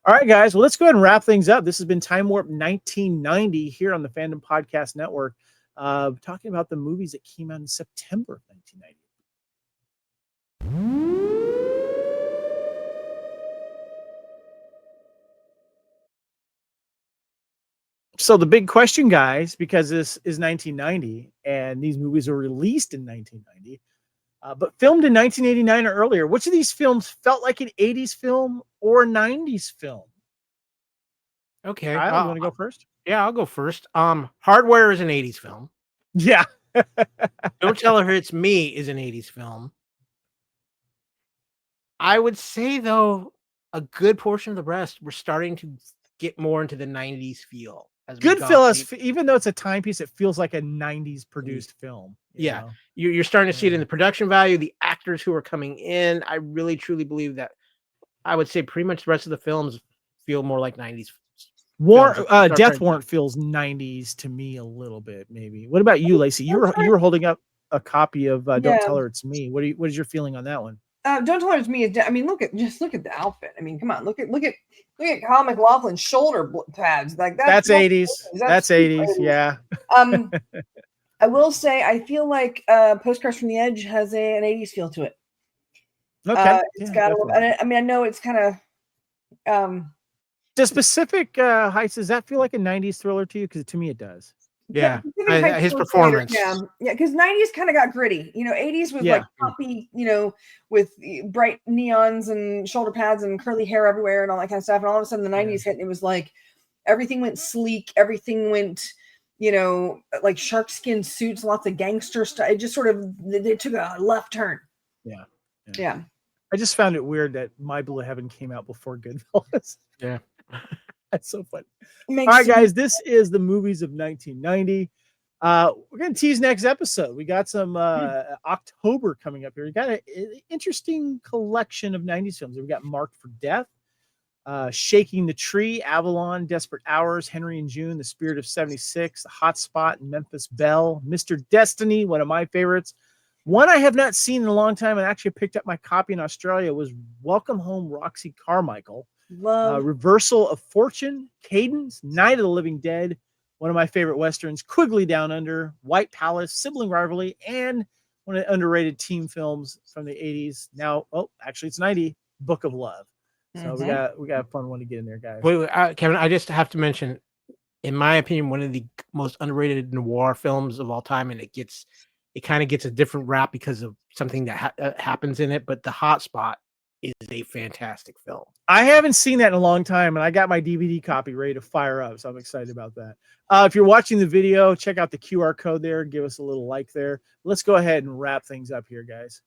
All right, guys. Well, let's go ahead and wrap things up. This has been Time Warp 1990 here on the Fandom Podcast Network, talking about the movies that came out in September of 1990. So the big question, guys, because this is 1990 and these movies were released in 1990, but filmed in 1989 or earlier, which of these films felt like an 80s film or 90s film? Okay. Kyle, you want to go first? Yeah, I'll go first. Hardware is an 80s film. Yeah. Don't Tell Her It's Me is an 80s film. I would say, though, a good portion of the rest, we're starting to get more into the 90s feel. Goodfellas, even though it's a timepiece, it feels like a 90s produced film. Yeah. You're starting to see it in the production value, the actors who are coming in. I really, truly believe that. I would say pretty much the rest of the films feel more like 90s. Death Warrant feels 90s to me a little bit, maybe. What about you, Lacey? You were holding up a copy of Don't Tell Her It's Me. What is your feeling on that one? Don't Tell Her It's Me. I mean, look at the outfit. I mean, come on, look at Kyle MacLachlan's shoulder pads. Like that's 80s. That's 80s. Yeah. I will say, I feel like Postcards from the Edge has an 80s feel to it. Okay. It's got a little. I mean, I know it's kind of. Does Pacific Heights, does that feel like a 90s thriller to you? Because to me, it does. Yeah, his performance. Yeah, because 90s kind of got gritty. 80s was like poppy, with bright neons and shoulder pads and curly hair everywhere and all that kind of stuff. And all of a sudden, the 90s hit, and it was like everything went sleek. Everything went, like shark skin suits, lots of gangster stuff. It just sort of, they took a left turn. Yeah. I just found it weird that My Blue Heaven came out before Goodfellas. Yeah. That's so funny. All right, guys, this is the movies of 1990. We're going to tease next episode. We got some October coming up here. We got an interesting collection of 90s films. We got Marked for Death, Shaking the Tree, Avalon, Desperate Hours, Henry and June, The Spirit of 76, The Hot Spot, Memphis Belle, Mr. Destiny, one of my favorites. One I have not seen in a long time and actually picked up my copy in Australia was Welcome Home, Roxy Carmichael. Reversal of Fortune, Cadence, Night of the Living Dead, one of my favorite Westerns, Quigley Down Under, White Palace, Sibling Rivalry, and one of the underrated team films from the 80s. Now, actually it's 90, Book of Love. So we got a fun one to get in there, guys. Wait, Kevin, I just have to mention, in my opinion, one of the most underrated noir films of all time, and it kind of gets a different rap because of something that happens in it. But The Hot Spot is a fantastic film. I haven't seen that in a long time, and I got my DVD copy ready to fire up, so I'm excited about that. If you're watching the video, check out the QR code there. Give us a little like there. Let's go ahead and wrap things up here, guys.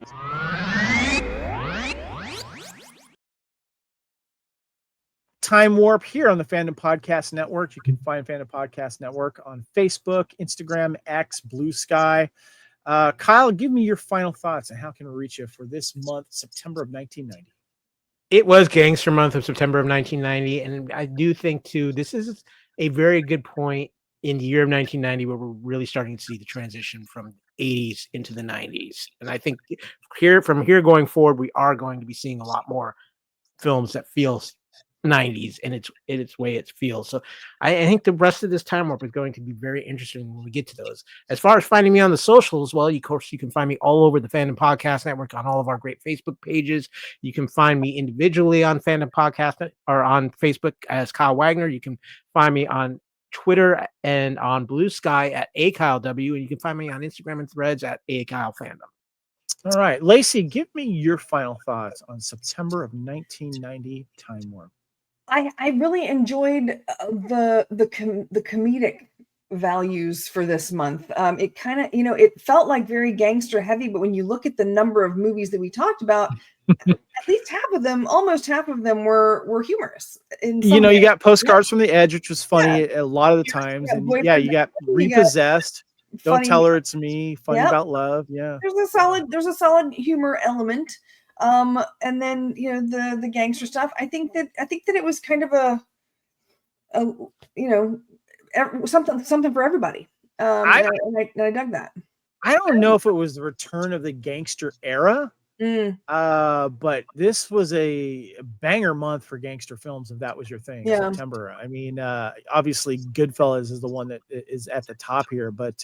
Time Warp here on the Fandom Podcast Network. You can find Fandom Podcast Network on Facebook, Instagram, X, Blue Sky. Kyle, give me your final thoughts on how can we reach you for this month, September of 1990. It was Gangster Month of September of 1990, and I do think too this is a very good point in the year of 1990 where we're really starting to see the transition from 80s into the 90s. And I think from here going forward, we are going to be seeing a lot more films that feels 90s and its way it feels. So I think the rest of this time warp is going to be very interesting when we get to those. As far as finding me on the socials, well, of course, you can find me all over the Fandom Podcast Network on all of our great Facebook pages. You can find me individually on Fandom Podcast or on Facebook as Kyle Wagner. You can find me on Twitter and on Blue Sky at AKyleW, and you can find me on Instagram and Threads at AKyleFandom. All right, Lacey, give me your final thoughts on September of 1990 Time Warp. I really enjoyed the comedic values for this month. It kind of, it felt like very gangster heavy, but when you look at the number of movies that we talked about, at least almost half of them were humorous. You got Postcards from the Edge, which was funny a lot of the times. And you got Repossessed. Don't Tell Her It's Me. Funny About Love. Yeah. There's a solid humor element. And then the gangster stuff. I think that it was kind of something for everybody. I dug that. I don't know if it was the return of the gangster era, but this was a banger month for gangster films. If that was your thing, September. I mean, obviously, Goodfellas is the one that is at the top here, but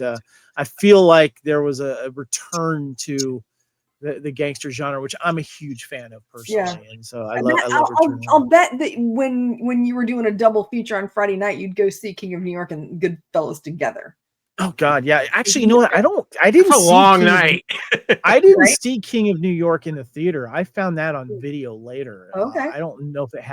I feel like there was a return to the gangster genre, which I'm a huge fan of personally, and so I love. I'll bet that when you were doing a double feature on Friday night, you'd go see King of New York and Goodfellas together. Oh God, yeah. Actually, you know what? I didn't. It's a long night. I didn't see King of New York in the theater. I found that on video later. Okay. I don't know if it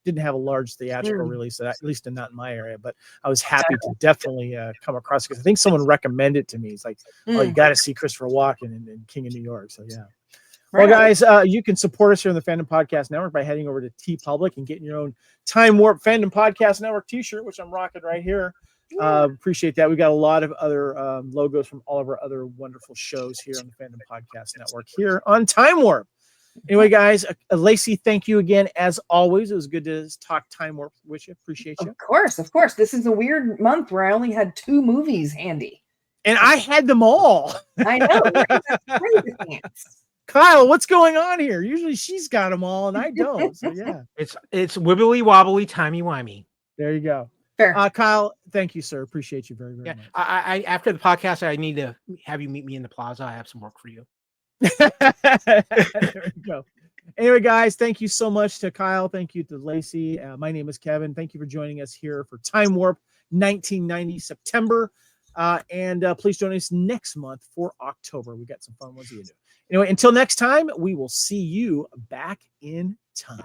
didn't have a large theatrical release, at least not in my area. But I was happy to definitely come across it because I think someone recommended it to me. It's like, oh, you got to see Christopher Walken in King of New York. So yeah. Well, guys, you can support us here on the Fandom Podcast Network by heading over to TeePublic and getting your own Time Warp Fandom Podcast Network T-shirt, which I'm rocking right here. Appreciate that. We got a lot of other logos from all of our other wonderful shows here on the Fandom Podcast Network here on Time Warp. Anyway, guys, Lacey, thank you again as always. It was good to talk Time Warp with you. Appreciate you. Of course. This is a weird month where I only had 2 movies handy, and I had them all. I know. Kyle, what's going on here? Usually she's got them all, and I don't. So yeah, it's wibbly wobbly, timey wimey. There you go. Fair. Kyle, thank you, sir. Appreciate you very, very much. I after the podcast, I need to have you meet me in the plaza. I have some work for you. There we go. Anyway, guys, thank you so much to Kyle. Thank you to Lacey. My name is Kevin. Thank you for joining us here for Time Warp 1990 September. And please join us next month for October. We got some fun ones to do. Anyway, until next time, we will see you back in time.